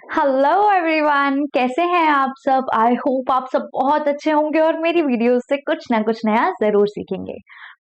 Hello everyone, कैसे हैं आप सब। आई होप आप सब बहुत अच्छे होंगे और मेरी वीडियोस से कुछ ना कुछ नया जरूर सीखेंगे।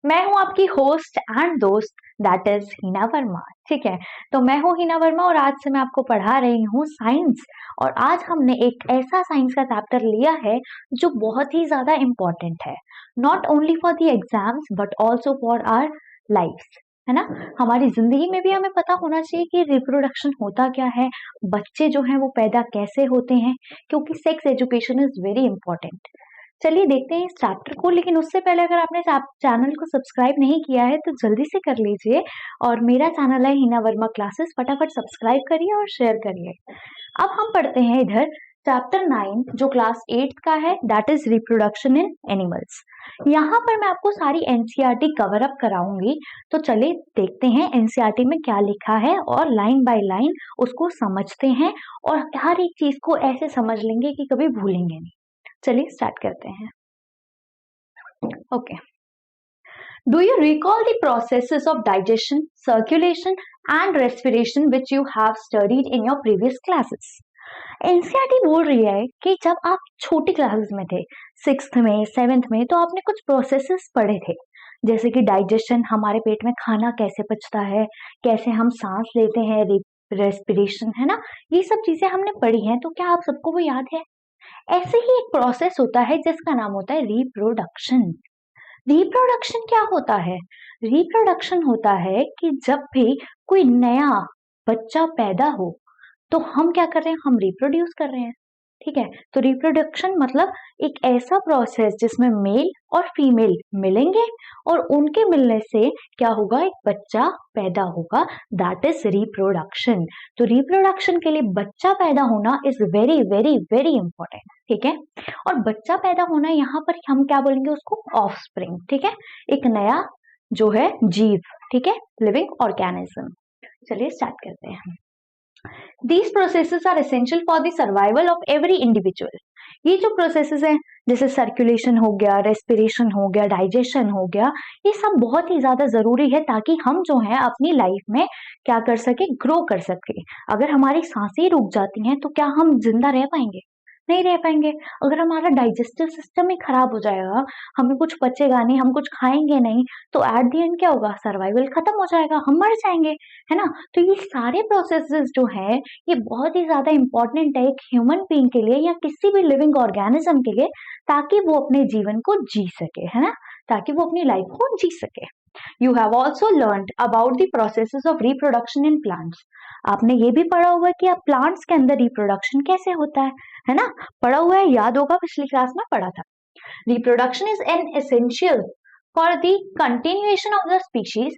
मैं हूं आपकी होस्ट एंड दोस्त, दैट इज हिना वर्मा। ठीक है, तो मैं हूं हिना वर्मा और आज से मैं आपको पढ़ा रही हूं साइंस। और आज हमने एक ऐसा साइंस का चैप्टर लिया है जो बहुत ही ज्यादा इम्पोर्टेंट है, not only for the exams but also for our life, है ना। हमारी जिंदगी में भी हमें पता होना चाहिए कि रिप्रोडक्शन होता क्या है, बच्चे जो हैं वो पैदा कैसे होते हैं, क्योंकि sex education is very important. चलिए देखते हैं इस चैप्टर को, लेकिन उससे पहले अगर आपने चैनल को सब्सक्राइब नहीं किया है तो जल्दी से कर लीजिए। और मेरा चैनल है हिना वर्मा क्लासेस, फटाफट सब्सक्राइब करिए और शेयर करिए। अब हम पढ़ते हैं इधर चैप्टर 9 जो क्लास 8 का है, that is reproduction in animals. यहाँ पर मैं आपको सारी एनसीईआरटी कवर अप कराऊंगी। तो चलिए देखते हैं एनसीईआरटी में क्या लिखा है और लाइन बाय लाइन उसको समझते हैं और हर एक चीज को ऐसे समझ लेंगे कि कभी भूलेंगे नहीं। चलिए स्टार्ट करते हैं। Okay, do you recall the processes of digestion, circulation and respiration which you have studied in your previous classes. NCERT बोल रही है कि जब आप छोटी क्लासेस में थे, 6th में 7th में, तो आपने कुछ प्रोसेसेस पढ़े थे, जैसे कि डाइजेशन, हमारे पेट में खाना कैसे पचता है, कैसे हम सांस लेते हैं, रेस्पिरेशन, है ना। ये सब चीजें हमने पढ़ी हैं, तो क्या आप सबको वो याद है। ऐसे ही एक प्रोसेस होता है जिसका नाम होता है रिप्रोडक्शन। रिप्रोडक्शन क्या होता है। रिप्रोडक्शन होता है कि जब भी कोई नया बच्चा पैदा हो तो हम क्या कर रहे हैं, हम रिप्रोड्यूस कर रहे हैं। ठीक है, तो रिप्रोडक्शन मतलब एक ऐसा प्रोसेस जिसमें मेल और फीमेल मिलेंगे और उनके मिलने से क्या होगा, एक बच्चा पैदा होगा, दैट इज रिप्रोडक्शन। तो रिप्रोडक्शन के लिए बच्चा पैदा होना is very very very important. ठीक है, और बच्चा पैदा होना यहाँ पर हम क्या बोलेंगे उसको, ऑफस्प्रिंग। ठीक है, एक नया जो है जीव, ठीक है, लिविंग ऑर्गेनिज्म। चलिए स्टार्ट करते हैं। These processes are essential for the survival of every individual. ये जो प्रोसेसेस हैं, जैसे सर्कुलेशन हो गया, रेस्पिरेशन हो गया, डाइजेशन हो गया, ये सब बहुत ही ज्यादा जरूरी है ताकि हम जो है अपनी लाइफ में क्या कर सके, ग्रो कर सके। अगर हमारी सांसें रुक जाती हैं तो क्या हम जिंदा रह पाएंगे, नहीं रह पाएंगे। अगर हमारा डाइजेस्टिव सिस्टम ही खराब हो जाएगा, हमें कुछ पचेगा नहीं, हम कुछ खाएंगे नहीं, तो एट द एंड क्या होगा, सर्वाइवल खत्म हो जाएगा, हम मर जाएंगे, है ना। तो ये सारे प्रोसेसेस जो है ये बहुत ही ज्यादा इंपॉर्टेंट है एक ह्यूमन बीइंग के लिए या किसी भी लिविंग ऑर्गेनिज्म के लिए, ताकि वो अपने जीवन को जी सके, है ना, ताकि वो अपनी लाइफ को जी सके। You have also learn about the processes of reproduction in plants. आपने ये भी पढ़ा हुआ है कि आप प्लांट्स के अंदर रिप्रोडक्शन कैसे होता है ना, पढ़ा हुआ है, याद होगा, पिछली क्लास में पढ़ा था। Reproduction is an essential for the continuation of the species.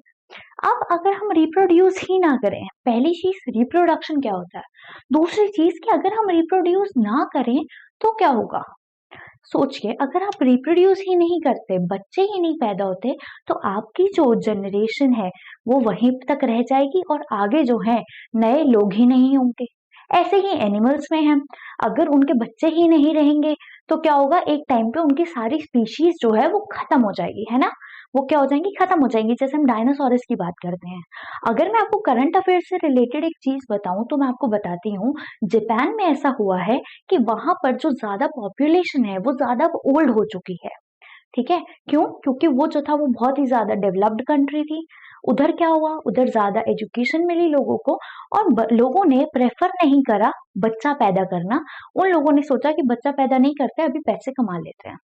अब अगर हम रिप्रोड्यूस ही ना करें, पहली चीज रिप्रोडक्शन क्या होता है, दूसरी चीज कि अगर हम रिप्रोड्यूस ना करें तो क्या होगा। सोचिए, अगर आप रिप्रोड्यूस ही नहीं करते, बच्चे ही नहीं पैदा होते, तो आपकी जो जनरेशन है वो वहीं तक रह जाएगी और आगे जो है नए लोग ही नहीं होंगे। ऐसे ही एनिमल्स में है, अगर उनके बच्चे ही नहीं रहेंगे तो क्या होगा, एक टाइम पे उनकी सारी स्पीशीज जो है वो खत्म हो जाएगी, है ना। वो क्या हो जाएंगी, खत्म हो जाएंगी। जैसे हम डायनासोरस की बात करते हैं। अगर मैं आपको करंट अफेयर से रिलेटेड एक चीज बताऊं तो मैं आपको बताती हूँ, जापान में ऐसा हुआ है कि वहां पर जो ज्यादा पॉपुलेशन है वो ज्यादा ओल्ड हो चुकी है। ठीक है, क्यों, क्योंकि वो जो था वो बहुत ही ज्यादा डेवलप्ड कंट्री थी। उधर क्या हुआ, उधर ज्यादा एजुकेशन मिली लोगों को और लोगों ने प्रेफर नहीं करा बच्चा पैदा करना। उन लोगों ने सोचा कि बच्चा पैदा नहीं करते, अभी पैसे कमा लेते हैं।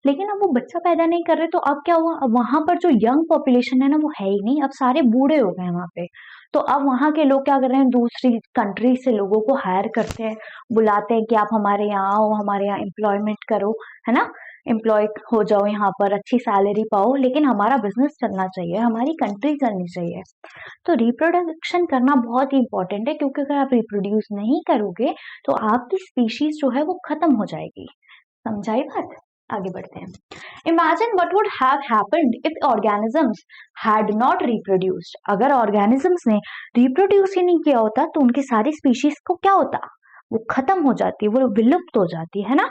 लेकिन अब वो बच्चा पैदा नहीं कर रहे, तो अब क्या हुआ, अब वहां पर जो यंग पॉपुलेशन है ना वो है ही नहीं, अब सारे बूढ़े हो गए वहां पे। तो अब वहां के लोग क्या कर रहे हैं, दूसरी कंट्री से लोगों को हायर करते हैं, बुलाते हैं कि आप हमारे यहाँ आओ, हमारे यहाँ एम्प्लॉयमेंट करो, है ना, एम्प्लॉय हो जाओ, यहाँ पर अच्छी सैलरी पाओ, लेकिन हमारा बिजनेस चलना चाहिए, हमारी कंट्री चलनी चाहिए। तो रिप्रोडक्शन करना बहुत ही इंपॉर्टेंट है, क्योंकि अगर आप रिप्रोड्यूस नहीं करोगे तो आपकी स्पीशीज जो है वो खत्म हो जाएगी। समझाई बात, आगे बढ़ते हैं। Imagine what would have happened if organisms had not reproduced. अगर ऑर्गेनिजम्स ने रिप्रोड्यूस ही नहीं किया होता तो उनकी सारी स्पीशीज को क्या होता, वो खत्म हो जाती, वो विलुप्त हो जाती, है ना,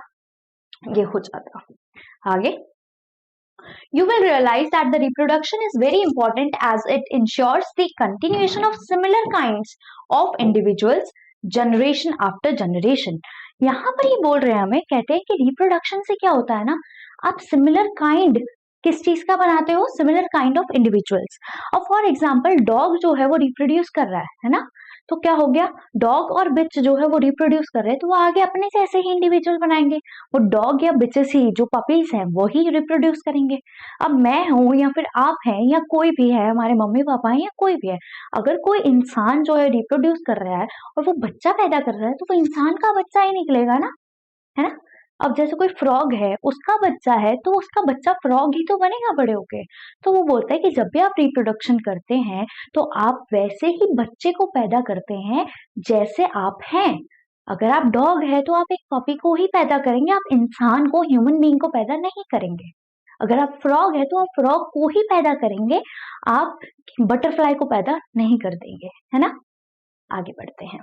ये हो जाता। आगे, you will realize that the reproduction is very important as it ensures the continuation of similar kinds of individuals generation after generation. यहाँ पर ये बोल रहे हैं हमें, कहते हैं कि रिप्रोडक्शन से क्या होता है ना, आप सिमिलर काइंड किस चीज का बनाते हो, सिमिलर काइंड ऑफ इंडिविजुअल्स। अब फॉर एग्जाम्पल डॉग जो है वो रिप्रोड्यूस कर रहा है ना, तो क्या हो गया, डॉग और बिच जो है वो रिप्रोड्यूस कर रहे हैं, तो वो आगे अपने जैसे ही इंडिविजुअल बनाएंगे। वो डॉग या बिचेस ही, जो पपीज हैं वो ही रिप्रोड्यूस करेंगे। अब मैं हूं या फिर आप हैं या कोई भी है, हमारे मम्मी पापा हैं या कोई भी है, अगर कोई इंसान जो है रिप्रोड्यूस कर रहा है और वो बच्चा पैदा कर रहा है, तो वो इंसान का बच्चा ही निकलेगा ना, है ना। अब जैसे कोई फ्रॉग है, उसका बच्चा है, तो उसका बच्चा फ्रॉग ही तो बनेगा बड़े होके। तो वो बोलता है कि जब भी आप रिप्रोडक्शन करते हैं तो आप वैसे ही बच्चे को पैदा करते हैं जैसे आप हैं। अगर आप डॉग है तो आप एक पपी को ही पैदा करेंगे, आप इंसान को, ह्यूमन बीइंग को पैदा नहीं करेंगे। अगर आप फ्रॉग है तो आप फ्रॉग को ही पैदा करेंगे, आप बटरफ्लाई को पैदा नहीं कर देंगे, है ना। आगे बढ़ते हैं।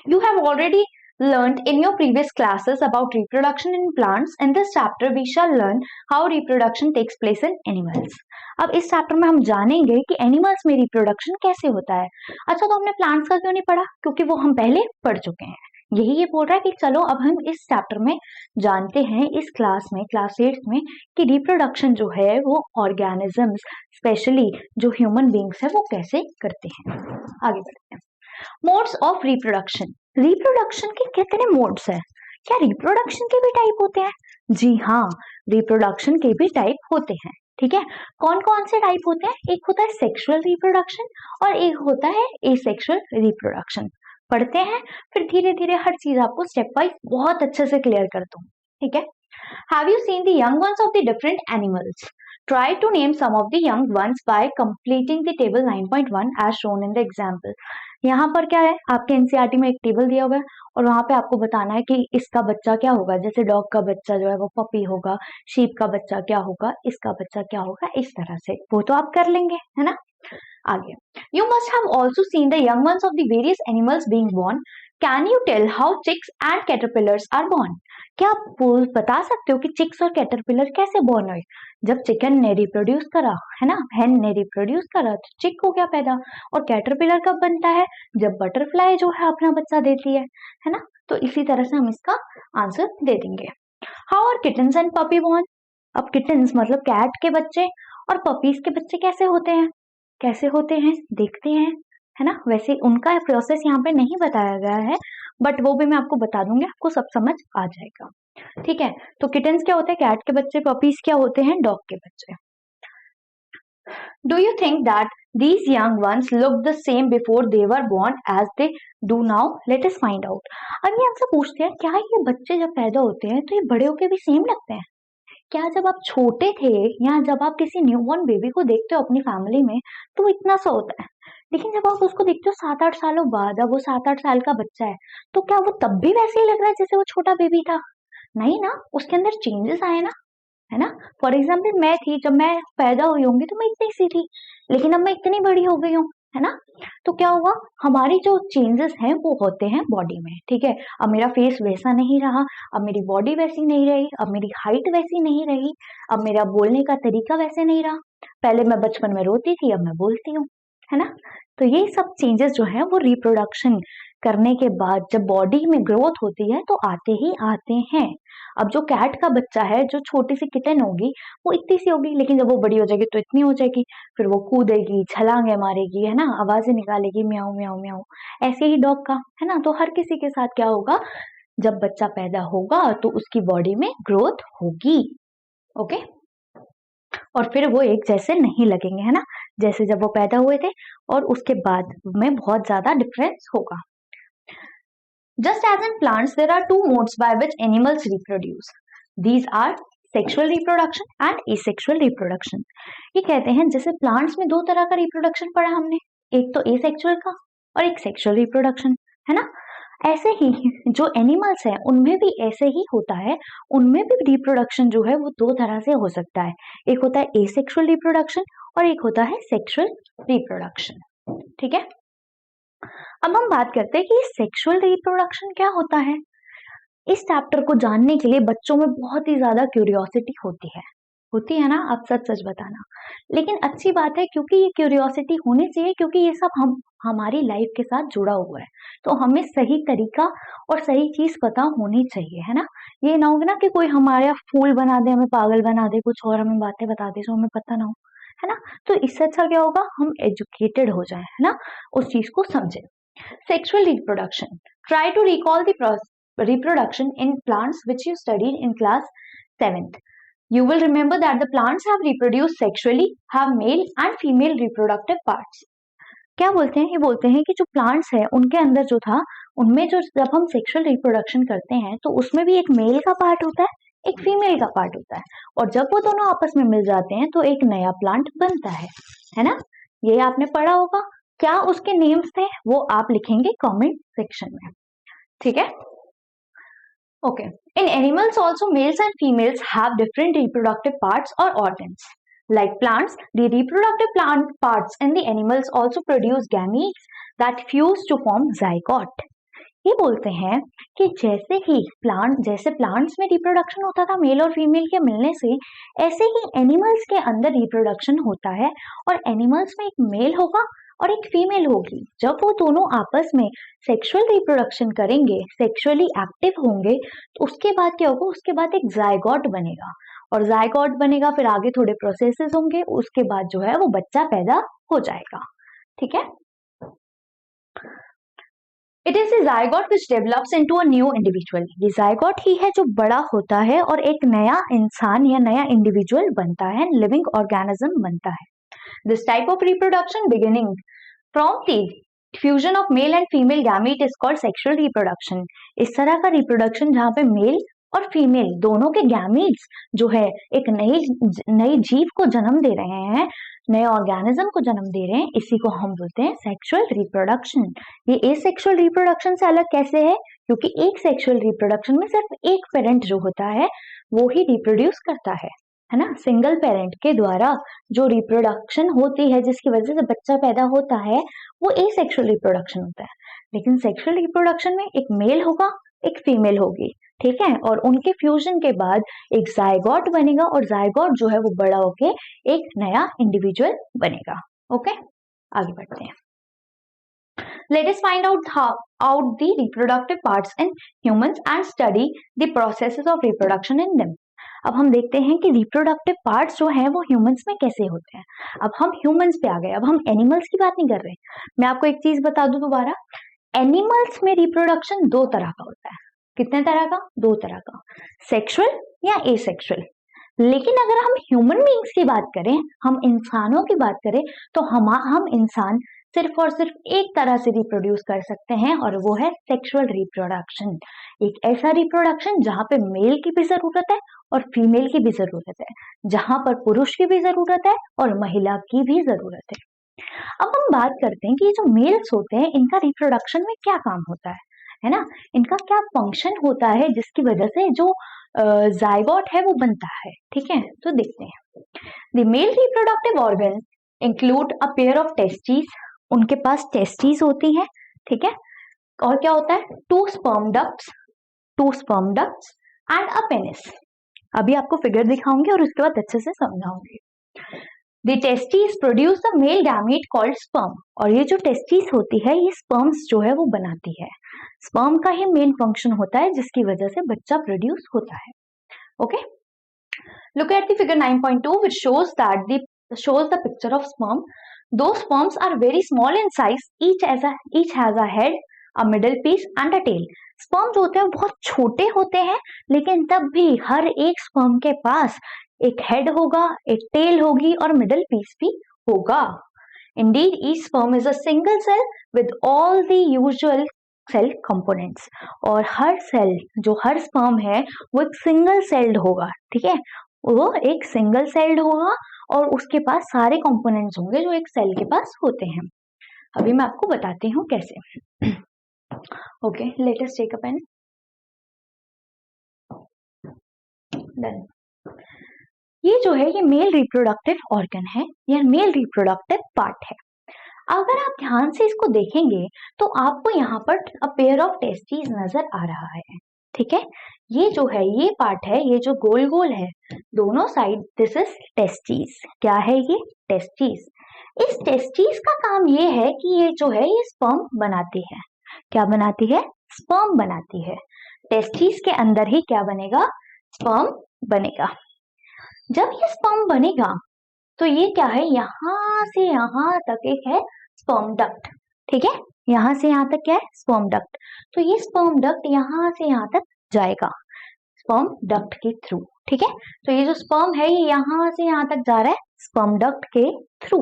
You have already learned in your previous classes about reproduction in plants. In this chapter, we shall learn how reproduction takes place in animals. अब इस चैप्टर में हम जानेंगे कि एनिमल्स में रिप्रोडक्शन कैसे होता है। अच्छा, तो हमने प्लांट्स का क्यों नहीं पढ़ा, क्योंकि वो हम पहले पढ़ चुके हैं। यही ये बोल रहा है कि चलो अब हम इस चैप्टर में जानते हैं, इस क्लास में, क्लास 8 में, कि रिप्रोडक्शन जो है वो ऑर्गेनिजम्स, स्पेशली जो ह्यूमन बींग्स है, वो कैसे करते हैं। आगे बढ़ते हैं। Modes of reproduction. रिप्रोडक्शन के कितने मोड्स हैं? क्या रिप्रोडक्शन के भी टाइप होते हैं? जी हाँ, रिप्रोडक्शन के भी टाइप होते हैं। ठीक है, कौन कौन से टाइप होते हैं? एक होता है सेक्सुअल रिप्रोडक्शन और एक होता है एसेक्सुअल रिप्रोडक्शन। पढ़ते हैं, फिर धीरे धीरे हर चीज आपको स्टेप वाइज बहुत अच्छे से क्लियर करता हूँ। ठीक है। Have you seen the young ones of the different animals? Try to name some of the young ones by completing the table 9.1 as shown in the example. यहाँ पर क्या है, आपके एनसीईआरटी में एक टेबल दिया हुआ है और वहां पे आपको बताना है कि इसका बच्चा क्या होगा। जैसे डॉग का बच्चा जो है वो पपी होगा, शीप का बच्चा क्या होगा, इसका बच्चा क्या होगा, इस तरह से वो तो आप कर लेंगे, है ना। आगे, you must have also seen the young ones of the various animals being born. Can you tell how chicks and caterpillars are born? क्या आप बता सकते हो कि चिक्स और कैटरपिलर कैसे बॉर्न हुए? जब चिकन ने रिप्रोड्यूस करा, है ना, हेन ने रिप्रोड्यूस करा, तो चिक हो गया पैदा। और कैटरपिलर कब बनता है? जब बटरफ्लाई जो है अपना बच्चा देती है ना। तो इसी तरह से हम इसका आंसर दे देंगे। How are kittens and puppy born? अब किटन्स मतलब कैट के बच्चे और पपीज के बच्चे कैसे होते हैं? कैसे होते हैं देखते हैं, है ना। वैसे उनका प्रोसेस यहाँ पे नहीं बताया गया है, बट वो भी मैं आपको बता दूंगी, आपको सब समझ आ जाएगा। ठीक है, तो किटन्स क्या होते हैं? कैट के बच्चे। पपीज क्या होते हैं? डॉग के बच्चे। Do you think that these young ones looked the same before they were born as they do now? Let us find out. अब ये हमसे पूछते हैं, क्या ये बच्चे जब पैदा होते हैं तो ये बड़े होके भी सेम लगते हैं? क्या जब आप छोटे थे या जब आप किसी न्यूबॉर्न बेबी को देखते हो अपनी फैमिली में तो वो इतना सा होता है, लेकिन जब आप उसको देखते हो 7-8 सालों बाद, अब वो 7-8 साल का बच्चा है, तो क्या वो तब भी वैसे ही लग रहा है जैसे वो छोटा बेबी था? नहीं ना, उसके अंदर चेंजेस आए ना, है ना। फॉर एग्जाम्पल मैं थी, जब मैं पैदा हुई होंगी तो मैं इतनी सी थी, लेकिन अब मैं इतनी बड़ी हो गई हूँ, है ना। तो क्या हुआ, हमारी जो चेंजेस हैं वो होते हैं बॉडी में। ठीक है, अब मेरा फेस वैसा नहीं रहा, अब मेरी बॉडी वैसी नहीं रही, अब मेरी हाइट वैसी नहीं रही, अब मेरा बोलने का तरीका वैसे नहीं रहा। पहले मैं बचपन में रोती थी, अब मैं बोलती हूँ, है ना। तो ये सब चेंजेस जो है वो रिप्रोडक्शन करने के बाद जब बॉडी में ग्रोथ होती है तो आते ही आते हैं। अब जो कैट का बच्चा है, जो छोटी सी किटन होगी, वो इतनी सी होगी, लेकिन जब वो बड़ी हो जाएगी तो इतनी हो जाएगी, फिर वो कूदेगी, छलांगे मारेगी, है ना, आवाजें निकालेगी, म्याऊ म्याऊ म्याऊ। ऐसे ही डॉग का, है ना। तो हर किसी के साथ क्या होगा, जब बच्चा पैदा होगा तो उसकी बॉडी में ग्रोथ होगी। ओके, और फिर वो एक जैसे नहीं लगेंगे, है ना, जैसे जब वो पैदा हुए थे और उसके बाद में बहुत ज्यादा डिफरेंस होगा। Just as in plants, there are two modes by which animals reproduce. These are sexual reproduction and asexual reproduction. ये कहते हैं जैसे प्लांट्स में दो तरह का रिप्रोडक्शन पढ़ा हमने, एक तो एसेक्सुअल का और एक सेक्सुअल रिप्रोडक्शन, है ना। ऐसे ही जो एनिमल्स हैं उनमें भी ऐसे ही होता है, उनमें भी रिप्रोडक्शन जो है वो दो तरह से हो सकता है। एक होता है एसेक्सुअल रिप्रोडक्शन और एक होता है सेक्सुअल रिप्रोडक्शन। ठीक है, अब हम बात करते हैं कि सेक्सुअल रिप्रोडक्शन क्या होता है। इस चैप्टर को जानने के लिए बच्चों में बहुत ही ज्यादा क्यूरियोसिटी होती है, होती है ना, आप सच सच बताना। लेकिन अच्छी बात है, क्योंकि ये क्यूरियोसिटी होनी चाहिए, क्योंकि ये सब हमारी लाइफ के साथ जुड़ा हुआ है, तो हमें सही तरीका और सही चीज पता होनी चाहिए, है ना। ये ना हो ना कि कोई हमारा फूल बना दे, हमें पागल बना दे, कुछ और हमें बातें बता दे जो हमें पता ना हो, है ना। तो इससे अच्छा क्या होगा, हम एजुकेटेड हो जाए, है ना, उस चीज को समझे। Sexual reproduction, try to recall the reproduction in plants which you studied in class 7th. You will remember that the plants have reproduced sexually, have male and female reproductive parts. क्या बोलते हैं, ये बोलते हैं कि जो प्लांट्स है उनके अंदर जो था, उनमें जो जब हम सेक्सुअल रिप्रोडक्शन करते हैं तो उसमें भी एक मेल का पार्ट होता है, एक फीमेल का पार्ट होता है, और जब वो दोनों आपस में मिल जाते हैं तो एक नया प्लांट बनता है ना। ये आपने पढ़ा होगा। क्या उसके नेम्स थे वो आप लिखेंगे कमेंट सेक्शन में, ठीक है। Okay. In animals also, males and females have different reproductive parts or organs. Like plants, the reproductive plant parts in the animals also produce gametes that fuse to form zygote. ये बोलते हैं कि जैसे plants में reproduction होता था mail और female के मिलने से, ऐसे ही एनिमल्स के अंदर रिप्रोडक्शन होता है, और एनिमल्स में एक मेल होगा और एक फीमेल होगी। जब वो दोनों आपस में सेक्सुअल रिप्रोडक्शन करेंगे, सेक्सुअली एक्टिव होंगे, तो उसके बाद क्या होगा, उसके बाद एक जायगोट बनेगा, और जायगोट बनेगा, फिर आगे थोड़े प्रोसेसेस होंगे, उसके बाद जो है वो बच्चा पैदा हो जाएगा, ठीक है। It is the zygote which develops into a new individual. ये zygote ही है जो बड़ा होता है और एक नया इंसान या नया इंडिविजुअल बनता है, लिविंग ऑर्गेनिज्म बनता है। This type of reproduction beginning from the fusion of male and female gamete is called sexual reproduction. इस तरह का रिप्रोडक्शन जहाँ पे मेल और फीमेल दोनों के गैमीट्स जो है एक नई जीव को जन्म दे रहे हैं, नए ऑर्गेनिज्म को जन्म दे रहे हैं, इसी को हम बोलते हैं सेक्सुअल रिप्रोडक्शन। ये एसेक्सुअल रिप्रोडक्शन से अलग कैसे है, क्योंकि एक सेक्सुअल रिप्रोडक्शन में सिर्फ एक पेरेंट जो होता है वो ही रिप्रोड्यूस करता है ना। सिंगल पेरेंट के द्वारा जो रिप्रोडक्शन होती है, जिसकी वजह से बच्चा पैदा होता है, वो एसेक्सुअल रिप्रोडक्शन होता है। लेकिन सेक्सुअल रिप्रोडक्शन में एक मेल होगा, एक फीमेल होगी, ठीक है, और उनके फ्यूजन के बाद एक जायगोट बनेगा, और जायगोट जो है वो बड़ा होके एक नया इंडिविजुअल बनेगा। ओके, आगे बढ़ते हैं। Let us find out the reproductive parts in humans and study the processes of reproduction in them. अब हम देखते हैं कि रिप्रोडक्टिव पार्ट्स जो हैं वो ह्यूमंस में कैसे होते हैं। अब हम ह्यूमंस पे आ गए, अब हम एनिमल्स की बात नहीं कर रहे। मैं आपको एक चीज बता दूं दोबारा, एनिमल्स में रिप्रोडक्शन दो तरह का होता है। कितने तरह का? दो तरह का, सेक्सुअल या एसेक्सुअल। लेकिन अगर हम ह्यूमन बीइंग्स की बात करें, हम इंसानों की बात करें, तो हम इंसान सिर्फ और सिर्फ एक तरह से रिप्रोड्यूस कर सकते हैं, और वो है सेक्सुअल रिप्रोडक्शन। एक ऐसा रिप्रोडक्शन जहां पे मेल की भी जरूरत है और फीमेल की भी जरूरत है, जहां पर पुरुष की भी जरूरत है और महिला की भी जरूरत है। अब हम बात करते हैं कि ये जो मेल्स होते हैं इनका रिप्रोडक्शन में क्या काम होता है ना, इनका क्या फंक्शन होता है जिसकी वजह से जो जायगोट है वो बनता है, ठीक है। तो देखते हैं, the male reproductive organ include a pair of testis, उनके पास टेस्टिस होती है, ठीक है, और क्या होता है, two sperm ducts and a penis. अभी आपको फिगर दिखाऊंगी और उसके बाद अच्छे से समझाऊंगी। The testes produce the male gamete called sperm, और ये जो टेस्टिस होती है ये स्पर्म्स जो है वो बनाती है। स्पर्म का ही मेन फंक्शन होता है जिसकी वजह से बच्चा प्रोड्यूस होता है। Okay, look at the figure 9.2 which shows the picture of sperm. Those sperms are very small in size, each has a head, a middle piece and a tail. Sperm जो होते हैं बहुत छोटे होते हैं, लेकिन तब भी हर एक स्पर्म के पास एक हेड होगा, एक टेल होगी और मिडल पीस भी होगा। Indeed, each sperm is a single cell with all the usual cell components. और हर सेल जो हर स्पर्म है वो एक सिंगल सेल्ड होगा, ठीक है, वो एक सिंगल सेल्ड होगा और उसके पास सारे कंपोनेंट्स होंगे जो एक सेल के पास होते हैं। अभी मैं आपको बताती हूँ कैसे। Okay, let us take a pen. Done. ये जो है ये मेल रिप्रोडक्टिव ऑर्गन है, ये मेल रिप्रोडक्टिव पार्ट है। अगर आप ध्यान से इसको देखेंगे तो आपको यहाँ पर अ पेयर ऑफ टेस्टिस नजर आ रहा है, ठीक है, ये जो है ये पार्ट है, ये जो गोल गोल है दोनों साइड, दिस इज टेस्टिस। क्या है ये? टेस्टिस। इस टेस्टिस का काम ये है कि ये जो है ये स्पर्म बनाती है। क्या बनाती है? स्पर्म बनाती है। टेस्टिस के अंदर ही क्या बनेगा? स्पर्म बनेगा। जब ये स्पर्म बनेगा तो ये क्या है, यहां से यहां तक एक है स्पर्म डक्ट। ठीक है, यहां से यहां तक क्या है? Sperm duct. तो ये स्पर्म डक्ट यहां से यहां तक जाएगा स्पर्म डक्ट के थ्रू। ठीक है, तो ये जो स्पर्म है ये यहां से यहां तक जा रहा है स्पर्म डक्ट के थ्रू।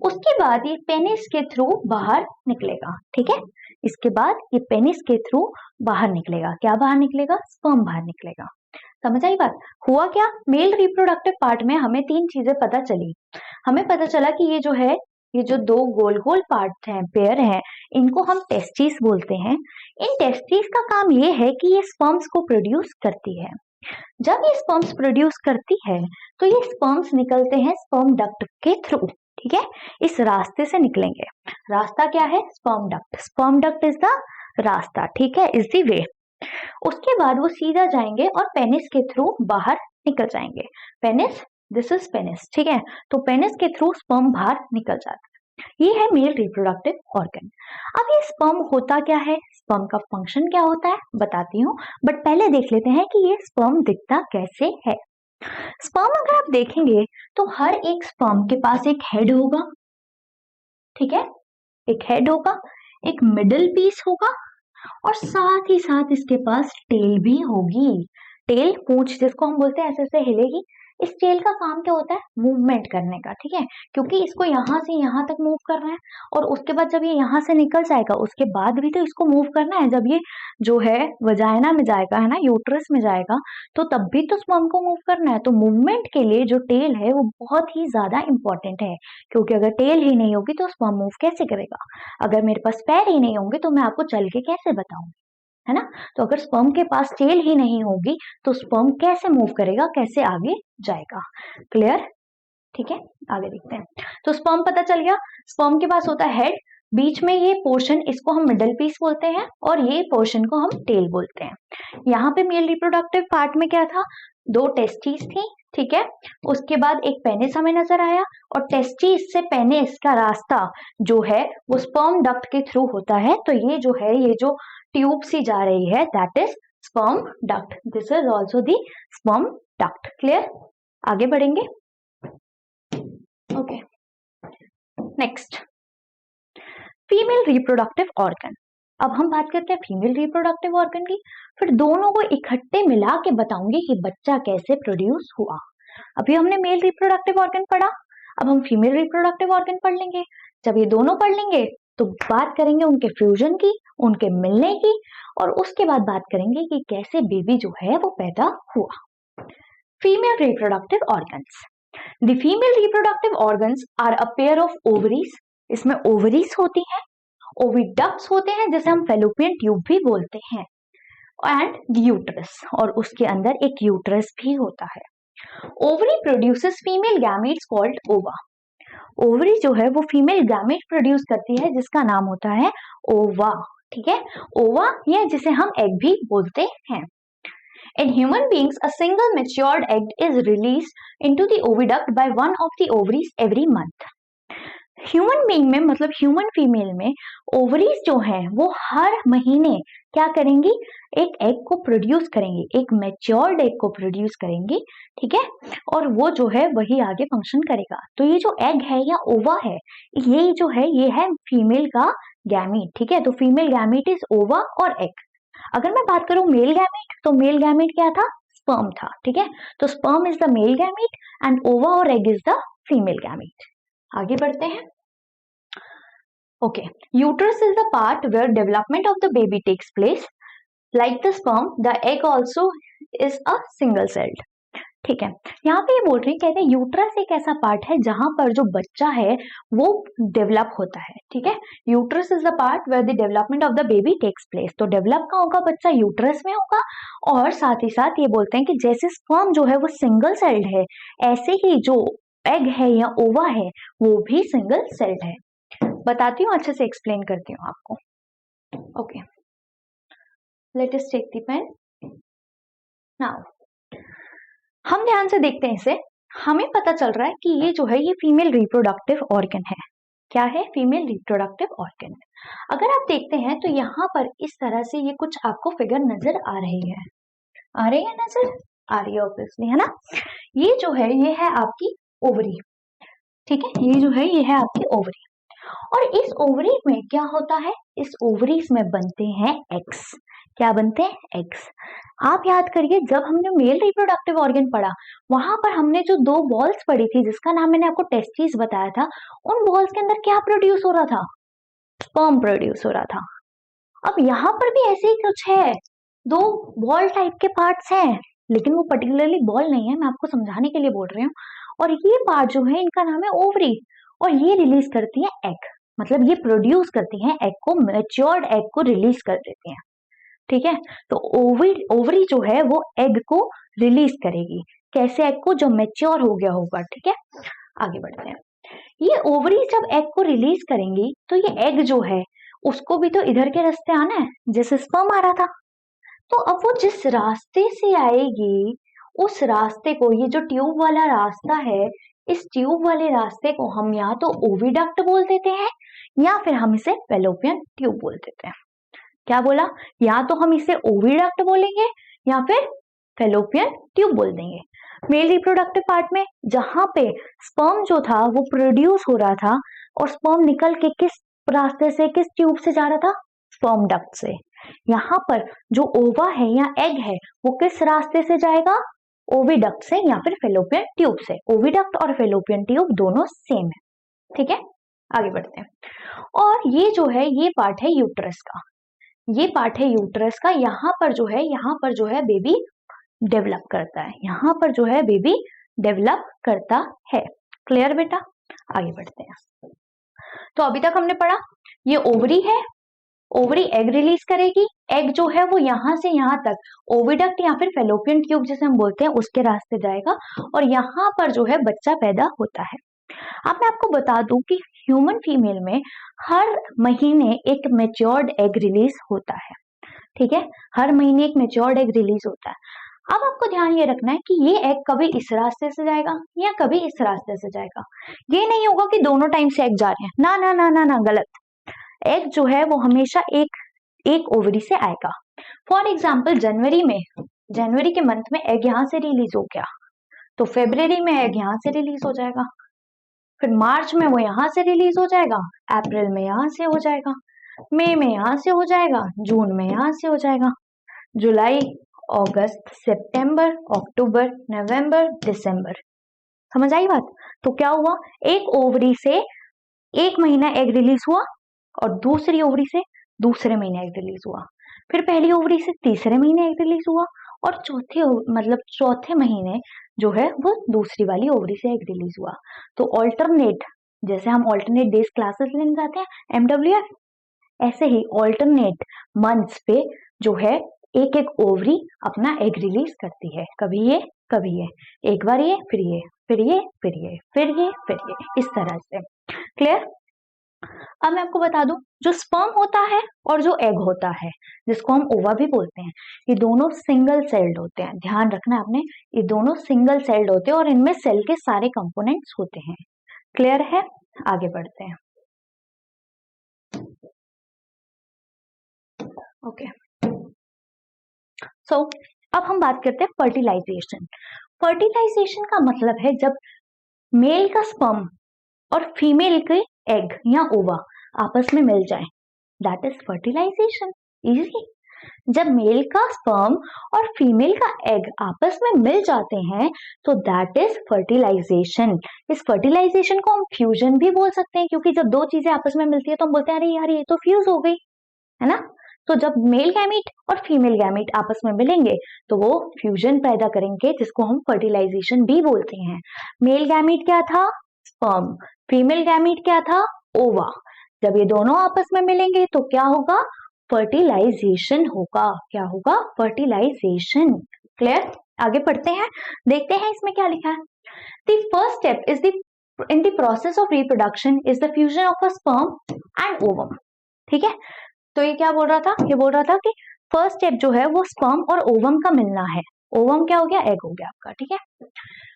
उसके बाद ये पेनिस के थ्रू बाहर निकलेगा। ठीक है, इसके बाद ये पेनिस के थ्रू बाहर निकलेगा। क्या बाहर निकलेगा? स्पर्म बाहर निकलेगा। समझ आई बात? हुआ क्या, मेल रिप्रोडक्टिव पार्ट में हमें 3 चीजें पता चली। हमें पता चला कि ये जो है, ये जो 2 गोल गोल पार्ट हैं, पेयर हैं, इनको हम टेस्टिस बोलते हैं। इन टेस्टिस का काम ये है कि ये स्पर्म्स को प्रोड्यूस करती है। जब ये स्पर्म्स प्रोड्यूस करती है तो ये स्पर्म्स निकलते हैं स्पर्म डक्ट के थ्रू। ठीक है, इस रास्ते से निकलेंगे। रास्ता क्या है? Sperm duct. Sperm duct is the रास्ता। ठीक है, इज द वे। उसके बाद वो सीधा जाएंगे और पेनिस के थ्रू बाहर निकल जाएंगे। Penis, this is penis. ठीक है, तो पेनिस के थ्रू स्पर्म बाहर निकल जाता है। ये है मेल रिप्रोडक्टिव ऑर्गन। अब ये स्पर्म होता क्या है, स्पर्म का फंक्शन क्या होता है बताती हूँ, बट पहले देख लेते हैं कि ये स्पर्म दिखता कैसे है। स्पर्म अगर आप देखेंगे तो हर एक स्पर्म के पास एक हेड होगा। ठीक है, एक हेड होगा, एक मिडिल पीस होगा और साथ ही साथ इसके पास टेल भी होगी। टेल, पूंछ जिसको हम बोलते हैं, ऐसे ऐसे हिलेगी। इस टेल का काम क्या होता है? मूवमेंट करने का। ठीक है, क्योंकि इसको यहाँ से यहाँ तक मूव करना है और उसके बाद जब ये यहाँ से निकल जाएगा उसके बाद भी तो इसको मूव करना है। जब ये जो है वजाइना में जाएगा, है ना, यूट्रस में जाएगा, तो तब भी तो स्पर्म को मूव करना है। तो मूवमेंट के लिए जो टेल है वो बहुत ही ज्यादा इंपॉर्टेंट है, क्योंकि अगर टेल ही नहीं होगी तो स्पर्म मूव कैसे करेगा? अगर मेरे पास पैर ही नहीं होंगे तो मैं आपको चल के कैसे बताऊं, है ना? तो अगर स्पर्म के पास टेल ही नहीं होगी तो स्पर्म कैसे मूव करेगा, कैसे आगे जाएगा? क्लियर? ठीक है, आगे देखते हैं। तो स्पर्म पता चल गया। स्पर्म के पास होता है हेड, बीच में ये पोर्शन, इसको हम मिडल पीस बोलते हैं और ये पोर्शन को हम टेल बोलते हैं। यहाँ पे मेल रिप्रोडक्टिव पार्ट में क्या था? 2 टेस्टिस थी। ठीक है, उसके बाद एक पेनिस हमें नजर आया और टेस्टिस से पेनिस का रास्ता जो है वो स्पर्म डक्ट के थ्रू होता है। तो ये जो है, ये जो ट्यूब सी जा रही है, that is sperm duct. This is also the sperm duct. Clear? आगे बढ़ेंगे। Okay, next, female reproductive organ. अब हम बात करते हैं फीमेल रिप्रोडक्टिव ऑर्गन की। फिर दोनों को इकट्ठे मिला के बताऊंगी कि बच्चा कैसे प्रोड्यूस हुआ। अभी हमने मेल रिप्रोडक्टिव ऑर्गन पढ़ा, अब हम फीमेल रिप्रोडक्टिव ऑर्गन पढ़ लेंगे। जब ये दोनों पढ़ लेंगे तो बात करेंगे उनके फ्यूजन की, उनके मिलने की, और उसके बाद बात करेंगे कि कैसे बेबी जो है वो पैदा हुआ। Female reproductive organs. The female reproductive organs are a pair of ovaries. इसमें ओवरीज होती हैं, ओविडक्ट्स होते हैं जिसे हम फेलोपियन ट्यूब भी बोलते हैं, एंड द यूट्रस, और उसके अंदर एक यूट्रस भी होता है। Ovary produces female gametes called ओवा। ओवरी जो है वो फीमेल गैमेट प्रोड्यूस करती है जिसका नाम होता है ओवा। ठीक है, ओवा, या जिसे हम एग भी बोलते हैं। In human beings, a single matured egg is released into the oviduct by one of the ovaries every month. Human being में, मतलब ह्यूमन फीमेल में, ओवरीज जो है वो हर महीने क्या करेंगी? एक एग को प्रोड्यूस करेंगी, एक मैच्योर्ड एग को प्रोड्यूस करेंगी। ठीक है, और वो जो है वही आगे फंक्शन करेगा। तो ये जो एग है या ओवा है, ये जो है ये है फीमेल का गैमीट। ठीक है, तो फीमेल गैमीट इज ओवा और एग। अगर मैं बात करूं मेल गैमीट, तो मेल गैमीट क्या था? स्पर्म था। ठीक है, तो sperm is the male gamete and ova और egg is the female gamete. आगे बढ़ते हैं। Okay, uterus is the part where development of the baby takes place. Like the sperm, the egg also is a single celled. ठीक है, यहाँ पे ये बोल रही है, कहते हैं यूट्रस एक ऐसा पार्ट है जहां पर जो बच्चा है वो डेवलप होता है। ठीक है, uterus is the part where the development of the baby takes place. तो डेवलप का होगा बच्चा यूट्रस में होगा, और साथ ही साथ ये बोलते हैं कि जैसे स्पर्म जो है वो सिंगल सेल्ड है, ऐसे ही जो एग है या ओवा है वो भी सिंगल सेल्ड है। बताती हूँ, अच्छे से एक्सप्लेन करती हूँ आपको। Okay, let us take the pen. Now हम ध्यान से देखते हैं इसे, हमें पता चल रहा है कि ये जो है ये फीमेल रिप्रोडक्टिव ऑर्गन है। क्या है? Female reproductive organ. अगर आप देखते हैं तो यहाँ पर इस तरह से ये कुछ आपको फिगर नजर आ रही है, आ रही है नजर आ रही है ऑब्वियसली, है ना। ये जो है ये है आपकी ओवरी, ठीक है, ये जो है ये है आपकी ओवरी। और इस ओवरी में क्या होता है? इस ओवरीज में बनते हैं एग्स। क्या बनते हैं? एग्स। आप याद करिए जब हमने मेल रिप्रोडक्टिव ऑर्गन पढ़ा, वहां पर हमने जो दो बॉल्स पढ़ी थी जिसका नाम मैंने आपको टेस्टिस बताया था, उन बॉल्स के अंदर क्या प्रोड्यूस हो रहा था? स्पर्म प्रोड्यूस हो रहा था। अब यहाँ पर भी ऐसे ही कुछ है, दो बॉल टाइप के पार्ट्स हैं, लेकिन वो पर्टिकुलरली बॉल नहीं है, मैं आपको समझाने के लिए बोल रही हूँ। और ये पार्ट जो है इनका नाम है ओवरी, और ये रिलीज करती है एग, मतलब ये प्रोड्यूस करती हैं एग को, मैच्योर्ड एग को रिलीज कर देती हैं, ठीक है। तो ओवरी जो है वो एग को रिलीज करेगी। कैसे? एग को जब मैच्योर हो गया होगा, ठीक है। आगे बढ़ते हैं। ये ओवरी जब एग को रिलीज करेंगी तो ये एग जो है उसको भी तो इधर के रास्ते आना है जैसे स्पर्म आ रहा था। तो अब वो जिस रास्ते से आएगी उस रास्ते को, ये जो ट्यूब वाला रास्ता है, इस ट्यूब वाले रास्ते को हम या तो ओविडक्ट बोल देते हैं या फिर हम इसे फैलोपियन ट्यूब बोल देते हैं। क्या बोला? या तो हम इसे ओविडक्ट बोलेंगे या फिर फैलोपियन ट्यूब बोल देंगे। मेल रिप्रोडक्टिव पार्ट में जहां पे स्पर्म जो था वो प्रोड्यूस हो रहा था, और स्पर्म निकल के किस रास्ते से, किस ट्यूब से जा रहा था? स्पर्म डक्ट से। यहाँ पर जो ओवा है या एग है वो किस रास्ते से जाएगा? ओविडक्ट से या फिर फैलोपियन ट्यूब से। ओविडक्ट और फैलोपियन ट्यूब दोनों सेम है, ठीक है। आगे बढ़ते हैं। और ये जो है ये पार्ट है यूट्रस का, ये पार्ट है यूट्रस का। यहाँ पर जो है बेबी डेवलप करता है, यहाँ पर जो है बेबी डेवलप करता है। क्लियर बेटा? आगे बढ़ते हैं। तो अभी तक हमने पढ़ा ये ओवरी है, ओवरी एग रिलीज करेगी, एग जो है वो यहाँ से यहाँ तक ओविडक्ट या फिर फैलोपियन ट्यूब जिसे हम बोलते हैं उसके रास्ते जाएगा, और यहाँ पर जो है बच्चा पैदा होता है। अब मैं आपको बता दूं कि ह्यूमन फीमेल में हर महीने एक मैच्योर्ड एग रिलीज होता है, ठीक है। हर महीने एक मैच्योर्ड एग रिलीज होता है। अब आपको ध्यान ये रखना है कि ये एग कभी इस रास्ते से जाएगा या कभी इस रास्ते से जाएगा। ये नहीं होगा कि दोनों टाइम से एग जा रहे हैं, ना ना ना ना ना, गलत। एग जो है वो हमेशा एक ओवरी से आएगा। फॉर एग्जाम्पल जनवरी के मंथ में एग यहाँ से रिलीज हो गया, तो फेब्रुवरी में एग यहाँ से रिलीज हो जाएगा, फिर मार्च में वो यहाँ से रिलीज हो जाएगा, अप्रैल में यहाँ से हो जाएगा, मई में यहाँ से हो जाएगा, जून में यहाँ से हो जाएगा, जुलाई, अगस्त, सितंबर, अक्टूबर, नवंबर, दिसंबर। समझ आई बात? तो क्या हुआ? एक ओवरी से एक महीना एग रिलीज हुआ और दूसरी ओवरी से दूसरे महीने एग रिलीज हुआ, फिर पहली ओवरी से तीसरे महीने एग रिलीज हुआ, और चौथे महीने जो है वो दूसरी वाली ओवरी से एग रिलीज हुआ। तो ऑल्टरनेट, जैसे हम ऑल्टरनेट डेज क्लासेस लेने जाते हैं MWF, ऐसे ही ऑल्टरनेट मंथ्स पे जो है एक एक ओवरी अपना एग रिलीज करती है, कभी ये कभी ये, एक बार ये फिर ये फिर ये फिर ये फिर ये फिर ये, इस तरह से। क्लियर? अब मैं आपको बता दूं, जो स्पर्म होता है और जो एग होता है जिसको हम ओवा भी बोलते हैं, ये दोनों सिंगल सेल्ड होते हैं। ध्यान रखना आपने, ये दोनों सिंगल सेल्ड होते हैं और इनमें सेल के सारे कंपोनेंट्स होते हैं। क्लियर है? आगे बढ़ते हैं। ओके, सो अब हम बात करते हैं फर्टिलाइजेशन। फर्टिलाइजेशन का मतलब है जब मेल का स्पर्म और फीमेल के एग या ओवा आपस में मिल जाए, दैट इज फर्टिलाइजेशन। इजी। जब मेल का स्पर्म और फीमेल का एग आपस में मिल जाते हैं तो दैट इज फर्टिलाइजेशन। इस फर्टिलाइजेशन को हम फ्यूजन भी बोल सकते हैं, क्योंकि जब दो चीजें आपस में मिलती है तो हम बोलते हैं अरे यार ये तो फ्यूज हो गई, है ना। तो जब मेल गैमीट और फीमेल गैमीट आपस में मिलेंगे तो वो फ्यूजन पैदा करेंगे, जिसको हम फर्टिलाइजेशन भी बोलते हैं। मेल गैमीट क्या था? स्पर्म। फीमेल गैमीट क्या था? ओवा। जब ये दोनों आपस में मिलेंगे तो क्या होगा? फर्टिलाइजेशन होगा। क्या होगा? फर्टिलाइजेशन। क्लियर? आगे पढ़ते हैं, देखते हैं इसमें क्या लिखा है। The first step is in the process of reproduction is the fusion of a sperm and ovum। ठीक है, तो ये क्या बोल रहा था? ये बोल रहा था कि फर्स्ट स्टेप जो है वो स्पर्म और ओवम का मिलना है। ओवम क्या हो गया, एग हो गया आपका, ठीक है।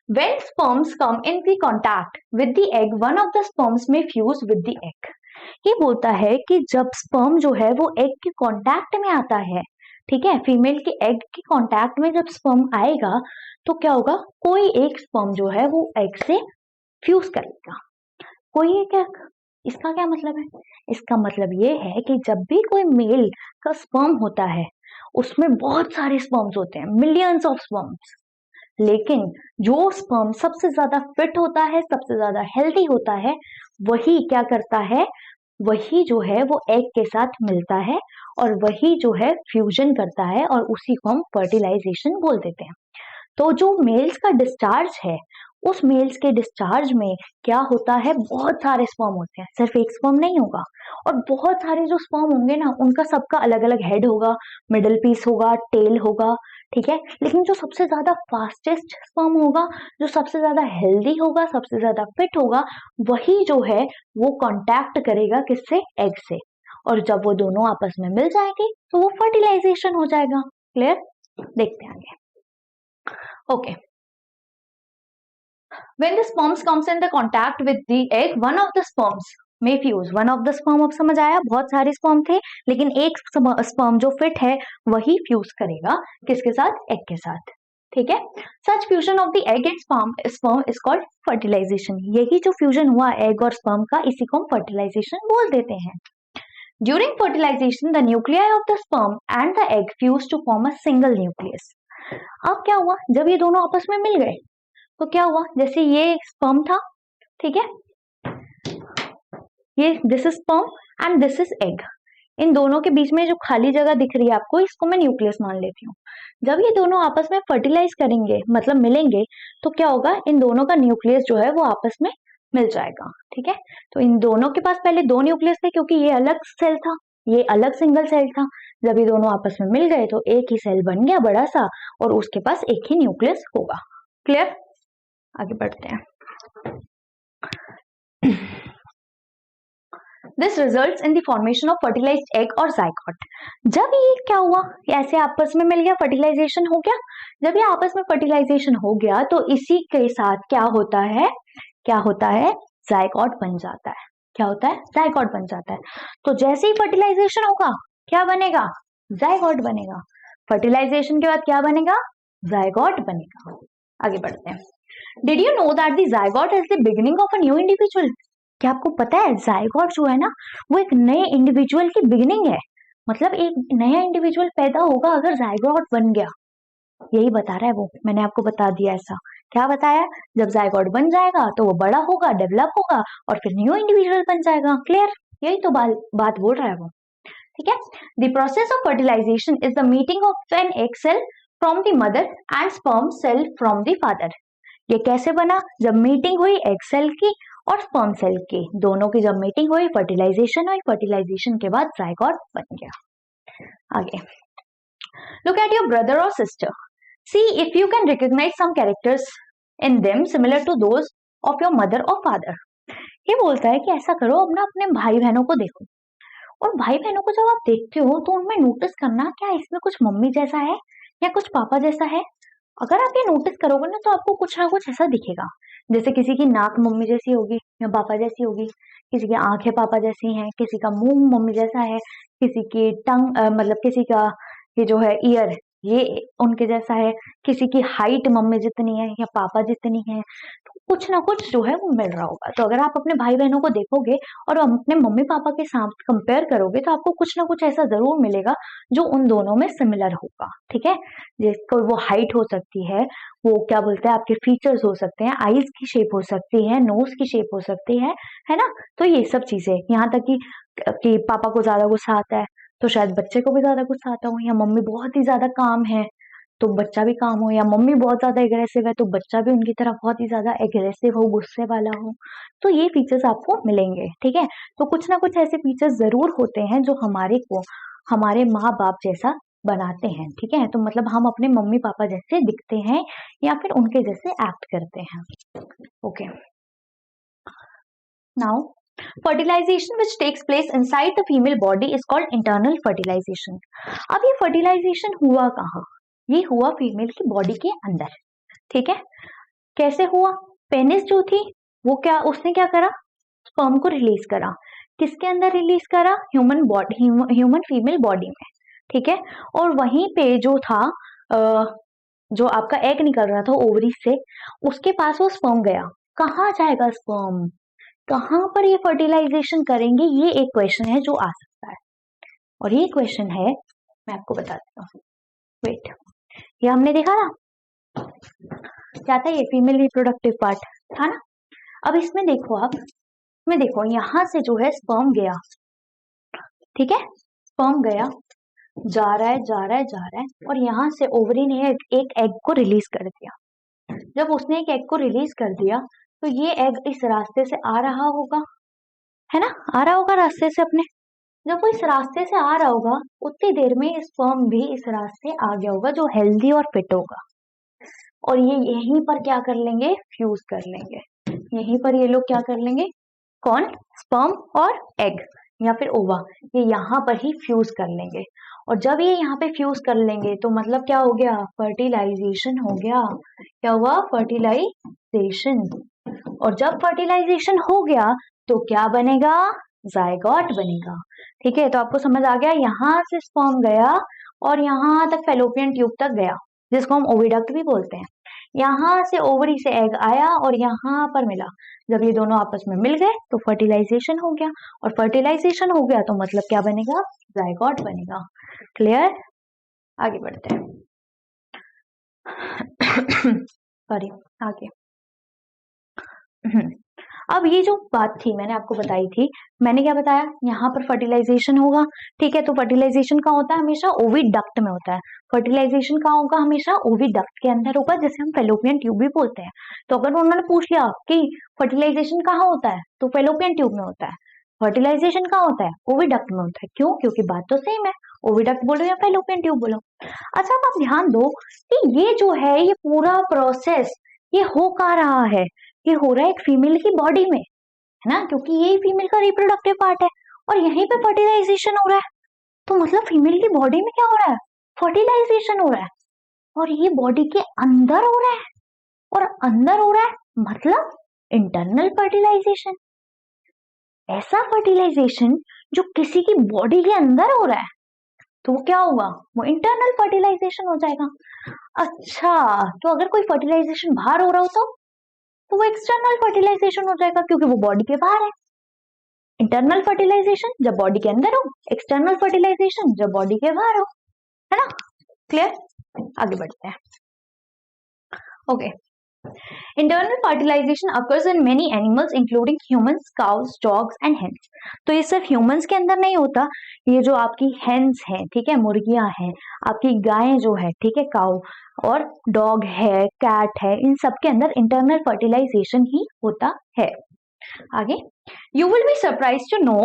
When sperms come in the contact with the egg, one of the sperms may fuse with the egg. ये बोलता है कि जब स्पर्म जो है वो एग के कांटेक्ट में आता है, ठीक है, फीमेल के एग के कांटेक्ट में जब स्पर्म आएगा तो क्या होगा, कोई एक स्पर्म जो है वो एग से फ्यूज करेगा। कोई एक एग, इसका क्या मतलब है, इसका मतलब ये है कि जब भी कोई मेल का स्पर्म होता है उसमें बहुत सारे स्पर्म्स होते हैं, मिलियंस ऑफ स्पर्म्स, लेकिन जो स्पर्म सबसे ज्यादा फिट होता है, सबसे ज्यादा हेल्दी होता है, वही क्या करता है, वही जो है वो एग के साथ मिलता है और वही जो है फ्यूजन करता है और उसी को हम फर्टिलाइजेशन बोल देते हैं। तो जो मेल्स का डिस्चार्ज है, उस मेल्स के डिस्चार्ज में क्या होता है, बहुत सारे स्पर्म होते हैं, सिर्फ एक स्पर्म नहीं होगा, और बहुत सारे जो स्पर्म होंगे ना उनका सबका अलग अलग हेड होगा, मिडल पीस होगा, टेल होगा, ठीक है। लेकिन जो सबसे ज्यादा फास्टेस्ट स्पर्म होगा, जो सबसे ज्यादा हेल्दी होगा, सबसे ज्यादा फिट होगा, वही जो है वो कांटेक्ट करेगा किससे, एग से, और जब वो दोनों आपस में मिल जाएंगे तो वो फर्टिलाइजेशन हो जाएगा। क्लियर, देखते हैं आगे। Okay, when the sperms comes in the contact with the egg, one of the sperms may fuse. one of the sperm, अब समझ आया, बहुत सारे स्पर्म थे लेकिन एक स्पर्म जो फिट है वही फ्यूज करेगा किसके साथ, एग के साथ, ठीक है। Such fusion of the egg and sperm is called fertilization. यही जो फ्यूजन हुआ एग और स्पर्म का, इसी को हम फर्टिलाइजेशन बोल देते हैं। During fertilisation the nuclei of the sperm and the egg fuse to form a single nucleus. अब क्या हुआ, जब ये दोनों आपस में मिल गए तो क्या हुआ, जैसे ये स्पर्म था, ठीक है, ये this is sperm and this is egg, इन दोनों के बीच में जो खाली जगह दिख रही है आपको, इसको मैं न्यूक्लियस मान लेती हूँ। जब ये दोनों आपस में फर्टिलाइज करेंगे, मतलब मिलेंगे, तो क्या होगा, इन दोनों का न्यूक्लियस जो है वो आपस में मिल जाएगा, ठीक है। तो इन दोनों के पास पहले दो न्यूक्लियस थे क्योंकि ये अलग सेल था, ये अलग सिंगल सेल था। जब ये दोनों आपस में मिल गए तो एक ही सेल बन गया बड़ा सा और उसके पास एक ही न्यूक्लियस होगा। क्लियर, आगे बढ़ते हैं। This results in the formation of fertilized egg और zygote। जब ये क्या हुआ, ऐसे आपस में मिल गया, फर्टिलाइजेशन हो गया। जब ये आपस में फर्टिलाइजेशन हो गया तो इसी के साथ क्या होता है, क्या होता है, जायगोट बन जाता है। क्या होता है, जायगोट बन जाता है। तो जैसे ही फर्टिलाइजेशन होगा क्या बनेगा, जायगोट बनेगा। फर्टिलाइजेशन के बाद क्या बनेगा, जायगोट बनेगा। आगे बढ़ते हैं। Did you know that the zygote is the beginning of a new individual? क्या आपको पता है जायगोट जो है ना वो एक नए इंडिविजुअल की बिगिनिंग है, मतलब एक नया इंडिविजुअल पैदा होगा अगर जायगोट बन गया, यही बता रहा है वो, मैंने आपको बता दिया ऐसा। क्या बताया, जब जायगोट बन जाएगा तो वो बड़ा होगा, डेवलप होगा और फिर न्यू इंडिविजुअल बन जाएगा। क्लियर, यही तो बात बोल रहा है वो, ठीक है। The process of fertilisation is the meeting of an egg cell from the mother and sperm cell from the father. ये कैसे बना, जब मीटिंग हुई एग सेल की और स्पर्म सेल की, दोनों की जब मीटिंग हुई, फर्टिलाइजेशन हुई, फर्टिलाइजेशन के बाद जायगोट बन गया। आगे, लुक एट योर ब्रदर और sister, see if you can recognise some characters in them similar to those of your mother और फादर। ये बोलता है कि ऐसा करो, अपना अपने भाई बहनों को देखो, और भाई बहनों को जब आप देखते हो तो उनमें नोटिस करना क्या इसमें कुछ मम्मी जैसा है या कुछ पापा जैसा है। अगर आप ये नोटिस करोगे ना तो आपको कुछ ना कुछ ऐसा दिखेगा, जैसे किसी की नाक मम्मी जैसी होगी या पापा जैसी होगी, किसी की आंखें पापा जैसी हैं, किसी का मुंह मम्मी जैसा है, किसी की टंग मतलब किसी का ये जो है ईयर ये उनके जैसा है, किसी की हाइट मम्मी जितनी है या पापा जितनी है, तो कुछ ना कुछ जो है वो मिल रहा होगा। तो अगर आप अपने भाई बहनों को देखोगे और अपने मम्मी पापा के साथ कंपेयर करोगे तो आपको कुछ ना कुछ ऐसा जरूर मिलेगा जो उन दोनों में सिमिलर होगा, ठीक है। जिसको वो हाइट हो सकती है, वो क्या बोलते हैं आपके फीचर्स हो सकते हैं, आईज की शेप हो सकती है, नोज की शेप हो सकती है ना। तो ये सब चीजें, यहाँ तक कि पापा को ज्यादा गुस्सा आता है तो शायद बच्चे को भी ज्यादा गुस्सा आता हो, या मम्मी बहुत ही ज्यादा काम है तो बच्चा भी काम हो, या मम्मी बहुत ज्यादा एग्रेसिव है तो बच्चा भी उनकी तरह बहुत ही ज्यादा एग्रेसिव हो, गुस्से वाला हो। तो ये फीचर्स आपको मिलेंगे, ठीक है। तो कुछ ना कुछ ऐसे फीचर्स जरूर होते हैं जो हमारे को हमारे माँ बाप जैसा बनाते हैं, ठीक है। तो मतलब हम अपने मम्मी पापा जैसे दिखते हैं या फिर उनके जैसे एक्ट करते हैं। Okay, now fertilization which takes place inside the female body is called internal fertilization। अब ये fertilization हुआ कहाँ, ये हुआ फीमेल की बॉडी के अंदर, ठीक है। कैसे हुआ? पेनिस जो थी वो क्या, उसने क्या करा, स्पर्म को रिलीज करा। किसके अंदर रिलीज करा? ह्यूमन फीमेल बॉडी में, ठीक है। और वहीं पे जो था जो आपका एग निकल रहा था ओवरी से, उसके पास वो स्पर्म गया। कहाँ जाएगा स्पर्म, कहाँ पर ये फर्टिलाइजेशन करेंगे, ये एक क्वेश्चन है जो आ सकता है। और ये क्वेश्चन है, मैं आपको बताती हूँ, वेट, ये हमने देखा ना क्या था, ये फीमेल रिप्रोडक्टिव पार्ट था ना। अब इसमें देखो आप, इसमें देखो यहां से जो है स्पर्म गया, ठीक है, स्पर्म गया, जा रहा है जा रहा है जा रहा है, और यहाँ से ओवरी ने एक एग को रिलीज कर दिया। जब उसने एक एग को रिलीज कर दिया तो ये एग इस रास्ते से आ रहा होगा, है ना, आ रहा होगा रास्ते से अपने। जब वो इस रास्ते से आ रहा होगा उतनी देर में स्पर्म भी इस रास्ते आ गया होगा, जो हेल्दी और फिट होगा, और ये यहीं पर क्या कर लेंगे, फ्यूज कर लेंगे। यहीं पर ये लोग क्या कर लेंगे, कौन, स्पर्म और एग या फिर ओवा, ये यहाँ पर ही फ्यूज कर लेंगे। और जब ये यहाँ पे फ्यूज कर लेंगे तो मतलब क्या हो गया, फर्टिलाइजेशन हो गया। क्या हुआ, फर्टिलाइजेशन। और जब फर्टिलाइजेशन हो गया तो क्या बनेगा, जायगोट बनेगा, ठीक है। तो आपको समझ आ गया, यहाँ से स्पर्म गया और यहाँ तक फैलोपियन ट्यूब तक गया, जिसको हम ओविडक्ट भी बोलते हैं। यहाँ से ओवरी से एग आया और यहाँ पर मिला। जब ये दोनों आपस में मिल गए तो फर्टिलाइजेशन हो गया, और फर्टिलाइजेशन हो गया तो मतलब क्या बनेगा, जायगोट बनेगा। क्लियर? आगे बढ़ते हैं। सॉरी, आगे। अब ये जो बात थी मैंने आपको बताई थी, मैंने क्या बताया, यहाँ पर फर्टिलाइजेशन होगा, ठीक है। तो फर्टिलाइजेशन कहाँ होता है, हमेशा ओविडक्ट में होता है। फर्टिलाइजेशन कहाँ होगा, हमेशा ओविडक्ट के अंदर होगा, जिसे हम फैलोपियन ट्यूब भी बोलते हैं। तो अगर उन्होंने पूछ लिया कि फर्टिलाइजेशन कहाँ होता है, तो फैलोपियन ट्यूब में होता है। फर्टिलाइजेशन कहाँ होता है, ओविडक्ट में होता है। क्यों? क्योंकि बात तो सेम है, ओविडक्ट बोलो या फैलोपियन ट्यूब बोलो। अच्छा, अब आप ध्यान दो कि ये जो है, ये पूरा प्रोसेस ये हो कहाँ रहा है, ये हो रहा है एक फीमेल की बॉडी में, है ना, क्योंकि ये फीमेल का रिप्रोडक्टिव पार्ट है, और यहीं पे फर्टिलाइजेशन हो रहा है। तो मतलब फीमेल की बॉडी में क्या हो रहा है, फर्टिलाइजेशन हो रहा है, और ये बॉडी के अंदर हो रहा है, और अंदर हो रहा है मतलब इंटरनल फर्टिलाइजेशन। ऐसा फर्टिलाइजेशन जो किसी की बॉडी के अंदर हो रहा है, तो वो क्या होगा, वो इंटरनल फर्टिलाइजेशन हो जाएगा। अच्छा, तो अगर कोई फर्टिलाइजेशन बाहर हो रहा हो तो वो एक्सटर्नल फर्टिलाइजेशन हो जाएगा, क्योंकि वो बॉडी के बाहर है। इंटरनल फर्टिलाइजेशन जब बॉडी के अंदर हो, एक्सटर्नल फर्टिलाइजेशन जब बॉडी के बाहर हो, है ना। क्लियर? आगे बढ़ते हैं। Okay, internal fertilisation occurs in many animals including humans, cows, dogs and hens। तो ये सिर्फ ह्यूमंस के अंदर नहीं होता, ये जो आपकी हेन्स है, ठीक है, मुर्गियां हैं, आपकी गायें जो है, ठीक है, काउ, और डॉग है, कैट है, इन सब के अंदर इंटरनल फर्टिलाइजेशन ही होता है। आगे, you will be surprised to know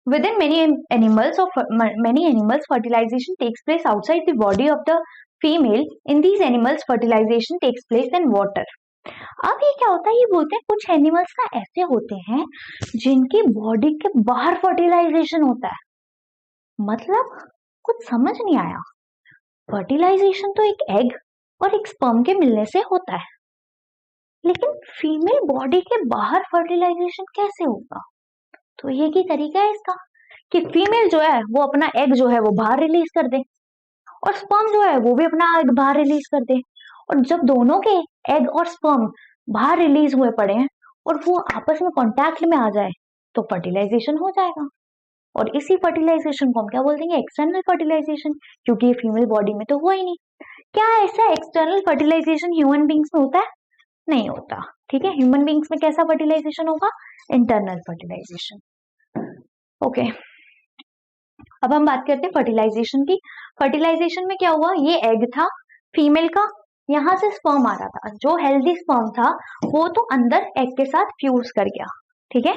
within many animals, fertilization takes place outside the body of the female. In these animals, fertilization takes place in water। अब ये क्या होता है, ये बोलते हैं कुछ एनिमल्स ना ऐसे होते हैं जिनकी बॉडी के बाहर फर्टिलाइजेशन होता है। मतलब कुछ समझ नहीं आया, फर्टिलाइजेशन तो एक एग और एक स्पर्म के मिलने से होता है, लेकिन फीमेल बॉडी के बाहर फर्टिलाइजेशन कैसे होगा। तो ये की तरीका है इसका कि फीमेल जो है वो अपना एग जो है वो बाहर रिलीज कर दे, और स्पर्म जो है वो भी अपना एग बाहर रिलीज कर दे, और जब दोनों के एग और स्पर्म बाहर रिलीज हुए पड़े हैं और वो आपस में कांटेक्ट में आ जाए तो फर्टिलाइजेशन हो जाएगा। और इसी फर्टिलाइजेशन को हम क्या बोल देंगे, एक्सटर्नल फर्टिलाइजेशन, क्योंकि ये फीमेल बॉडी में तो हुआ ही नहीं। क्या ऐसा एक्सटर्नल फर्टिलाइजेशन ह्यूमन बींग्स में होता है? नहीं होता, ठीक है। ह्यूमन बींग्स में कैसा फर्टिलाइजेशन होगा, इंटरनल फर्टिलाइजेशन। ओके, अब हम बात करते हैं फर्टिलाइजेशन की। फर्टिलाइजेशन में क्या हुआ, ये एग था फीमेल का, यहाँ से स्पर्म आ रहा था, जो हेल्दी स्पर्म था वो तो अंदर एग के साथ फ्यूज कर गया, ठीक है।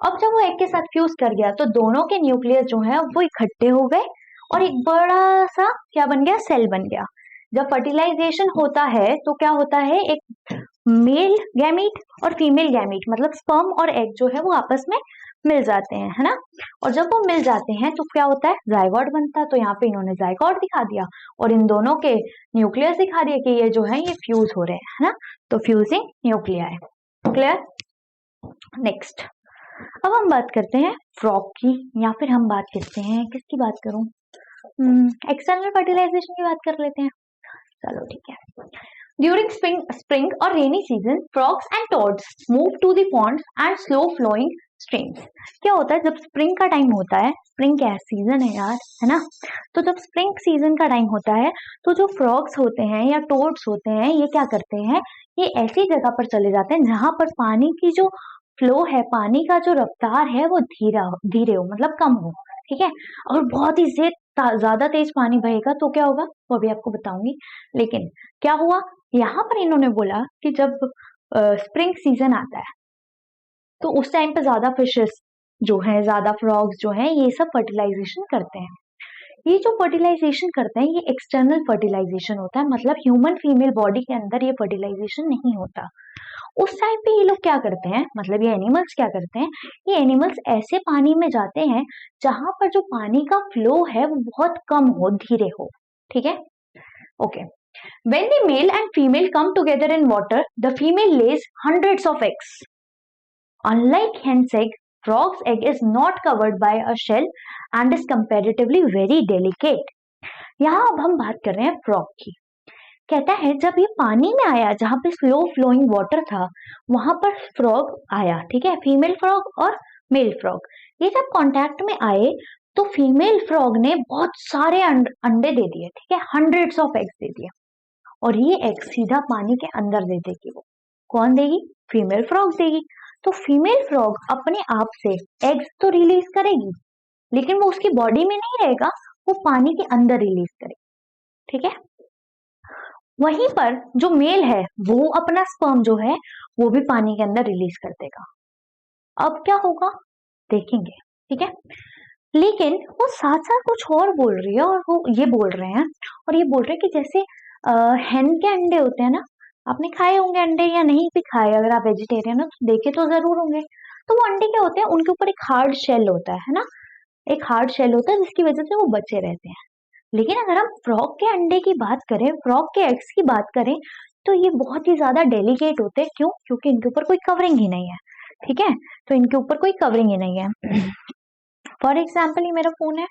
अब जब वो एग के साथ फ्यूज कर गया तो दोनों के न्यूक्लियस जो है वो इकट्ठे हो गए और एक बड़ा सा क्या बन गया, सेल बन गया। जब फर्टिलाइजेशन होता है तो क्या होता है, एक मेल गैमीट और फीमेल गैमीट, मतलब स्पर्म और एग जो है वो आपस में मिल जाते हैं, है ना। और जब वो मिल जाते हैं तो क्या होता है, जाइगोट बनता है। तो यहाँ पे इन्होंने जाइगोट दिखा दिया और इन दोनों के न्यूक्लियस दिखा दिया कि ये जो है ये फ्यूज हो रहे हैं, है ना। तो फ्यूजिंग न्यूक्लियाई, क्लियर। नेक्स्ट, अब हम बात करते हैं फ्रॉग की, या फिर हम बात करते हैं किसकी बात करूं, एक्सटर्नल फर्टिलाइजेशन की बात कर लेते हैं। चलो ठीक है। During spring or rainy season, frogs and toads move to the ponds and slow flowing streams. क्या होता है जब स्प्रिंग का टाइम होता है, स्प्रिंग क्या है, सीजन है यार, है ना। तो जब स्प्रिंग सीजन का टाइम होता है तो जो फ्रॉग्स होते हैं या टोड्स होते हैं ये क्या करते हैं, ये ऐसी जगह पर चले जाते हैं जहां पर पानी की जो फ्लो है, पानी का जो रफ्तार है वो धीरे हो, मतलब कम हो, ठीक है। और बहुत ही ज्यादा तेज पानी बहेगा तो क्या होगा वो भी आपको बताऊंगी। लेकिन क्या हुआ, यहाँ पर इन्होंने बोला कि जब स्प्रिंग सीजन आता है तो उस टाइम पे ज्यादा फिशेस जो है, ज्यादा फ्रॉग्स जो है, ये सब फर्टिलाइजेशन करते हैं। ये जो फर्टिलाइजेशन करते हैं ये एक्सटर्नल फर्टिलाइजेशन होता है, मतलब ह्यूमन फीमेल बॉडी के अंदर ये फर्टिलाइजेशन नहीं होता। उस टाइम पे ये लोग क्या करते हैं, मतलब ये एनिमल्स क्या करते हैं, ये एनिमल्स ऐसे पानी में जाते हैं जहां पर जो पानी का फ्लो है वो बहुत कम हो, धीरे हो, ठीक है। Okay, when the male and female come together in water, the female lays hundreds of eggs. Unlike hen's egg, frog's egg is not covered by a shell and is comparatively very delicate. यहाँ अब हम बात कर रहे हैं frog की। कहता है जब ये पानी में आया जहां पे स्लो फ्लोइंग वाटर था वहां पर फ्रॉग आया, ठीक है, फीमेल फ्रॉग और मेल फ्रॉग। ये जब कांटेक्ट में आए तो फीमेल फ्रॉग ने बहुत सारे अंडे दे दिए, ठीक है, हंड्रेड्स ऑफ एग्स दे दिए। और ये एग सीधा पानी के अंदर दे देगी। वो कौन देगी, फीमेल फ्रॉग देगी। तो फीमेल फ्रॉग अपने आप से एग्स तो रिलीज करेगी लेकिन वो उसकी बॉडी में नहीं रहेगा, वो पानी के अंदर रिलीज करेगी, ठीक है। वहीं पर जो मेल है वो अपना स्पर्म जो है वो भी पानी के अंदर रिलीज कर देगा। अब क्या होगा देखेंगे, ठीक है। लेकिन वो साथ साथ कुछ और बोल रही है, और वो ये बोल रहे हैं, और ये बोल रहे हैं कि जैसे हेन के अंडे होते हैं ना, आपने खाए होंगे अंडे या नहीं भी खाए, अगर आप वेजिटेरियन हो तो देखे तो जरूर होंगे। तो वो अंडे क्या होते हैं, उनके ऊपर एक हार्ड शेल होता है ना, एक हार्ड शेल होता है जिसकी वजह से वो बचे रहते हैं। लेकिन अगर हम फ्रॉग के अंडे की बात करें, फ्रॉग के एग्स की बात करें, तो ये बहुत ही ज्यादा डेलिकेट होते हैं। क्यों, क्योंकि इनके ऊपर कोई कवरिंग ही नहीं है, ठीक है। तो इनके ऊपर कोई कवरिंग ही नहीं है। फॉर एग्जाम्पल ये मेरा फोन है,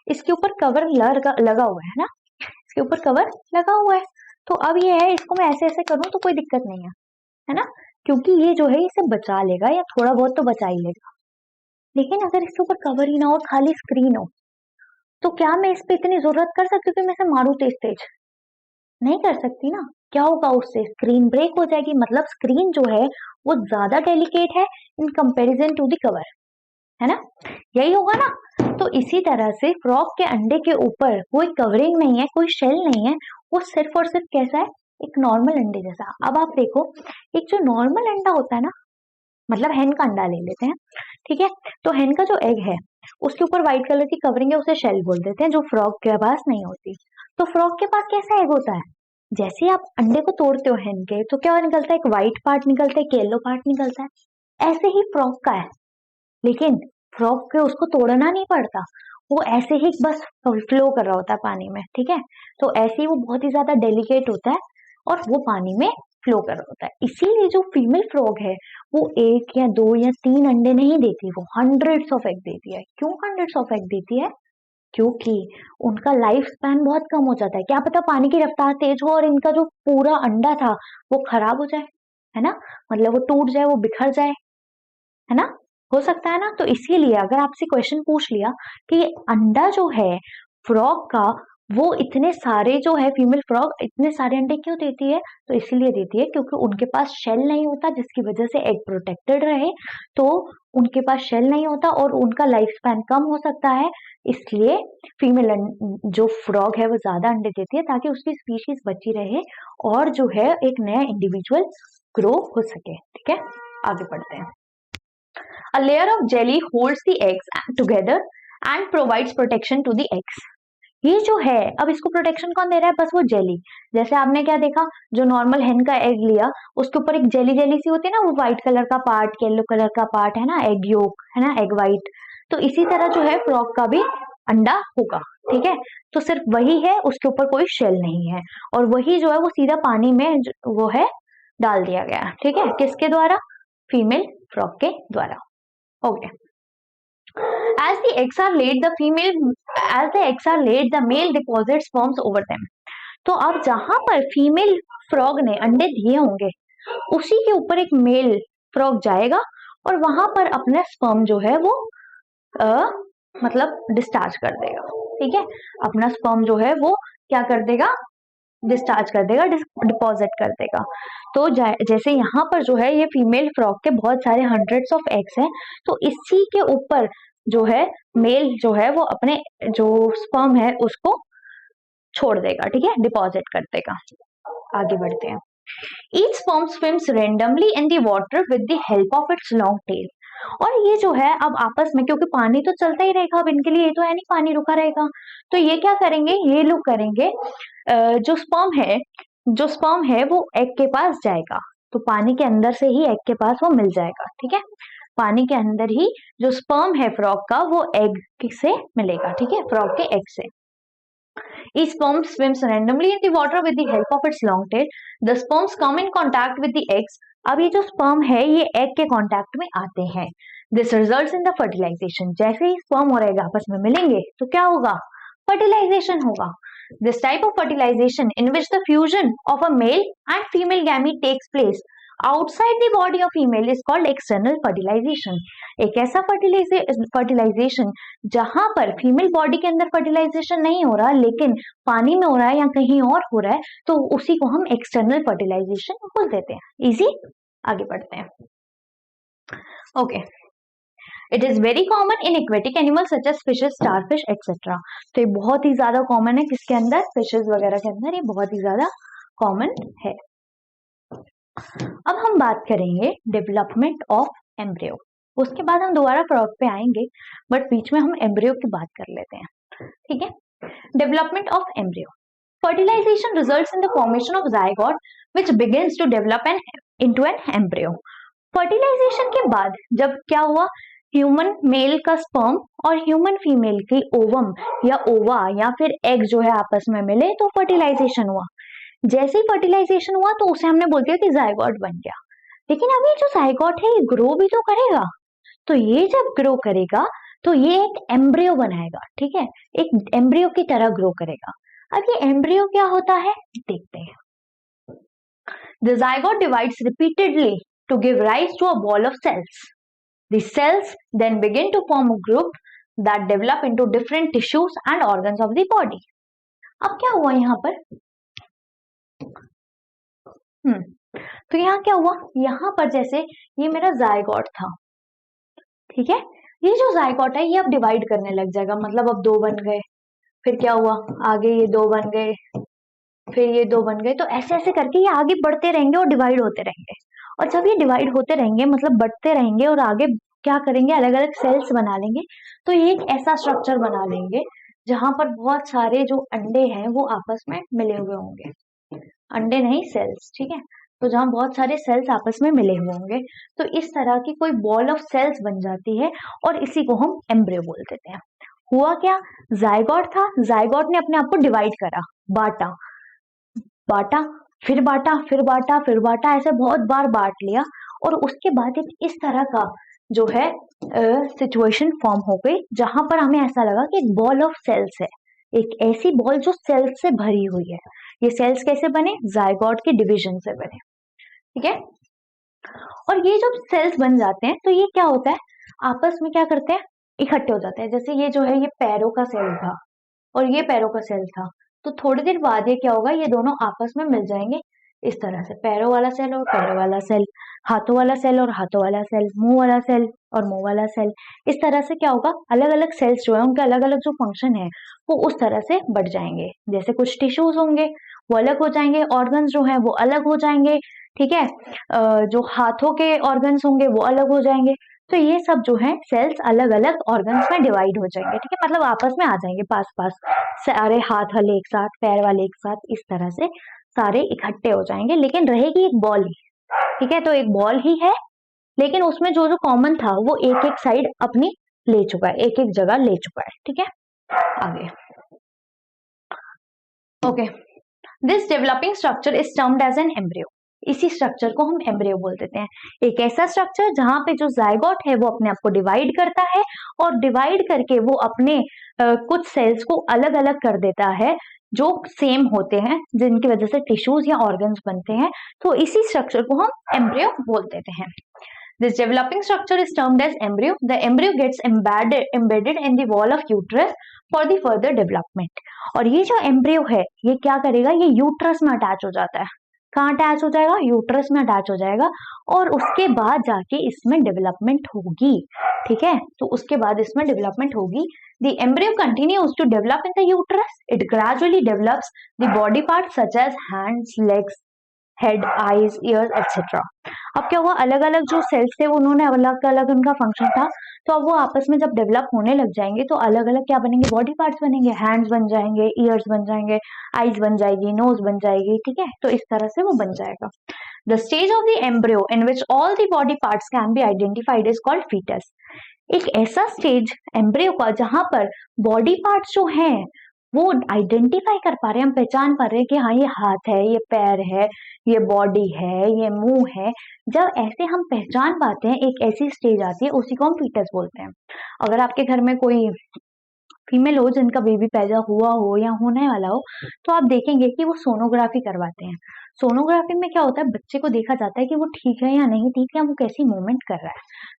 इसके ऊपर कवर लगा हुआ है ना, इसके ऊपर कवर लगा हुआ है। तो अब ये है, इसको मैं ऐसे ऐसे करूं तो कोई दिक्कत नहीं है ना, क्योंकि ये जो है इसे बचा लेगा या थोड़ा बहुत तो बचा ही लेगा। लेकिन अगर इसके ऊपर कवर ही ना हो, खाली स्क्रीन हो, तो क्या मैं इस पे इतनी जरूरत कर सकती हूँ कि मैं इसे मारूं तेज तेज, नहीं कर सकती ना। क्या होगा, उससे स्क्रीन ब्रेक हो जाएगी। मतलब स्क्रीन जो है वो ज्यादा डेलिकेट है in comparison to the cover, है ना, यही होगा ना। तो इसी तरह से फ्रॉग के अंडे के ऊपर कोई कवरिंग नहीं है, कोई शेल नहीं है, वो सिर्फ और सिर्फ कैसा है, एक नॉर्मल अंडे जैसा। अब आप देखो, एक जो नॉर्मल अंडा होता है ना, मतलब हेन का अंडा ले लेते हैं, ठीक है। तो हेन का जो एग है उसके ऊपर व्हाइट कलर की कवरिंग है, उसे शेल बोल देते हैं, जो फ्रॉग के पास नहीं होती। तो फ्रॉग के पास कैसा एग होता है, जैसे आप अंडे को तोड़ते हो हेन के, तो क्या निकलता है, एक व्हाइट पार्ट निकलता है, एक येलो पार्ट निकलता है। ऐसे ही फ्रॉग का है, लेकिन फ्रॉग के उसको तोड़ना नहीं पड़ता, वो ऐसे ही बस फ्लो कर रहा होता है पानी में, ठीक है। तो ऐसे ही वो बहुत ही ज्यादा डेलिकेट होता है और वो पानी में फ्लो कर रहा होता है। इसीलिए जो फीमेल फ्रॉग है वो एक या दो या तीन अंडे नहीं देती, वो हंड्रेड्स ऑफ एग देती है। क्यों हंड्रेड्स ऑफ एग देती है, क्योंकि उनका लाइफ स्पैन बहुत कम हो जाता है। क्या पता पानी की रफ्तार तेज हो और इनका जो पूरा अंडा था वो खराब हो जाए, है ना, मतलब वो टूट जाए, वो बिखर जाए, है ना, हो सकता है ना। तो इसीलिए अगर आपसे क्वेश्चन पूछ लिया कि अंडा जो है फ्रॉग का, वो इतने सारे जो है फीमेल फ्रॉग इतने सारे अंडे क्यों देती है, तो इसीलिए देती है क्योंकि उनके पास शेल नहीं होता जिसकी वजह से एग प्रोटेक्टेड रहे। तो उनके पास शेल नहीं होता और उनका लाइफ स्पैन कम हो सकता है, इसलिए फीमेल जो फ्रॉग है वो ज्यादा अंडे देती है ताकि उसकी स्पीशीज बची रहे और जो है एक नया इंडिविजुअल ग्रो हो सके, ठीक है। आगे बढ़ते हैं। A layer of jelly holds the eggs together and provides protection to the eggs. ये जो है अब इसको प्रोटेक्शन कौन दे रहा है? बस वो जेली। जैसे आपने क्या देखा, जो नॉर्मल हेन का एग लिया उसके ऊपर एक जेली जेली सी होती है ना, वो व्हाइट कलर का पार्ट, येलो कलर का पार्ट है ना, एग योक है ना, एग व्हाइट। तो इसी तरह जो है फ्रॉग का भी अंडा होगा, ठीक है। तो सिर्फ वही है, उसके ऊपर कोई शेल नहीं है, और वही जो है वो सीधा पानी में वो है डाल दिया गया, ठीक है। किसके द्वारा? फीमेल फ्रॉग के द्वारा। Okay. As the eggs are laid, the male deposits sperms over them. तो अब जहां पर फीमेल फ्रॉग ने अंडे दिए होंगे उसी के ऊपर एक मेल फ्रॉग जाएगा और वहां पर अपना स्पर्म जो है वो मतलब डिस्चार्ज कर देगा, ठीक है। अपना स्पर्म जो है वो क्या कर देगा? डिस्चार्ज कर देगा, डिपॉजिट कर देगा। तो जैसे यहाँ पर जो है ये फीमेल फ्रॉग के बहुत सारे हंड्रेड्स ऑफ एग्स हैं, तो इसी के ऊपर जो है मेल जो है वो अपने जो स्पर्म है उसको छोड़ देगा, ठीक है, डिपॉजिट कर देगा। आगे बढ़ते हैं। Each sperm swims randomly in the water with the help of its long tail. और ये जो है अब आपस में, क्योंकि पानी तो चलता ही रहेगा, अब इनके लिए ये तो है नहीं पानी रुका रहेगा, तो ये क्या करेंगे, ये लोग करेंगे जो स्पर्म है वो एग के पास जाएगा, तो पानी के अंदर से ही एग के पास वो मिल जाएगा, ठीक है। पानी के अंदर ही जो स्पर्म है फ्रॉग का वो एग से मिलेगा, ठीक है, फ्रॉग के एग से। Each sperm swims randomly in the water with the help of its long tail. The sperms come in contact with the eggs. अब ये जो स्पर्म है ये एग के कांटेक्ट में आते हैं। This results in the fertilization. जैसे ही स्पर्म और एग आपस में मिलेंगे तो क्या होगा? फर्टिलाइजेशन होगा। This type of fertilization in which the fusion of a male and female gamete takes place outside the body of female is called external fertilization. एक ऐसा फर्टिलाइजेशन जहां पर फीमेल बॉडी के अंदर फर्टिलाइजेशन नहीं हो रहा लेकिन पानी में हो रहा है या कहीं और हो रहा है, तो उसी को हम एक्सटर्नल फर्टिलाइजेशन बोल देते हैं। इजी। आगे बढ़ते हैं। Okay. It is very common in aquatic animals such as fishes, starfish etcetera. तो ये बहुत ही ज्यादा कॉमन है किसके अंदर? फिशेज वगैरह के अंदर ये बहुत ही ज्यादा कॉमन है। अब हम बात करेंगे डेवलपमेंट ऑफ एम्ब्रियो, उसके बाद हम दोबारा फ्रॉग पे आएंगे, बट बीच में हम एम्ब्रियो की बात कर लेते हैं, ठीक है। Development of embryo. Fertilisation results in the formation of zygote which begins to develop into an embryo. Fertilisation के बाद जब क्या हुआ, ह्यूमन मेल का स्पर्म और ह्यूमन फीमेल की ओवम या ओवा या फिर एग जो है आपस में मिले तो फर्टिलाइजेशन हुआ। जैसे ही फर्टिलाइजेशन हुआ तो उसे हमने बोल दिया कि जायगोट बन गया। लेकिन अब ये जो जायगोट है ये ग्रो भी तो करेगा, तो ये जब ग्रो करेगा तो ये एक एम्ब्रियो बनाएगा, ठीक है, एक एम्ब्रियो की तरह ग्रो करेगा। अब ये एम्ब्रियो क्या होता है देखते हैं। The zygote divides repeatedly to give rise to a ball of cells. The cells then begin to form a group that develop into different tissues and organs of the body. अब क्या हुआ यहाँ पर? तो यहाँ क्या हुआ, यहाँ पर जैसे ये मेरा जायगोट था, ठीक है, ये जो जायगोट है ये अब डिवाइड करने लग जाएगा, मतलब अब दो बन गए, फिर क्या हुआ आगे ये दो बन गए, फिर ये दो बन गए, तो ऐसे ऐसे करके ये आगे बढ़ते रहेंगे और डिवाइड होते रहेंगे। और जब ये डिवाइड होते रहेंगे मतलब बढ़ते रहेंगे और आगे क्या करेंगे, अलग अलग सेल्स बना लेंगे, तो ये एक ऐसा स्ट्रक्चर बना लेंगे जहां पर बहुत सारे जो अंडे हैं वो आपस में मिले हुए होंगे, अंडे नहीं सेल्स, ठीक है, तो जहां बहुत सारे सेल्स आपस में मिले हुए होंगे, तो इस तरह की कोई बॉल ऑफ सेल्स बन जाती है और इसी को हम एम्ब्रियो बोल देते हैं। हुआ क्या, जायगोट था, जायगोट ने अपने आप को डिवाइड करा, बांटा बांटा फिर बांटा फिर बांटा फिर बांटा, ऐसे बहुत बार बांट लिया और उसके बाद एक इस तरह का जो है सिचुएशन फॉर्म हो गई जहां पर हमें ऐसा लगा कि एक बॉल ऑफ सेल्स है, एक ऐसी बॉल जो सेल्स से भरी हुई है। ये सेल्स कैसे बने, जायगोट के डिवीजन से बने, ठीक है। और ये जब सेल्स बन जाते हैं तो ये क्या होता है, आपस में क्या करते हैं, इकट्ठे हो जाते हैं। जैसे ये जो है ये पैरों का सेल था और ये पैरों का सेल था, तो थोड़ी देर बाद ये क्या होगा, ये दोनों आपस में मिल जाएंगे इस तरह से, पैरों वाला सेल और पैरों वाला सेल, हाथों वाला सेल और हाथों वाला सेल, मुंह वाला सेल और मुंह वाला सेल। इस तरह से क्या होगा, अलग अलग सेल्स जो है उनके अलग अलग जो फंक्शन है वो उस तरह से बढ़ जाएंगे। जैसे कुछ टिश्यूज होंगे वो अलग हो जाएंगे, ऑर्गन्स जो है वो अलग हो जाएंगे, ठीक है, जो हाथों के ऑर्गन्स होंगे वो अलग हो जाएंगे। तो ये सब जो है सेल्स अलग अलग ऑर्गन्स में डिवाइड हो जाएंगे, ठीक है, मतलब आपस में आ जाएंगे पास पास, सारे हाथ वाले एक साथ, पैर वाले एक साथ, इस तरह से सारे इकट्ठे हो जाएंगे, लेकिन रहेगी एक बॉल ही, ठीक है। तो एक बॉल ही है, लेकिन उसमें जो जो कॉमन था वो एक एक साइड अपनी ले चुका है, एक एक जगह ले चुका है, ठीक है। आगे okay, this developing structure is termed as an embryo. इसी स्ट्रक्चर को हम एम्ब्रियो बोल देते हैं। एक ऐसा स्ट्रक्चर जहां पे जो जायगोट है वो अपने आप को डिवाइड करता है और डिवाइड करके वो अपने कुछ सेल्स को अलग अलग कर देता है जो सेम होते हैं, जिनकी वजह से टिश्यूज या ऑर्गन्स बनते हैं। तो इसी स्ट्रक्चर को हम एम्ब्रियो बोल देते हैं। This developing structure is termed as embryo. The embryo gets embedded in the wall of uterus for the further development. और ये जो एम्ब्रियो है ये क्या करेगा, ये यूट्रस में अटैच हो जाता है। कहाँ अटैच हो जाएगा, यूट्रस में अटैच हो जाएगा, और उसके बाद जाके इसमें डेवलपमेंट होगी, ठीक है। तो उसके बाद इसमें डेवलपमेंट होगी। The embryo continues to develop in the uterus. It gradually develops the body parts such as hands, legs, head, eyes, years etcetera. अब क्या हुआ, अलग अलग जो सेल्स थे उन्होंने अलग अलग उनका फंक्शन था, तो अब वो आपस में जब डेवलप होने लग जाएंगे तो अलग अलग क्या बनेंगे, बॉडी पार्ट्स बनेंगे, हैंड्स बन जाएंगे, ईयर्स बन जाएंगे, आईज बन जाएगी, नोज बन जाएगी, ठीक है। तो इस तरह से वो बन जाएगा। The stage of the embryo in which all the body parts can be identified is called foetus. एक ऐसा स्टेज एम्ब्रियो का जहां पर बॉडी पार्ट्स जो हैं वो आइडेंटिफाई कर पा रहे हैं, हम पहचान पा रहे हैं कि हाँ ये हाथ है, ये पैर है, ये बॉडी है, ये मुंह है। जब ऐसे हम पहचान पाते हैं, एक ऐसी स्टेज आती है, उसी को हम फीटस बोलते हैं। अगर आपके घर में कोई फीमेल हो जिनका बेबी पैदा हुआ हो या होने वाला हो, तो आप देखेंगे कि वो सोनोग्राफी करवाते हैं। सोनोग्राफी में क्या होता है, बच्चे को देखा जाता है कि वो ठीक है या नहीं ठीक है, वो कैसी मूवमेंट कर रहा है।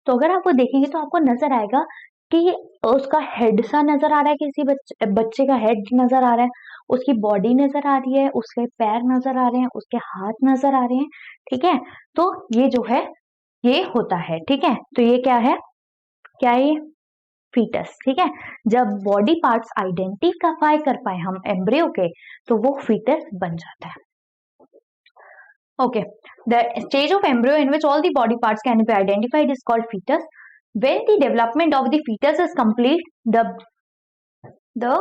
तो अगर आप वो देखेंगे तो आपको नजर आएगा कि उसका हेड सा नजर आ रहा है, किसी बच्चे का हेड नजर आ रहा है, उसकी बॉडी नजर आ रही है, उसके पैर नजर आ रहे हैं, उसके हाथ नजर आ रहे हैं, ठीक है। तो ये जो है ये होता है, ठीक है। तो ये क्या है, क्या है ये, फीटस, ठीक है। जब बॉडी पार्ट्स आइडेंटिफाई कर पाए हम एम्ब्रियो के, तो वो फीटस बन जाता है। Okay, the stage of embryo in which all the body parts can be identified is called foetus. When the development of the fetus is complete, the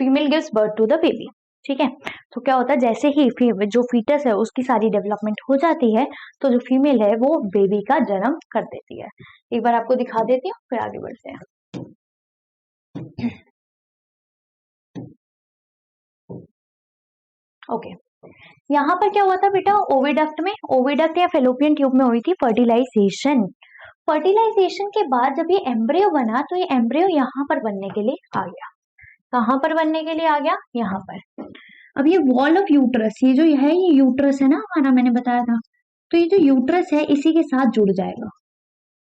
female gives birth to the baby, ठीक है। तो क्या होता है, जैसे ही जो foetus है उसकी सारी डेवलपमेंट हो जाती है, तो जो फीमेल है वो बेबी का जन्म कर देती है। एक बार आपको दिखा देती हूँ, फिर आगे बढ़ते हैं। ओके, यहाँ पर क्या हुआ था बेटा, ओविडक्ट में, ओविडक्ट या फेलोपियन ट्यूब में हुई थी फर्टिलाइजेशन। फर्टिलाइजेशन के बाद जब ये एम्ब्रियो बना, तो ये एम्ब्रियो यहाँ पर बनने के लिए आ गया। कहाँ पर बनने के लिए आ गया, यहाँ पर। अब ये वॉल ऑफ यूट्रस, ये जो है ये यूट्रस है ना हमारा, मैंने बताया था। तो ये जो यूट्रस है इसी के साथ जुड़ जाएगा,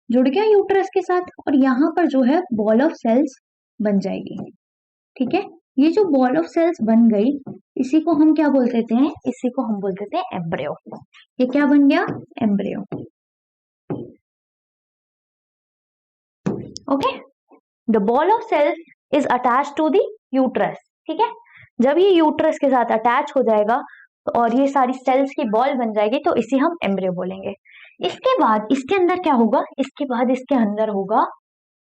जुड़ गया यूट्रस के साथ, और यहाँ पर जो है बॉल ऑफ सेल्स बन जाएगी, ठीक है। ये जो बॉल ऑफ सेल्स बन गई, इसी को हम क्या बोल देते हैं, इसी को हम बोल देते हैं एम्ब्रियो। ये क्या बन गया, embryo. Okay, the ball of cells is attach to the uterus, ठीक है। जब ये यूट्रस के साथ अटैच हो जाएगा और ये सारी सेल्स की बॉल बन जाएगी, तो इसे हम एम्ब्रियो बोलेंगे। इसके बाद इसके अंदर क्या होगा, इसके बाद इसके अंदर होगा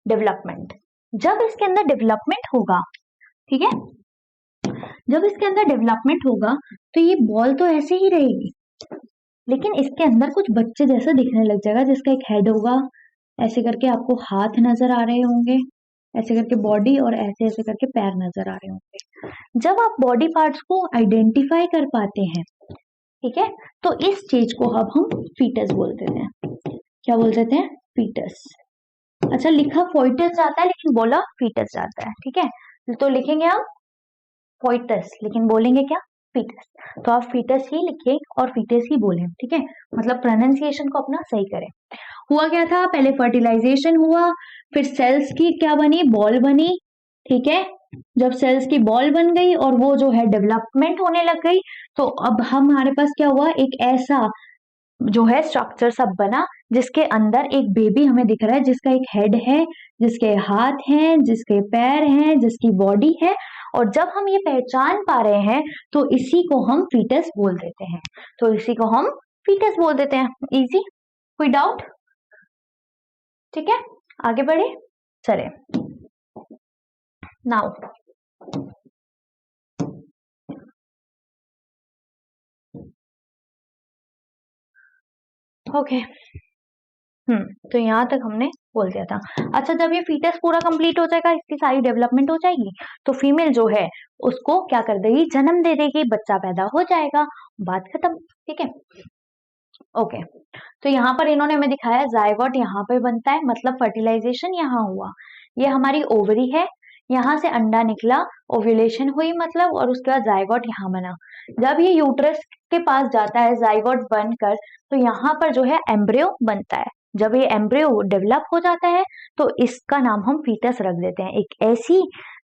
डेवलपमेंट। जब इसके अंदर डेवलपमेंट होगा, ठीक है, जब इसके अंदर डेवलपमेंट होगा तो ये बॉल तो ऐसे ही रहेगी, लेकिन इसके अंदर कुछ बच्चे जैसा दिखने लग जाएगा, जिसका एक हेड होगा, ऐसे करके आपको हाथ नजर आ रहे होंगे, ऐसे करके बॉडी, और ऐसे ऐसे करके पैर नजर आ रहे होंगे। जब आप बॉडी पार्ट्स को आइडेंटिफाई कर पाते हैं, ठीक है, तो इस स्टेज को अब हम फीटस बोल देते हैं। क्या बोल देते हैं, फीटस। अच्छा, लिखा फोइटस जाता है लेकिन बोला फीटस जाता है, ठीक है। तो लिखेंगे आप फोइटस, लेकिन बोलेंगे क्या, फीटस। तो आप फीटस ही लिखिए और फीटस ही बोलें, ठीक है, मतलब प्रोनाउंसिएशन को अपना सही करें। हुआ क्या था, पहले फर्टिलाइजेशन हुआ, फिर सेल्स की क्या बनी, बॉल बनी, ठीक है। जब सेल्स की बॉल बन गई और वो जो है डेवलपमेंट होने लग गई, तो अब हमारे पास क्या हुआ, एक ऐसा जो है स्ट्रक्चर सब बना, जिसके अंदर एक बेबी हमें दिख रहा है, जिसका एक हेड है, जिसके हाथ हैं, जिसके पैर हैं, जिसकी बॉडी है। और जब हम ये पहचान पा रहे हैं, तो इसी को हम फीटस बोल देते हैं। तो इसी को हम फीटस बोल देते हैं। इजी, कोई डाउट? ठीक है, आगे बढ़े, चले नाउ। ओके, तो यहाँ तक हमने बोल दिया था। अच्छा, जब ये फीटस पूरा कंप्लीट हो जाएगा, इसकी सारी डेवलपमेंट हो जाएगी, तो फीमेल जो है उसको क्या कर देगी, जन्म दे देगी, बच्चा पैदा हो जाएगा, बात खत्म। ठीक है, ओके। तो यहाँ पर इन्होंने हमें दिखाया जायगोट यहाँ पे बनता है, मतलब फर्टिलाइजेशन यहाँ हुआ, ये हमारी ओवरी है, यहाँ से अंडा निकला, ओव्यूलेशन हुई मतलब, और उसके बाद जायगोट यहाँ बना। जब ये यूट्रस के पास जाता है जायगोट बनकर, तो यहाँ पर जो है एम्ब्रियो बनता है। जब ये एम्ब्रियो डेवलप हो जाता है तो इसका नाम हम फीटस रख देते हैं। एक ऐसी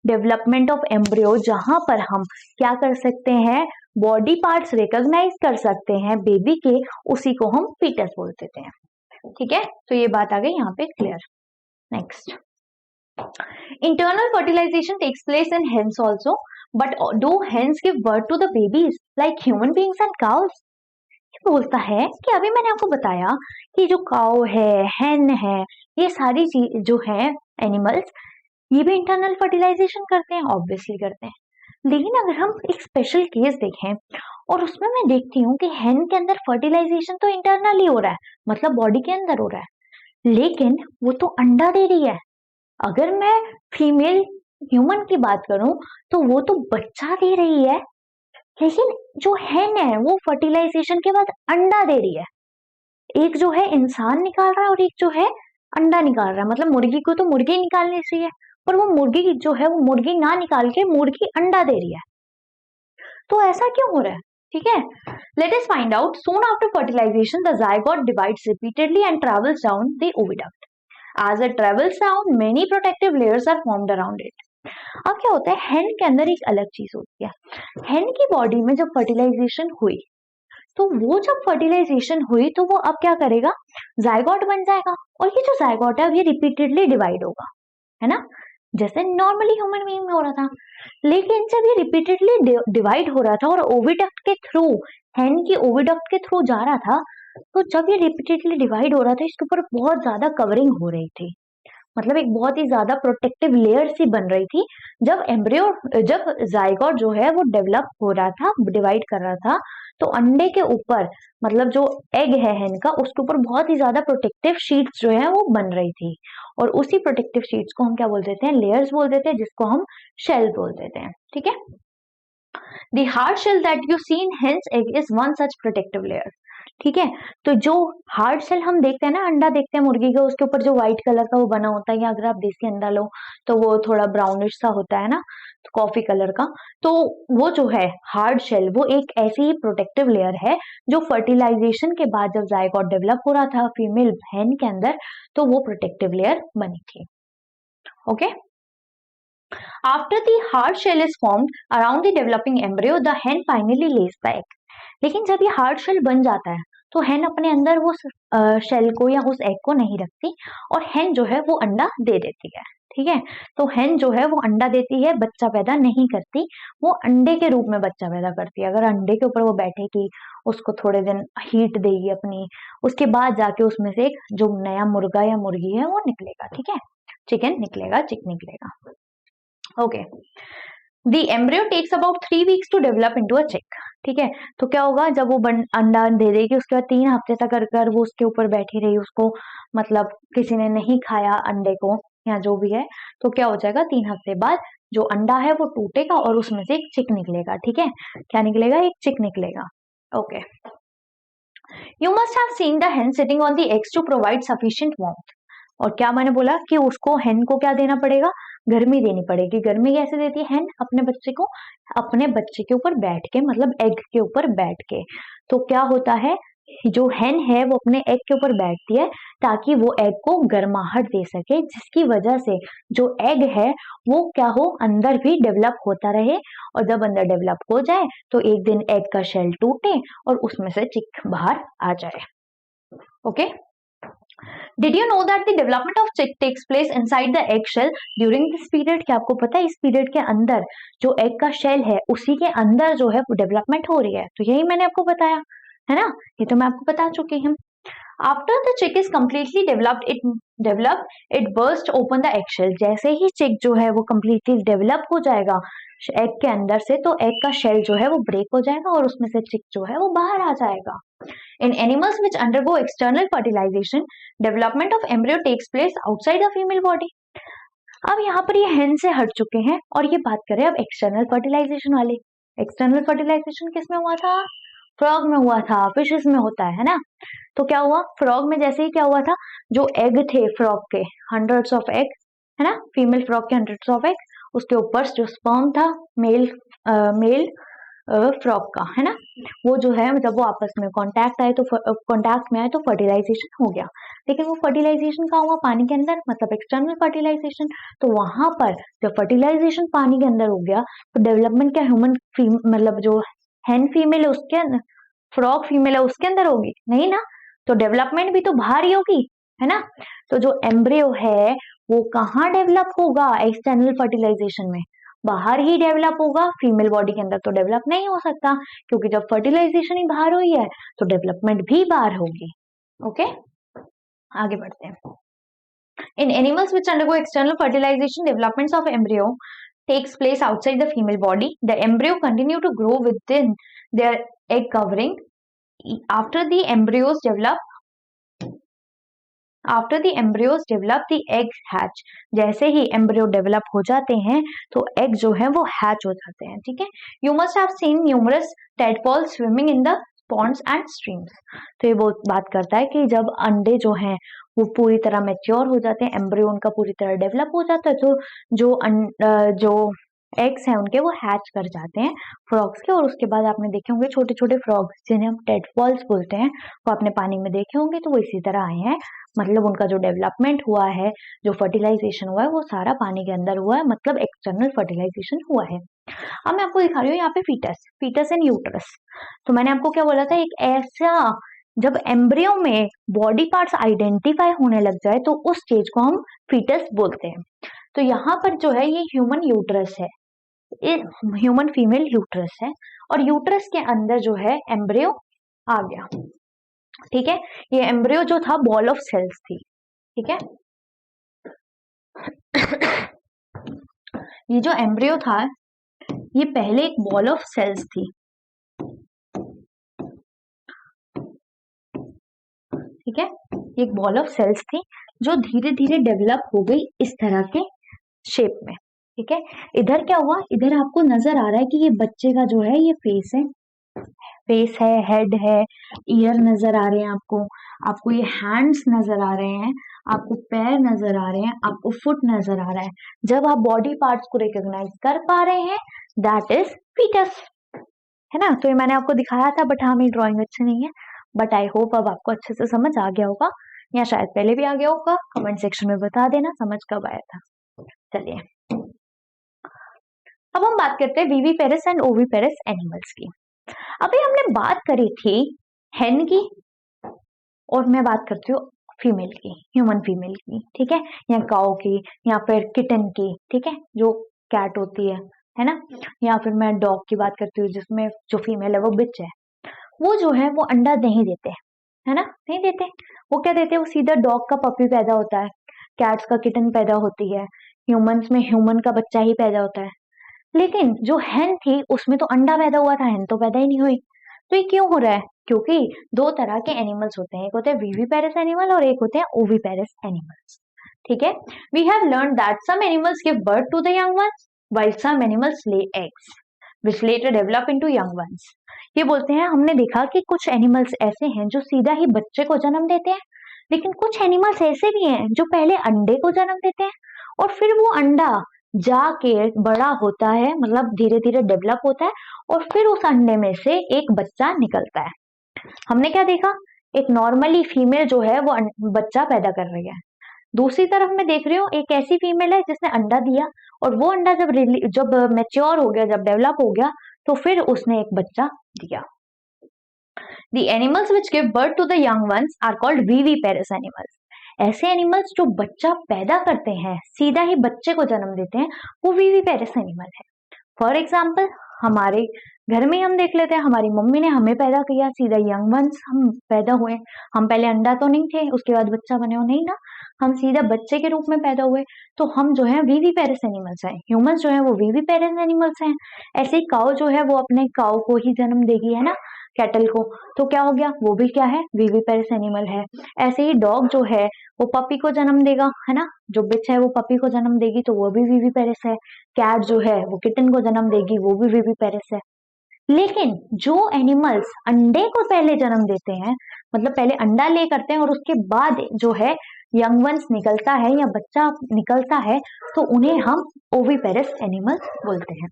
डेवलपमेंट ऑफ एम्ब्रियो जहां पर हम क्या कर सकते हैं, बॉडी पार्ट्स रिकॉग्नाइज कर सकते हैं बेबी के, उसी को हम फीटस बोल देते हैं। ठीक है, तो ये बात आ गई यहाँ पे clear. Next, internal fertilization takes place in hens also, but do hens give birth to the babies like human beings and cows? बोलता है कि अभी मैंने आपको बताया कि जो काउ है, हेन है, ये सारी चीज जो है एनिमल्स, ये भी इंटरनल फर्टिलाइजेशन करते हैं, ऑब्वियसली करते हैं। लेकिन अगर हम एक स्पेशल केस देखें और उसमें मैं देखती हूँ कि हेन के अंदर फर्टिलाइजेशन तो इंटरनली हो रहा है, मतलब बॉडी के अंदर हो रहा है, लेकिन वो तो अंडा दे रही है। अगर मैं फीमेल ह्यूमन की बात करूं तो वो तो बच्चा दे रही है, लेकिन जो हेन है वो फर्टिलाइजेशन के बाद अंडा दे रही है। एक जो है इंसान निकाल रहा है और एक जो है अंडा निकाल रहा है, मतलब मुर्गी को तो मुर्गी निकालनी चाहिए, पर वो मुर्गी जो है वो मुर्गी ना निकाल के मुर्गी अंडा दे रही है। तो ऐसा क्यों हो रहा है? ठीक है, let us find out. Soon after fertilisation the zygote divides repeatedly and travels down the oviduct. As it travels down many protective layers are formed around it. अब क्या होता है, हेन के अंदर एक अलग चीज होती है। हेन की बॉडी में जब फर्टिलाइजेशन हुई, तो वो जब फर्टिलाइजेशन हुई तो वो अब क्या करेगा, जायगोट बन जाएगा, और ये जो जायगोट है अब ये रिपीटेडली डिवाइड होगा, है ना, जैसे नॉर्मली ह्यूमन बीइंग में हो रहा था। लेकिन जब ये रिपीटेडली डिवाइड हो रहा था और ओविडक्ट के थ्रू, हेन की ओविडक्ट के थ्रू जा रहा था, तो जब ये रिपीटेडली डिवाइड हो रहा था इसके ऊपर बहुत ज्यादा कवरिंग हो रही थी, मतलब एक बहुत ही ज्यादा प्रोटेक्टिव लेयर सी बन रही थी। जब जायगोट जो है वो डेवलप हो रहा था, डिवाइड कर रहा था, तो अंडे के ऊपर, मतलब जो एग है हेन का, उसके ऊपर बहुत ही ज्यादा प्रोटेक्टिव शीट्स जो है वो बन रही थी, और उसी प्रोटेक्टिव शीट्स को हम क्या बोल देते हैं, लेयर्स बोल देते हैं, जिसको हम शेल बोल देते हैं। ठीक है, the hard shell that you see in hens egg is one such protective layer. ठीक है, तो जो हार्ड शेल हम देखते हैं ना, अंडा देखते हैं मुर्गी का, उसके ऊपर जो व्हाइट कलर का वो बना होता है, या अगर आप देसी अंडा लो तो वो थोड़ा ब्राउनिश सा होता है ना, तो कॉफी कलर का, तो वो जो है हार्ड शेल, वो एक ऐसी ही प्रोटेक्टिव लेयर है जो फर्टिलाइजेशन के बाद जब जायगोट डेवलप हो रहा था फीमेल हेन के अंदर, तो वो प्रोटेक्टिव लेयर बनी थी। Okay, after the hard shell is formed around the developing embryo, the hen finally lays the egg. लेकिन जब ये हार्ड शेल बन जाता है तो हेन अपने अंदर वो शेल को या उस एग को नहीं रखती, और हेन जो है वो अंडा दे देती है। ठीक है, तो हेन जो है वो अंडा देती है, बच्चा पैदा नहीं करती, वो अंडे के रूप में बच्चा पैदा करती है। अगर अंडे के ऊपर वो बैठेगी, उसको थोड़े दिन हीट देगी अपनी, उसके बाद जाके उसमें से एक जो नया मुर्गा या मुर्गी है वो निकलेगा। ठीक है, चिकन निकलेगा, चिक निकलेगा। Okay, the embryo takes about 3 weeks to develop into a chick. ठीक है, तो क्या होगा, जब वो अंडा दे देगी उसके बाद 3 हफ्ते तक कर वो उसके ऊपर बैठी रही, उसको मतलब किसी ने नहीं खाया अंडे को या जो भी है, तो क्या हो जाएगा, 3 हफ्ते बाद जो अंडा है वो टूटेगा और उसमें से एक चिक निकलेगा। ठीक है, क्या निकलेगा, एक चिक निकलेगा। Okay, you must have seen the hen sitting on the eggs to provide sufficient warmth. और क्या मैंने बोला कि उसको हेन को क्या देना पड़ेगा, गर्मी देनी पड़ेगी। गर्मी कैसे देती है हेन अपने बच्चे को, अपने बच्चे के ऊपर बैठ के, मतलब एग के ऊपर बैठ के। तो क्या होता है, जो हेन है वो अपने एग के ऊपर बैठती है ताकि वो एग को गर्माहट दे सके, जिसकी वजह से जो एग है वो क्या हो, अंदर भी डेवलप होता रहे, और जब अंदर डेवलप हो जाए तो एक दिन एग का शेल टूटे और उसमें से चिक बाहर आ जाए। Okay, Did you know that the development of chick takes place inside the eggshell during this period? क्या आपको पता है इस पीरियड के अंदर जो एग का शेल है उसी के अंदर जो है डेवलपमेंट हो रही है? तो यही मैंने आपको बताया है ना, ये तो मैं आपको बता चुकी हूँ। After the chick is completely developed it burst open the egg shell. जैसे ही चिक जो है वो कम्प्लीटली डेवलप हो जाएगा एग के अंदर से, तो एग का शेल जो है वो ब्रेक हो जाएगा और उसमें से चिक जो है वो बाहर आ जाएगा। In animals which undergo external fertilization, development of embryo takes place outside the female body. अब यहाँ पर ये हेन से हट चुके हैं और ये बात करें अब एक्सटर्नल फर्टिलाइजेशन वाले। एक्सटर्नल फर्टिलाइजेशन किसमें हुआ था? फ्रॉग में हुआ था, फिशेस में होता है ना। तो क्या हुआ फ्रॉग में? जैसे ही क्या हुआ था, जो एग थे फ्रॉग के, हंड्रेड्स ऑफ एग, है ना, फीमेल फ्रॉग के हंड्रेड्स ऑफ एग, उसके ऊपर जो स्पर्म था मेल फ्रॉग का, है ना, वो जो है जब वो आपस में कांटेक्ट में आए तो फर्टिलाइजेशन हो गया। लेकिन वो फर्टिलाइजेशन कहाँ हुआ? पानी के अंदर, मतलब एक्सटर्नल फर्टिलाइजेशन। तो वहां पर जब फर्टिलाइजेशन पानी के अंदर हो गया तो डेवलपमेंट क्या ह्यूमन मतलब जो हैन फीमेल है उसके अंदर, फ्रॉग फीमेल है उसके अंदर होगी? नहीं ना। तो डेवलपमेंट भी तो बाहर ही होगी, है ना। तो जो एम्ब्रियो है वो कहाँ डेवलप होगा? एक्सटर्नल फर्टिलाइजेशन में, बाहर ही डेवलप होगा। फीमेल बॉडी के अंदर तो डेवलप नहीं हो सकता, क्योंकि जब फर्टिलाइजेशन ही बाहर हुई है तो डेवलपमेंट भी बाहर होगी। ओके, आगे बढ़ते हैं। In animals which undergo external fertilization, developments of embryo takes place outside the female body. The embryo continue to grow within their egg covering. After the embryos develop, the eggs hatch. जैसे ही embryo develop हो जाते हैं तो egg जो है वो hatch हो जाते हैं, ठीक है। You must have seen numerous tadpoles swimming in the ponds and streams. तो ये बात करता है कि जब अंडे जो हैं वो पूरी तरह मैच्योर हो जाते हैं, एम्ब्रियो उनका पूरी तरह डेवलप हो जाता है, तो जो एग्स हैं उनके वो हैच कर जाते हैं फ्रॉग्स के। और उसके बाद आपने देखे होंगे छोटे छोटे फ्रॉग्स जिन्हें हम टेडपॉल्स बोलते हैं, वो अपने पानी में देखे होंगे, तो वो इसी तरह आए हैं। मतलब उनका जो डेवलपमेंट हुआ है, जो फर्टिलाइजेशन हुआ है, वो सारा पानी के अंदर हुआ है, मतलब एक्सटर्नल फर्टिलाइजेशन हुआ है। अब मैं आपको दिखा रही हूँ यहाँ पे फीटस एंड यूट्रस। तो मैंने आपको क्या बोला था, एक ऐसा जब एम्ब्रियो में बॉडी पार्ट्स आइडेंटिफाई होने लग जाए तो उस स्टेज को हम फीटस बोलते हैं। तो यहाँ पर जो है ये ह्यूमन यूट्रस है, ह्यूमन फीमेल यूट्रस है, और यूट्रस के अंदर जो है एम्ब्रियो आ गया, ठीक है। ये एम्ब्रियो जो था बॉल ऑफ सेल्स थी, ठीक है। ये जो एम्ब्रियो था ये पहले एक बॉल ऑफ सेल्स थी, ठीक है। एक बॉल ऑफ सेल्स थी जो धीरे धीरे डेवलप हो गई इस तरह के शेप में, ठीक है। इधर क्या हुआ, इधर आपको नजर आ रहा है कि ये बच्चे का जो है ये फेस है, हेड है, ईयर नजर आ रहे हैं आपको ये हैंड्स नजर आ रहे हैं, आपको पैर नजर आ रहे हैं, आपको फुट नजर आ रहा है। जब आप बॉडी पार्ट्स को रिकॉग्नाइज कर पा रहे हैं, दैट इज फीटस, है ना। तो ये मैंने आपको दिखाया था, बट हाँ मेरी ड्राइंग अच्छी नहीं है, बट आई होप अब आपको अच्छे से समझ आ गया होगा, या शायद पहले भी आ गया होगा। कमेंट सेक्शन में बता देना समझ कब आया था। चलिए अब हम बात करते हैं विविपेरस एंड ओविपेरस एनिमल्स की। अभी हमने बात करी थी हेन की, और मैं बात करती हूँ फीमेल की, ह्यूमन फीमेल की, ठीक है, या काऊ की, या फिर किटन की, ठीक है, जो कैट होती है ना, या फिर मैं डॉग की बात करती हूँ जिसमें जो फीमेल है वो बिच है। वो जो है वो अंडा नहीं देते, है ना, नहीं देते। वो क्या देते हैं, वो सीधा डॉग का पपी पैदा होता है, कैट्स का किटन पैदा होती है, ह्यूमंस में ह्यूमन का बच्चा ही पैदा होता है। लेकिन जो हेन थी उसमें तो अंडा पैदा हुआ था, हेन तो पैदा ही नहीं हुई। तो ये क्यों हो रहा है? क्योंकि दो तरह के एनिमल्स होते हैं, एक होते हैं विविपेरस एनिमल और एक होते हैं ओविपेरस एनिमल्स, ठीक है। We have learn that some animals give birth to the young ones while some animals lay eggs which later develop into young ones. ये बोलते हैं, हमने देखा कि कुछ एनिमल्स ऐसे हैं जो सीधा ही बच्चे को जन्म देते हैं, लेकिन कुछ एनिमल्स ऐसे भी हैं जो पहले अंडे को जन्म देते हैं और फिर वो अंडा जाके बड़ा होता है, मतलब धीरे धीरे डेवलप होता है, और फिर उस अंडे में से एक बच्चा निकलता है। हमने क्या देखा, एक नॉर्मली फीमेल जो है वो बच्चा पैदा कर रही है, दूसरी तरफ मैं देख रही हूँ एक ऐसी फीमेल है जिसने अंडा दिया, और वो अंडा जब मैच्योर हो गया, जब डेवलप हो गया, तो फिर उसने एक बच्चा दिया। The animals which give birth to the young ones are called viviparous animals. ऐसे एनिमल्स जो बच्चा पैदा करते हैं, सीधा ही बच्चे को जन्म देते हैं, वो विविपेरस एनिमल है। फॉर एग्जाम्पल हमारे घर में हम देख लेते हैं, हमारी मम्मी ने हमें पैदा किया, सीधा यंग वंस हम पैदा हुए। हम पहले अंडा तो नहीं थे, उसके बाद बच्चा बने हो, नहीं ना, हम सीधा बच्चे के रूप में पैदा हुए। तो हम जो है विविपेरस एनिमल्स हैं, ह्यूमंस जो है वो विविपेरस एनिमल्स हैं। ऐसे ही काऊ जो है वो अपने काऊ को ही जन्म देगी, है ना, कैटल को, तो क्या हो गया, वो भी क्या है, विविपेरस एनिमल है। ऐसे ही डॉग जो है वो पपी को जन्म देगा, है ना, जो बिच है वो पपी को जन्म देगी, तो वो भी विविपेरस है। कैट जो है वो किटन को जन्म देगी, वो भी विविपेरस है। लेकिन जो एनिमल्स अंडे को पहले जन्म देते हैं, मतलब पहले अंडा ले करते हैं और उसके बाद जो है यंग वंस निकलता है या बच्चा निकलता है, तो उन्हें हम ओविपेरस एनिमल्स बोलते हैं।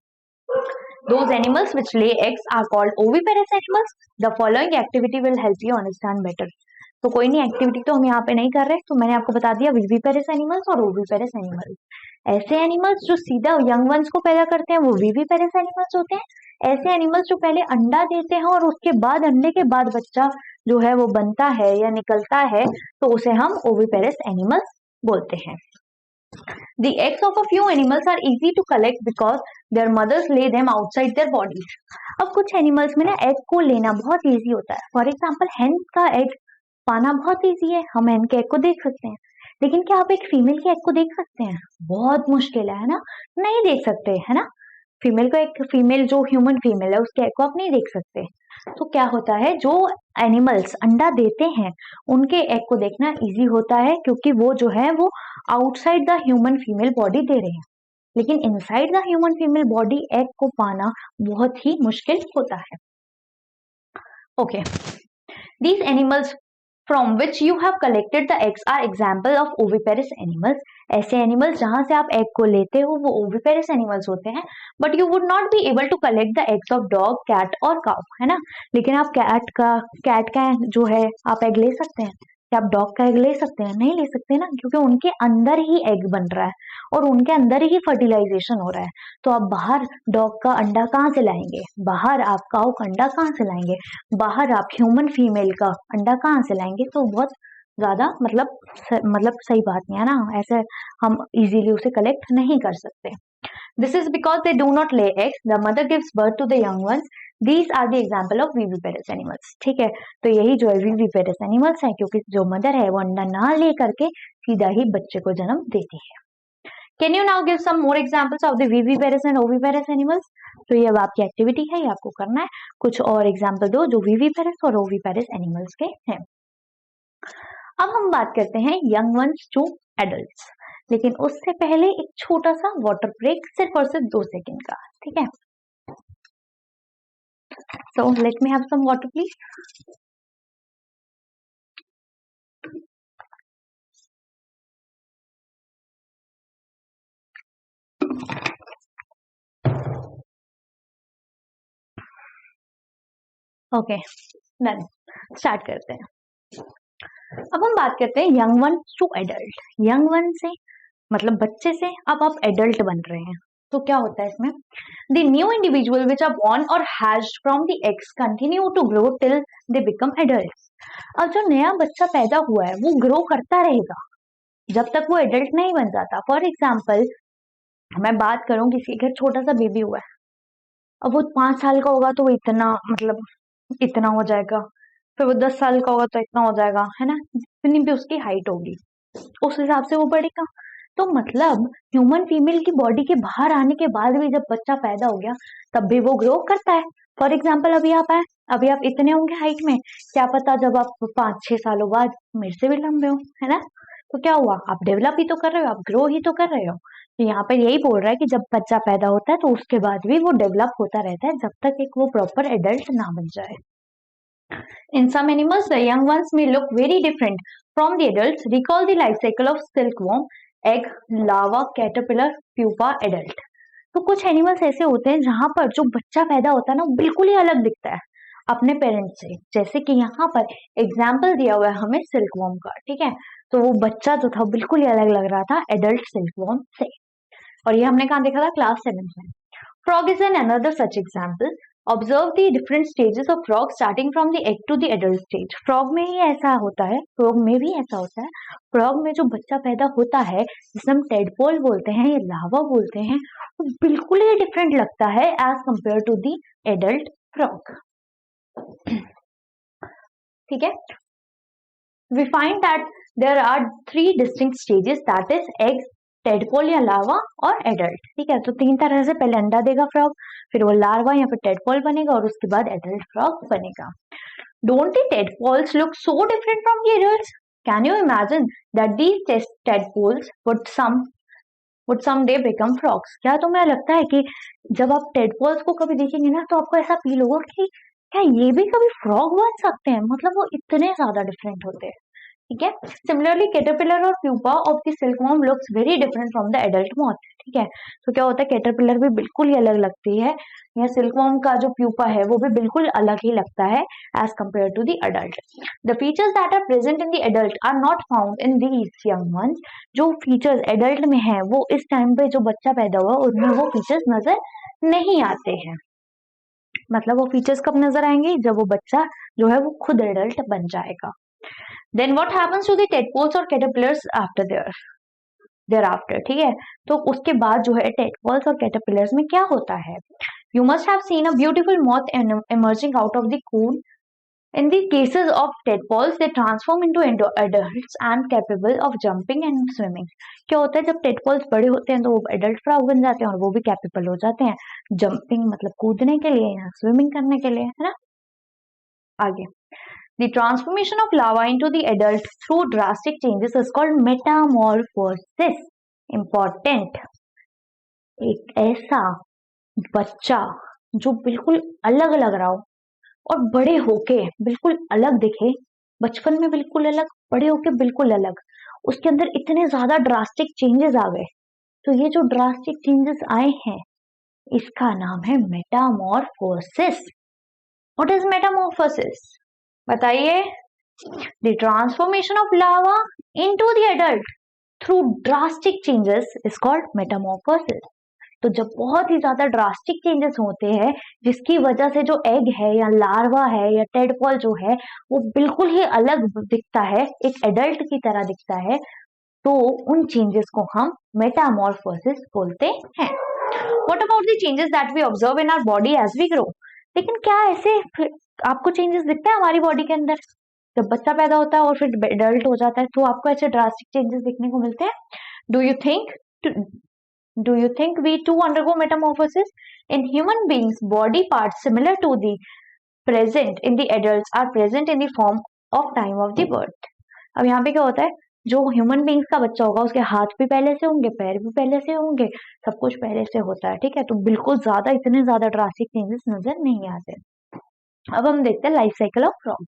Those animals which lay eggs are called oviparous animals. The following activity will help you understand better. तो कोई नहीं, एक्टिविटी तो हम यहाँ पे नहीं कर रहे, तो मैंने आपको बता दिया विविपेरस एनिमल्स और ओविपेरस एनिमल्स। ऐसे एनिमल्स जो सीधा यंग वंस को पैदा करते हैं वो विविपेरस एनिमल्स होते हैं। ऐसे एनिमल्स जो पहले अंडा देते हैं और उसके बाद अंडे के बाद बच्चा जो है वो बनता है या निकलता है, तो उसे हम ओविपेरस एनिमल्स बोलते हैं। The eggs of a few animals are easy to collect because their mothers lay them outside their bodies. अब कुछ एनिमल्स में ना एग को लेना बहुत इजी होता है। फॉर एग्जाम्पल हेन का एग पाना बहुत इजी है, हम हेन के एग को देख सकते हैं। लेकिन क्या आप एक फीमेल के एग को देख सकते हैं? बहुत मुश्किल है ना, नहीं देख सकते, है ना। फीमेल को, एक फीमेल जो ह्यूमन फीमेल है उसके एग को आप नहीं देख सकते। तो क्या होता है, जो एनिमल्स अंडा देते हैं उनके एग को देखना इजी होता है, क्योंकि वो जो है वो outside the human female body दे रहे हैं। लेकिन inside the human female body egg को पाना बहुत ही मुश्किल होता है। Okay, these animals from which you have collected the eggs are example of oviparous animals. ऐसे एनिमल्स जहां से आप एग को लेते हो वो ओविपेरस एनिमल्स होते हैं। But you would not be able to collect the eggs of dog, cat और काउ, है ना। लेकिन आप कैट का जो है आप एग ले सकते हैं। क्या आप डॉग का एग ले सकते हैं? नहीं ले सकते ना, क्योंकि उनके अंदर ही एग बन रहा है और उनके अंदर ही फर्टिलाइजेशन हो रहा है। तो आप बाहर डॉग का अंडा कहाँ से लाएंगे, बाहर आप काउ का अंडा कहाँ से लाएंगे, बाहर आप ह्यूमन फीमेल का अंडा कहाँ से लाएंगे? तो बहुत ज्यादा मतलब सही बात नहीं है ना, ऐसे हम इजीली उसे कलेक्ट नहीं कर सकते। This is because they do not lay eggs. The mother gives birth to the young ones. These are the example of viviparous animals. ठीक है, तो यही जो है viviparous animals है, क्योंकि जो मदर है वो अंडा ना ले करके सीधा ही बच्चे को जन्म देती है। Can you now give some more examples of the viviparous and oviparous animals? तो ये अब आपकी एक्टिविटी है, ये आपको करना है। कुछ और एग्जाम्पल दो जो viviparous और oviparous animals के हैं। अब हम बात करते हैं यंग वंस टू एडल्ट्स, लेकिन उससे पहले एक छोटा सा वाटर ब्रेक, सिर्फ और सिर्फ 2 सेकंड का, ठीक है। So let me have some water please. Okay, done, start करते हैं। अब हम बात करते हैं young one to adult. Young one से मतलब बच्चे से अब आप एडल्ट बन रहे हैं, तो क्या होता है इसमें, the new individual which are born और hatched from the eggs continue to grow till they become adult. अब जो नया बच्चा पैदा हुआ है वो ग्रो करता रहेगा जब तक वो एडल्ट नहीं बन जाता। फॉर एग्जाम्पल मैं बात करूं, किसी के घर छोटा सा बेबी हुआ है, अब वो 5 साल का होगा तो वो इतना मतलब इतना हो जाएगा, फिर वो 10 साल का होगा तो इतना हो जाएगा, है ना, जितनी भी उसकी हाइट होगी उस हिसाब से वो बढ़ेगा। तो मतलब ह्यूमन फीमेल की बॉडी के बाहर आने के बाद भी जब बच्चा पैदा हो गया तब भी वो ग्रो करता है। फॉर एग्जाम्पल अभी आप आए, अभी आप इतने होंगे हाइट में, क्या पता जब आप 5-6 सालों बाद मेरे से भी लंबे हो, है ना। तो क्या हुआ, आप डेवलप ही तो कर रहे हो, आप ग्रो ही तो कर रहे हो। तो यहाँ पर यही बोल रहा है कि जब बच्चा पैदा होता है तो उसके बाद भी वो डेवलप होता रहता है जब तक एक वो प्रॉपर एडल्ट ना बन जाए। In some animals, the young ones may look very different from the adults. Recall the life cycle of silkworm, egg, larva, caterpillar, pupa, adult. तो कुछ एनिमल्स ऐसे होते हैं जहां पर जो बच्चा पैदा होता है ना बिल्कुल ही अलग दिखता है अपने पेरेंट्स से। जैसे कि यहाँ पर एग्जाम्पल दिया हुआ है हमें सिल्कवॉर्म का, ठीक है। तो वो बच्चा जो था बिल्कुल ही अलग लग रहा था एडल्ट सिल्कवॉर्म से, और ये हमने कहाँ देखा था, क्लास 7 में। Frog is an another such example observe the different stages of frog starting from the egg to the adult stage. Frog में ही ऐसा होता है, फ्रॉग में भी ऐसा होता है। फ्रॉग में जो बच्चा पैदा होता है, जिसे हम टेडपोल बोलते हैं या लार्वा बोलते हैं, वो बिल्कुल ही डिफरेंट लगता है as compare to the adult frog. ठीक है, we find that there are 3 distinct stages, that is egg, tadpole या लार्वा और एडल्ट। ठीक है, तो 3 तरह से, पहले अंडा देगा फ्रॉग, फिर वो लार्वा या फिर टेडपोल बनेगा और उसके बाद एडल्ट फ्रॉग बनेगा। Don't the tadpoles look so different from the adults? Can you imagine that these tadpoles would someday become frogs? क्या तुम्हें लगता है कि जब आप टेडपोल्स को कभी देखेंगे ना, तो आपको ऐसा फील होगा कि क्या ये भी कभी फ्रॉग बन सकते हैं? मतलब वो इतने ज्यादा डिफरेंट होते हैं। ठीक है, सिमिलरली कैटरपिलर और pupa of the silkworm looks very different from the adult moth. ठीक है, तो क्या होता है, कैटरपिलर भी बिल्कुल ही अलग लगती है, या सिल्कवॉर्म का जो प्यूपा है वो भी बिल्कुल अलग ही लगता है as compare to the adult. The features that are present in the adult are not found in these young ones. जो फीचर्स एडल्ट में है वो इस टाइम पे जो बच्चा पैदा हुआ उनमें वो फीचर्स नजर नहीं आते हैं। मतलब वो फीचर्स कब नजर आएंगे, जब वो बच्चा जो है वो खुद एडल्ट बन जाएगा। Then what happens to the tadpoles or caterpillars after thereafter? ठीक है, तो उसके बाद जो है tadpoles और caterpillars में क्या होता है? You must have seen a beautiful moth emerging out of the cocoon. In the cases of tadpoles, they transform into adults and capable of jumping and swimming. क्या होता है, जब tadpoles बड़े होते हैं तो वो adult frog बन जाते हैं और वो भी capable हो जाते हैं jumping मतलब कूदने के लिए या swimming करने के लिए, है ना। आगे, the transformation of larva into the adult through drastic changes is called metamorphosis. Important, एक ऐसा बच्चा जो बिल्कुल अलग लग रहा हो और बड़े होके बिल्कुल अलग दिखे, बचपन में बिल्कुल अलग, बड़े होके बिल्कुल अलग, उसके अंदर इतने ज्यादा ड्रास्टिक चेंजेस आ गए। तो ये जो ड्रास्टिक चेंजेस आए हैं इसका नाम है मेटामॉर्फोसिस। व्हाट इज मेटामॉर्फोसिस, बताइए। The transformation of larva into the adult through drastic changes is called metamorphosis. तो जब बहुत ही ज्यादा ड्रास्टिक चेंजेस होते हैं जिसकी वजह से जो एग है या लार्वा है या टेडपोल जो है वो बिल्कुल ही अलग दिखता है, एक एडल्ट की तरह दिखता है, तो उन चेंजेस को हम मेटामॉर्फोसिस बोलते हैं। What about the changes that we observe in our body as we grow? लेकिन क्या ऐसे आपको चेंजेस दिखते हैं हमारी बॉडी के अंदर? जब बच्चा पैदा होता है और फिर एडल्ट हो जाता है तो आपको ऐसे ड्रास्टिक चेंजेस दिखने को मिलते हैं? Do you think we too undergo metamorphosis? In human beings, body parts similar to the present in the adults are present in the form of time of the birth. अब यहाँ पे क्या होता है, जो ह्यूमन बींग्स का बच्चा होगा उसके हाथ भी पहले से होंगे, पैर भी पहले से होंगे, सब कुछ पहले से होता है। ठीक है, तो बिल्कुल ज्यादा इतने ज्यादा ड्रास्टिक चेंजेस नजर नहीं आते। अब हम देखते हैं लाइफ साइकिल ऑफ फ्रॉग।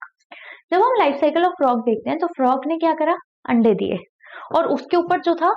जब हम लाइफ साइकिल ऑफ फ्रॉग देखते हैं तो फ्रॉग ने क्या करा, अंडे दिए और उसके ऊपर जो था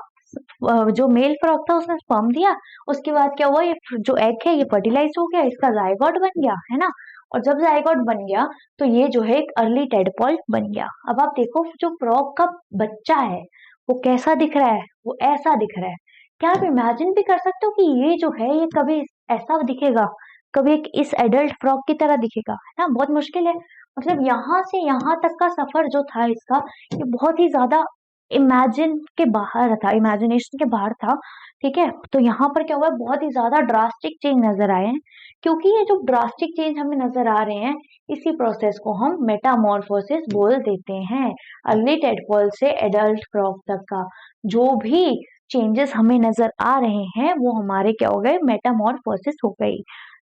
जो मेल फ्रॉग था उसने स्पर्म दिया। उसके बाद क्या हुआ, ये जो एग है ये फर्टिलाइज हो गया, इसका जायगोट बन गया, है ना। और जब जायगोट बन गया तो ये जो है एक अर्ली टेडपोल बन गया। अब आप देखो जो फ्रॉग का बच्चा है वो कैसा दिख रहा है, वो ऐसा दिख रहा है। क्या आप इमेजिन भी कर सकते हो कि ये जो है ये कभी ऐसा दिखेगा, कभी एक इस एडल्ट फ्रॉग की तरह दिखेगा, है ना। बहुत मुश्किल है। मतलब यहाँ से यहाँ तक का सफर जो था इसका, ये बहुत ही ज्यादा इमेजिन के बाहर था, इमेजिनेशन के बाहर था। ठीक है, तो यहाँ पर क्या हुआ है, बहुत ही ज्यादा ड्रास्टिक चेंज नजर आए हैं। क्योंकि ये जो ड्रास्टिक चेंज हमें नजर आ रहे हैं इसी प्रोसेस को हम मेटामॉर्फोसिस बोल देते हैं। अर्ली टेडपोल से एडल्ट फ्रॉग तक का जो भी चेंजेस हमें नजर आ रहे हैं वो हमारे क्या हो गए, मेटामॉर्फोसिस हो गई।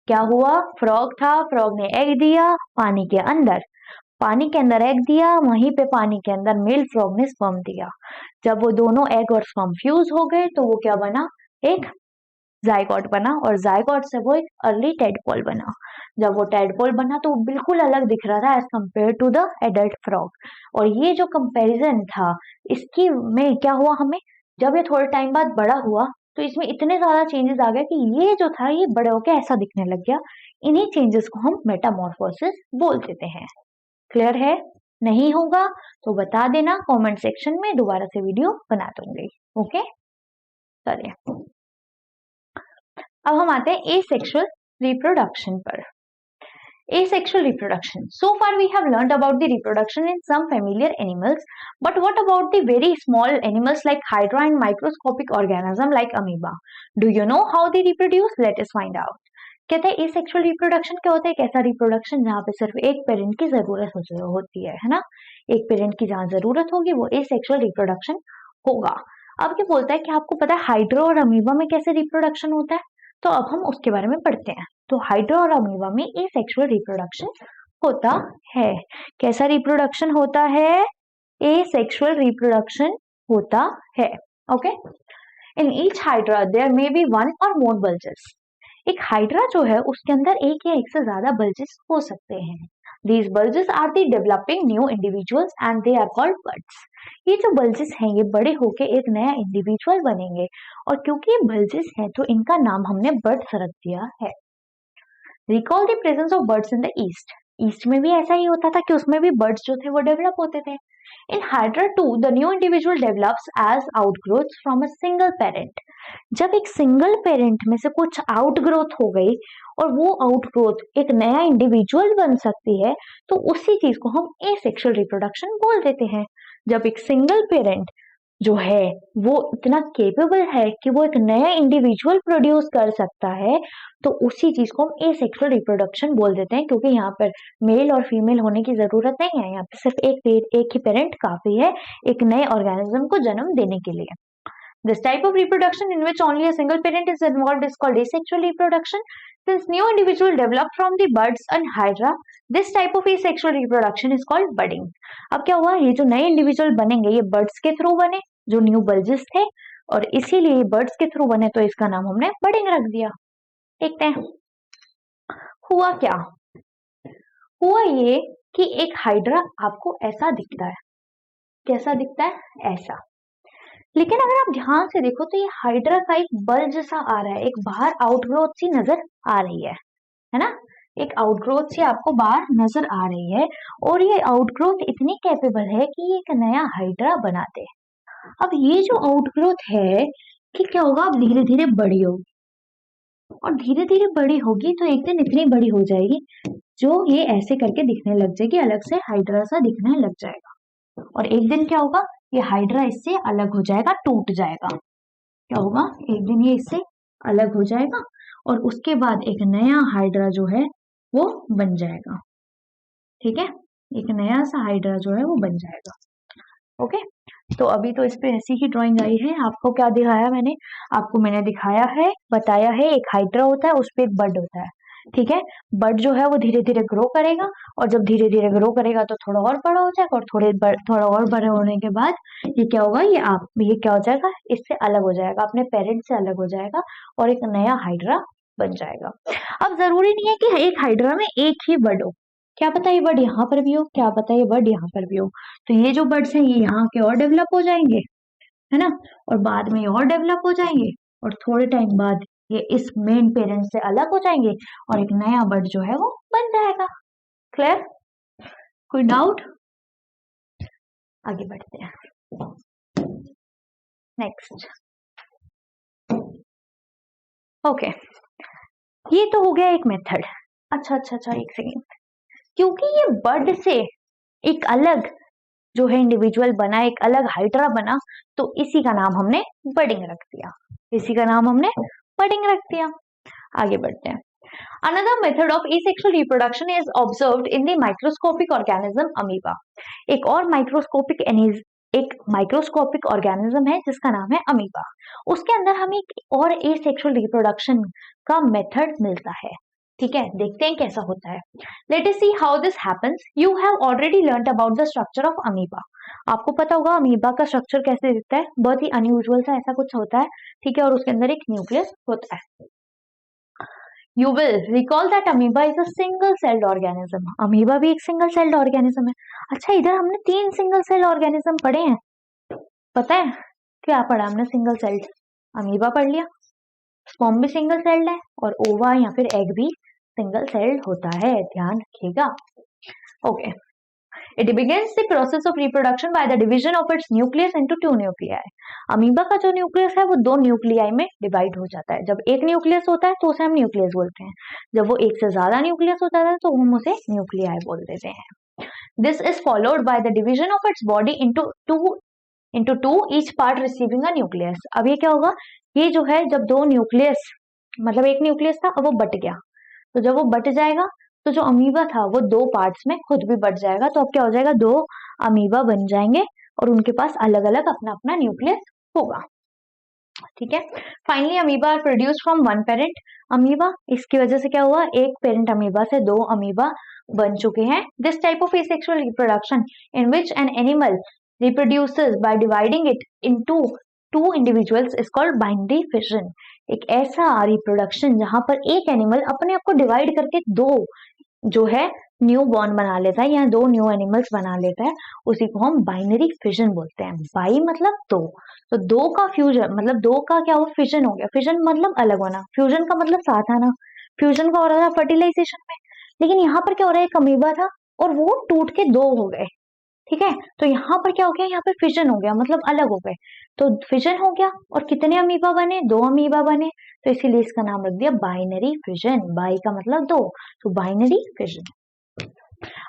क्या हुआ, फ्रॉग था, फ्रॉग ने एग दिया पानी के अंदर एग दिया, वहीं पे पानी के अंदर मेल फ्रॉग ने स्पर्म दिया। जब वो दोनों एग और स्पर्म फ्यूज हो गए तो वो क्या बना, एक जायगोट बना, और जायगोट से वो एक अर्ली टेडपोल बना। जब वो टेडपोल बना तो वो बिल्कुल अलग दिख रहा था as compare to the adult frog. और ये जो कंपैरिजन था इसकी में क्या हुआ, हमें जब ये थोड़े टाइम बाद बड़ा हुआ तो इसमें इतने ज्यादा चेंजेस आ गए कि ये जो था ये बड़े होके ऐसा दिखने लग गया। इन्हीं चेंजेस को हम मेटामॉर्फोसिस बोल देते हैं। क्लियर है? नहीं होगा तो बता देना कमेंट सेक्शन में, दोबारा से वीडियो बना दूंगी। ओके, चलिए अब हम आते हैं एसेक्सुअल रिप्रोडक्शन पर। Asexual reproduction. So far we have learned about the reproduction in some familiar animals, but what about the very small animals like hydra and microscopic organism like amoeba? Do you know how they reproduce? Let us find out. कहते हैं asexual reproduction क्या होता है? एक ऐसा reproduction जहाँ पे सिर्फ एक पेरेंट की जरूरत होती है ना? एक पेरेंट की जहाँ जरूरत होगी वो एसेक्सुअल रिप्रोडक्शन होगा। अब क्या बोलता है कि आपको पता है हाइड्रा और अमीबा में कैसे रिप्रोडक्शन होता है? तो अब हम उसके बारे में पढ़ते हैं। तो हाइड्रा और अमीबा में एसेक्सुअल रिप्रोडक्शन होता है। कैसा रिप्रोडक्शन होता है? एसेक्सुअल रिप्रोडक्शन होता है। Okay, in each hydra there may be one और मोर बल्जेस। एक हाइड्रा जो है उसके अंदर एक या एक से ज्यादा बल्जेस हो सकते हैं। These bulges are the developing new individuals and they are called buds. ये जो bulges हैं ये बड़े होके एक नया इंडिविजुअल बनेंगे और क्योंकि ये bulges हैं तो इनका नाम हमने buds रख दिया है। Recall the presence of buds in the east. East में भी ऐसा ही होता था कि उसमें भी बर्ड्स जो थे वो डेवलप होते थे। In hydra 2 the new individual develops as outgrowth from a single parent. जब एक सिंगल पेरेंट में से कुछ आउटग्रोथ हो गई और वो आउटग्रोथ एक नया इंडिविजुअल बन सकती है तो उसी चीज को हम एसेक्सुअल रिप्रोडक्शन बोल देते हैं। जब एक सिंगल पेरेंट जो है वो इतना केपेबल है कि वो एक नया इंडिविजुअल प्रोड्यूस कर सकता है तो उसी चीज को हम एसेक्सुअल रिप्रोडक्शन बोल देते हैं, क्योंकि यहाँ पर मेल और फीमेल होने की जरूरत नहीं है, यहाँ पे सिर्फ एक ही पेरेंट काफी है एक नए ऑर्गेनिज्म को जन्म देने के लिए। This type of reproduction in which only a single parent is involved is called asexual reproduction. Since new individual develop from the buds and hydra, this type of asexual reproduction is called budding. अब क्या हुआ, ये जो नए individual बनेंगे ये birds के through बने जो न्यू बल्जेस थे और इसीलिए बर्ड्स के थ्रू बने तो इसका नाम हमने बडिंग रख दिया। देखते हैं हुआ क्या। हुआ ये कि एक हाइड्रा आपको ऐसा दिखता है। कैसा दिखता है? ऐसा। लेकिन अगर आप ध्यान से देखो तो ये हाइड्रा का एक बल्ब जैसा आ रहा है, एक बाहर आउटग्रोथ सी नजर आ रही है ना? एक आउटग्रोथ सी आपको बाहर नजर आ रही है और ये आउटग्रोथ इतनी कैपेबल है कि ये एक नया हाइड्रा बना दे। अब ये जो आउटग्रोथ है कि क्या होगा, अब धीरे धीरे बड़ी होगी और धीरे धीरे बड़ी होगी तो एक दिन इतनी बड़ी हो जाएगी जो ये ऐसे करके दिखने लग जाएगी, अलग से हाइड्रा सा दिखने लग जाएगा। और एक दिन क्या होगा, ये हाइड्रा इससे अलग हो जाएगा, टूट जाएगा। क्या होगा, एक दिन ये इससे अलग हो जाएगा और उसके बाद एक नया हाइड्रा जो है वो बन जाएगा। ठीक है, एक नया सा हाइड्रा जो है वो बन जाएगा। ओके, तो अभी तो इस पे ऐसी ही ड्राइंग आई है। आपको क्या दिखाया मैंने? आपको मैंने दिखाया है, बताया है एक हाइड्रा होता है, उस पे एक बड होता है। ठीक है, बड जो है वो धीरे धीरे ग्रो करेगा और जब धीरे धीरे ग्रो करेगा तो थोड़ा और बड़ा हो जाएगा और थोड़ा और बड़े होने के बाद ये क्या होगा, ये क्या हो जाएगा, इससे अलग हो जाएगा, अपने पेरेंट से अलग हो जाएगा और एक नया हाइड्रा बन जाएगा। अब जरूरी नहीं है कि एक हाइड्रा में एक ही बर्ड हो, क्या पता ये बर्ड यहाँ पर भी हो, क्या पता ये बर्ड यहाँ पर भी हो। तो ये जो बर्ड्स हैं ये यहाँ के और डेवलप हो जाएंगे, है ना, और बाद में ये और डेवलप हो जाएंगे और थोड़े टाइम बाद ये इस मेन पेरेंट से अलग हो जाएंगे और एक नया बर्ड जो है वो बन जाएगा। क्लियर? कोई डाउट? आगे बढ़ते हैं। नेक्स्ट। ओके, ये तो हो गया एक मेथड। अच्छा, एक सेकेंड, क्योंकि ये बर्ड से एक अलग जो है इंडिविजुअल बना, एक अलग हाइड्रा बना, तो इसी का नाम हमने बडिंग रख दिया। इसी का नाम हमने बडिंग रख दिया। आगे बढ़ते हैं। Another method of asexual reproduction is observed in the microscopic organism amoeba. एक माइक्रोस्कोपिक ऑर्गेनिज्म है जिसका नाम है अमीबा। उसके अंदर हमें एक और एसेक्सुअल रिप्रोडक्शन का मेथड मिलता है। ठीक है, देखते हैं कैसा होता है। Let us see how this happens. You have already learned about the structure of amoeba. आपको पता होगा अमीबा का स्ट्रक्चर कैसे दिखता है, बहुत ही अनयूजुअल सा ऐसा कुछ होता है। ठीक है, और उसके अंदर एक न्यूक्लियस होता है। You will recall that amoeba is a single celled organism. Amoeba भी एक सिंगल सेल्ड ऑर्गेनिज्म है। अच्छा, इधर हमने 3 सिंगल सेल ऑर्गेनिज्म पढ़े हैं, पता है क्या पढ़ा हमने? सिंगल सेल्ड अमीबा पढ़ लिया, स्पर्म भी सिंगल सेल्ड है और ओवा या फिर एग भी सिंगल सेल्ड होता है, ध्यान रखिएगा। Okay, It begins the process of reproduction by the division of its nucleus into two nuclei. Amoeba का जो न्यूक्लियस है वो दो न्यूक्लियाई में डिवाइड हो जाता है. जब एक न्यूक्लियस होता है तो उसे हम न्यूक्लियस बोलते हैं. जब वो एक से ज्यादा न्यूक्लियस होता है तो हम उसे न्यूक्लियाई बोल देते हैं. This is followed by the division of its body into two, each part receiving a nucleus. अब ये क्या होगा, ये जो है जब दो न्यूक्लियस, मतलब एक न्यूक्लियस था अब वो बट गया, तो जब वो बट जाएगा तो जो अमीबा था वो दो पार्ट्स में खुद भी बट जाएगा. तो अब क्या हो जाएगा, दो अमीबा बन जाएंगे और उनके पास अलग अलग अपना अपना न्यूक्लियस होगा. ठीक है. Finally amoeba are produce from one parent amoeba. इसकी वजह से क्या हुआ, एक पेरेंट अमीबा से दो अमीबा बन चुके हैं. This type of asexual reproduction in which an animal reproduces by dividing it into two individuals is called binary fission. एक ऐसा रिप्रोडक्शन जहां पर एक एनिमल अपने आप को डिवाइड करके दो जो है न्यू बॉर्न बना लेता है या दो न्यू एनिमल्स बना लेता है, उसी को हम बाइनरी फिजन बोलते हैं. बाई मतलब दो, तो दो का फ्यूजन मतलब दो का क्या हुआ, फिजन हो गया. फिजन मतलब अलग होना, फ्यूजन का मतलब साथ आना. फ्यूजन का हो रहा था फर्टिलाइजेशन में, लेकिन यहाँ पर क्या हो रहा है, एक अमीबा था और वो टूट के दो हो गए. ठीक है, तो यहाँ पर क्या हो गया, यहाँ पर फिजन हो गया मतलब अलग हो गए. तो फिजन हो गया और कितने अमीबा बने, दो अमीबा बने, तो इसीलिए इसका नाम रख दिया बाइनरी फिजन. बाई का मतलब दो, तो binary fission.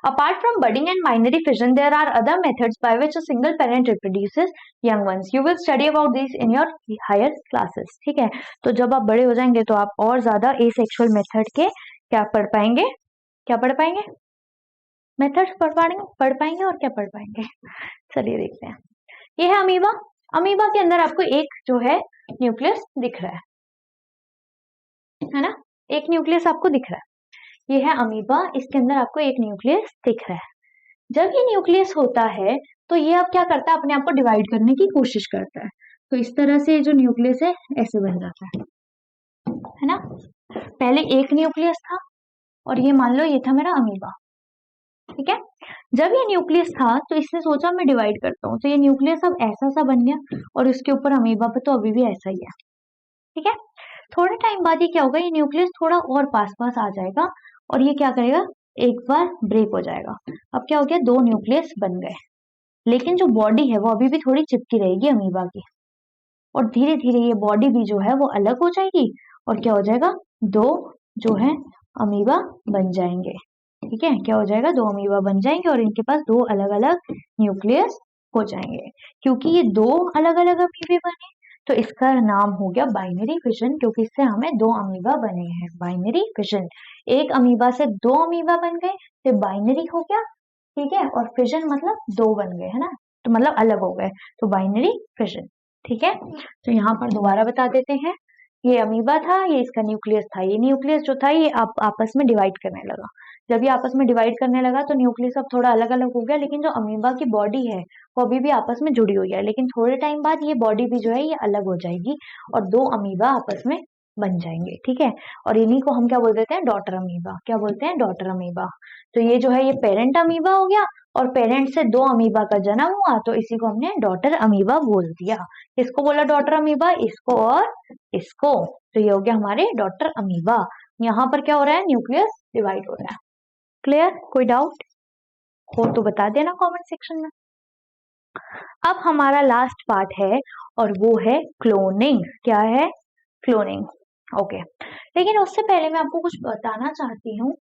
Apart from budding and binary fission, there are other methods by which a single parent reproduces young ones. You will study about these in your higher classes. ठीक है, तो जब आप बड़े हो जाएंगे तो आप और ज्यादा एसेक्सुअल मेथड के क्या पढ़ पाएंगे, मेथड्स पढ़ पाएंगे और क्या पढ़ पाएंगे. चलिए देखते हैं. ये है अमीबा. अमीबा के अंदर आपको एक जो है न्यूक्लियस दिख रहा है ना, एक न्यूक्लियस आपको दिख रहा है. ये है अमीबा, इसके अंदर आपको एक न्यूक्लियस दिख रहा है. जब ये न्यूक्लियस होता है तो ये अब क्या करता है, अपने आप को डिवाइड करने की कोशिश करता है. तो इस तरह से जो न्यूक्लियस है ऐसे बन जाता है ना. पहले एक न्यूक्लियस था और ये मान लो ये था मेरा अमीबा. ठीक है, जब ये न्यूक्लियस था तो इसने सोचा मैं डिवाइड करता हूँ, तो ये न्यूक्लियस अब ऐसा सा बन गया और इसके ऊपर अमीबा पे तो अभी भी ऐसा ही है. ठीक है, थोड़े टाइम बाद ये क्या होगा, ये न्यूक्लियस थोड़ा और पास पास आ जाएगा और ये क्या करेगा, एक बार ब्रेक हो जाएगा. अब क्या हो गया, दो न्यूक्लियस बन गए, लेकिन जो बॉडी है वो अभी भी थोड़ी चिपकी रहेगी अमीबा की, और धीरे धीरे ये बॉडी भी जो है वो अलग हो जाएगी और क्या हो जाएगा, दो जो है अमीबा बन जाएंगे. ठीक है, क्या हो जाएगा, दो अमीबा बन जाएंगे और इनके पास दो अलग अलग न्यूक्लियस हो जाएंगे. क्योंकि ये दो अलग अलग अमीबे बने तो इसका नाम हो गया बाइनरी फिजन, क्योंकि इससे हमें दो अमीबा बने हैं. बाइनरी फिजन, एक अमीबा से दो अमीबा बन गए तो बाइनरी हो गया. ठीक है, और फिजन मतलब दो बन गए है ना, तो मतलब अलग हो गए, तो बाइनरी फिजन. ठीक है, तो यहाँ पर दोबारा बता देते हैं. ये अमीबा था, ये इसका न्यूक्लियस था, ये न्यूक्लियस जो था ये आपस में डिवाइड करने लगा. जब ये आपस में डिवाइड करने लगा तो न्यूक्लियस अब थोड़ा अलग अलग हो गया, लेकिन जो अमीबा की बॉडी है वो अभी भी आपस में जुड़ी हुई है. लेकिन थोड़े टाइम बाद ये बॉडी भी जो है ये अलग हो जाएगी और दो अमीबा आपस में बन जाएंगे. ठीक है, और इन्हीं को हम क्या बोल देते हैं, डॉटर अमीबा. क्या बोलते हैं, डॉटर अमीबा. तो ये जो है ये पेरेंट अमीबा हो गया और पेरेंट से दो अमीबा का जन्म हुआ तो इसी को हमने डॉटर अमीबा बोल दिया. इसको बोला डॉटर अमीबा, इसको और इसको, तो ये हो गया हमारे डॉटर अमीबा. यहाँ पर क्या हो रहा है, न्यूक्लियस डिवाइड हो रहा है. क्लियर, कोई डाउट हो तो बता देना कमेंट सेक्शन में. अब हमारा लास्ट पार्ट है और वो है क्लोनिंग. क्या है, क्लोनिंग. ओके, लेकिन उससे पहले मैं आपको कुछ बताना चाहती हूँ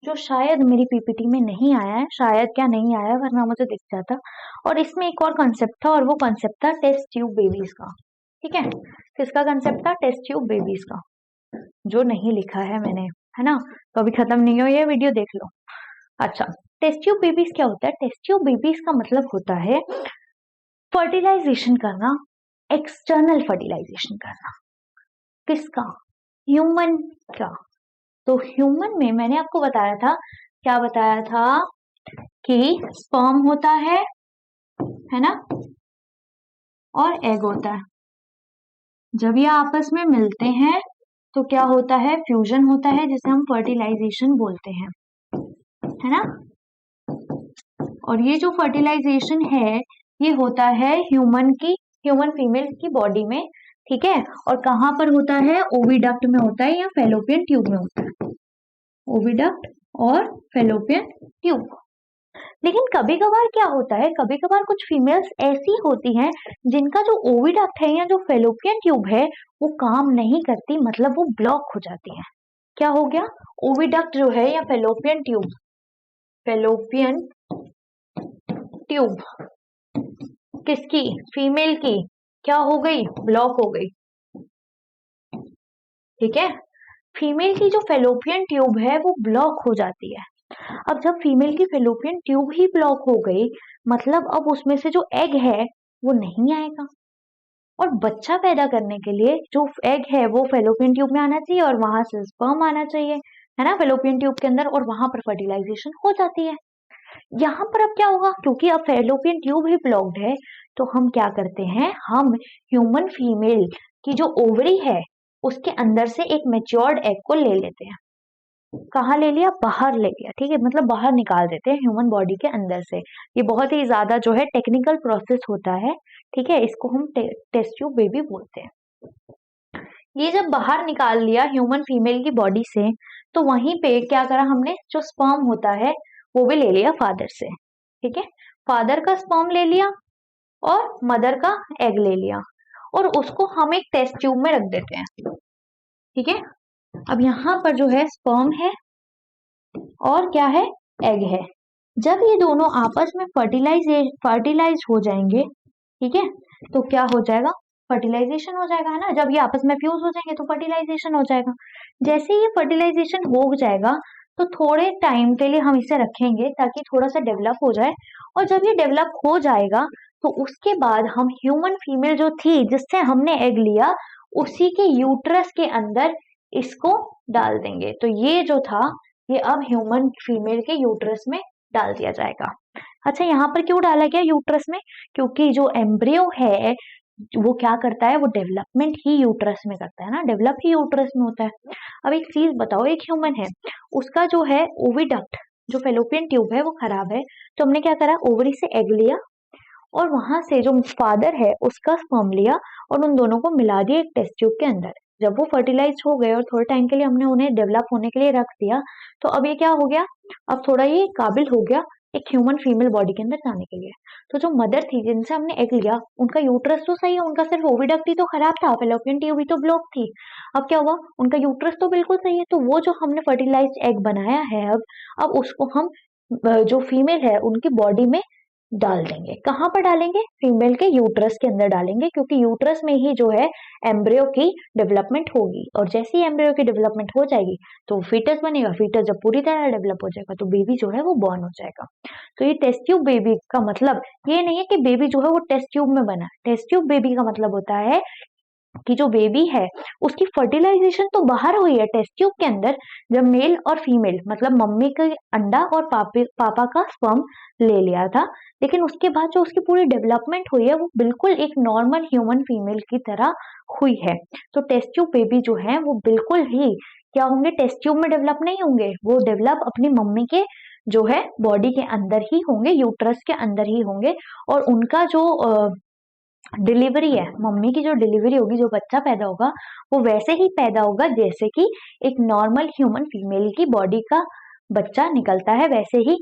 जो शायद मेरी पीपीटी में नहीं आया है. शायद क्या नहीं आया, वरना मुझे दिख जाता. और इसमें एक और कंसेप्ट था और वो कंसेप्ट था टेस्ट ट्यूब बेबीज का. ठीक है, किसका कंसेप्ट था, टेस्ट ट्यूब बेबीज का, जो नहीं लिखा है मैंने, है ना. तो अभी खत्म नहीं हो ये वीडियो, देख लो. अच्छा, टेस्ट ट्यूब बेबीज क्या होता है, टेस्ट ट्यूब बेबीज का मतलब होता है फर्टिलाइजेशन करना, एक्सटर्नल फर्टिलाइजेशन करना. किसका, ह्यूमन का. तो ह्यूमन में मैंने आपको बताया था, क्या बताया था, कि स्पर्म होता है ना, और एग होता है. जब ये आपस में मिलते हैं तो क्या होता है, फ्यूजन होता है, जिसे हम फर्टिलाइजेशन बोलते हैं, है ना. और ये जो फर्टिलाइजेशन है ये होता है ह्यूमन फीमेल की बॉडी में. ठीक है, और कहाँ पर होता है, ओविडक्ट में होता है या फेलोपियन ट्यूब में होता है. ओविडक्ट और फेलोपियन ट्यूब. लेकिन कभी कभार क्या होता है, कभी कभार कुछ फीमेल्स ऐसी होती हैं जिनका जो ओविडक्ट है या जो फेलोपियन ट्यूब है वो काम नहीं करती, मतलब वो ब्लॉक हो जाती है। क्या हो गया, ओविडक्ट जो है या फेलोपियन ट्यूब, फेलोपियन ट्यूब किसकी, फीमेल की, क्या हो गई, ब्लॉक हो गई। ठीक है, फीमेल की जो फेलोपियन ट्यूब है वो ब्लॉक हो जाती है। अब जब फीमेल की फेलोपियन ट्यूब ही ब्लॉक हो गई, मतलब अब उसमें से जो एग है वो नहीं आएगा, और बच्चा पैदा करने के लिए जो एग है वो फेलोपियन ट्यूब में आना चाहिए और वहां से स्पर्म आना चाहिए, है ना, फेलोपियन ट्यूब के अंदर, और वहां पर फर्टिलाइजेशन हो जाती है। यहाँ पर अब क्या होगा, क्योंकि अब फेलोपियन ट्यूब ही ब्लॉक्ड है, तो हम क्या करते हैं, हम ह्यूमन फीमेल की जो ओवरी है उसके अंदर से एक मेच्योर्ड एग को ले लेते हैं। कहाँ ले लिया, बाहर ले लिया, ठीक है, मतलब बाहर निकाल देते हैं ह्यूमन बॉडी के अंदर से। ये बहुत ही ज्यादा जो है टेक्निकल प्रोसेस होता है, ठीक है, इसको हम टेस्ट ट्यूब बेबी बोलते हैं। ये जब बाहर निकाल लिया ह्यूमन फीमेल की बॉडी से, तो वहीं पे क्या करा हमने, जो स्पर्म होता है वो भी ले लिया फादर से, ठीक है, फादर का स्पर्म ले लिया और मदर का एग ले लिया, और उसको हम एक टेस्ट ट्यूब में रख देते हैं। ठीक है, अब यहाँ पर जो है स्पर्म है और क्या है, एग है। जब ये दोनों आपस में फर्टिलाइज हो जाएंगे, ठीक है, तो क्या हो जाएगा, फर्टिलाइजेशन हो जाएगा, है ना, जब ये आपस में फ्यूज हो जाएंगे तो फर्टिलाइजेशन हो जाएगा। जैसे ये फर्टिलाइजेशन हो जाएगा तो थोड़े टाइम के लिए हम इसे रखेंगे ताकि थोड़ा सा डेवलप हो जाए, और जब ये डेवलप हो जाएगा तो उसके बाद हम ह्यूमन फीमेल जो थी जिससे हमने एग लिया उसी के यूट्रस के अंदर इसको डाल देंगे। तो ये जो था ये अब ह्यूमन फीमेल के यूट्रस में डाल दिया जाएगा। अच्छा, यहाँ पर क्यों डाला गया यूट्रस में, क्योंकि जो एम्ब्रियो है वो क्या करता है, वो डेवलपमेंट ही यूट्रस में करता है ना, डेवलप ही यूट्रस में होता है। अब एक चीज बताओ, एक ह्यूमन है, उसका जो है ओविडक्ट, जो फेलोपियन ट्यूब है वो खराब है, तो हमने क्या करा, ओवरी से एग लिया और वहां से जो फादर है उसका स्पर्म लिया और उन दोनों को मिला दिया एक टेस्ट ट्यूब के अंदर। जब वो फर्टिलाइज हो गए और थोड़े टाइम के लिए हमने उन्हें डेवलप होने के लिए रख दिया, तो अब ये क्या हो गया, अब थोड़ा ये काबिल हो गया एक ह्यूमन फीमेल बॉडी के अंदर जाने के लिए। तो जो मदर थी जिनसे हमने एग लिया उनका यूट्रस तो सही है, उनका सिर्फ ओविडक्ट ही तो खराब था, फेलोपियन ट्यूब ही तो ब्लॉक थी। अब क्या हुआ, उनका यूट्रस तो बिल्कुल सही है, तो वो जो हमने फर्टिलाइज एग बनाया है अब उसको हम जो फीमेल है उनकी बॉडी में डाल देंगे। कहाँ पर डालेंगे, फीमेल के यूट्रस के अंदर डालेंगे, क्योंकि यूट्रस में ही जो है एम्ब्रियो की डेवलपमेंट होगी, और जैसे ही एम्ब्रियो की डेवलपमेंट हो जाएगी तो फीटस बनेगा, फीटस जब पूरी तरह डेवलप हो जाएगा तो बेबी जो है वो बॉर्न हो जाएगा। तो ये टेस्ट ट्यूब बेबी का मतलब ये नहीं है कि बेबी जो है वो टेस्ट ट्यूब में बना, टेस्ट ट्यूब बेबी का मतलब होता है कि जो बेबी है उसकी फर्टिलाइजेशन तो बाहर हुई है टेस्ट ट्यूब के अंदर, जब मेल और फीमेल मतलब मम्मी का अंडा और पापा का स्पर्म ले लिया था, लेकिन उसके बाद जो उसकी पूरी डेवलपमेंट हुई है वो बिल्कुल एक नॉर्मल ह्यूमन फीमेल की तरह हुई है। तो टेस्ट ट्यूब बेबी जो है वो बिल्कुल ही क्या होंगे, टेस्ट ट्यूब में डेवलप नहीं होंगे, वो डेवलप अपनी मम्मी के जो है बॉडी के अंदर ही होंगे, यूट्रस के अंदर ही होंगे, और उनका जो डिलीवरी है, मम्मी की जो डिलीवरी होगी, जो बच्चा पैदा होगा वो वैसे ही पैदा होगा जैसे कि एक नॉर्मल ह्यूमन फीमेल की बॉडी का बच्चा निकलता है, वैसे ही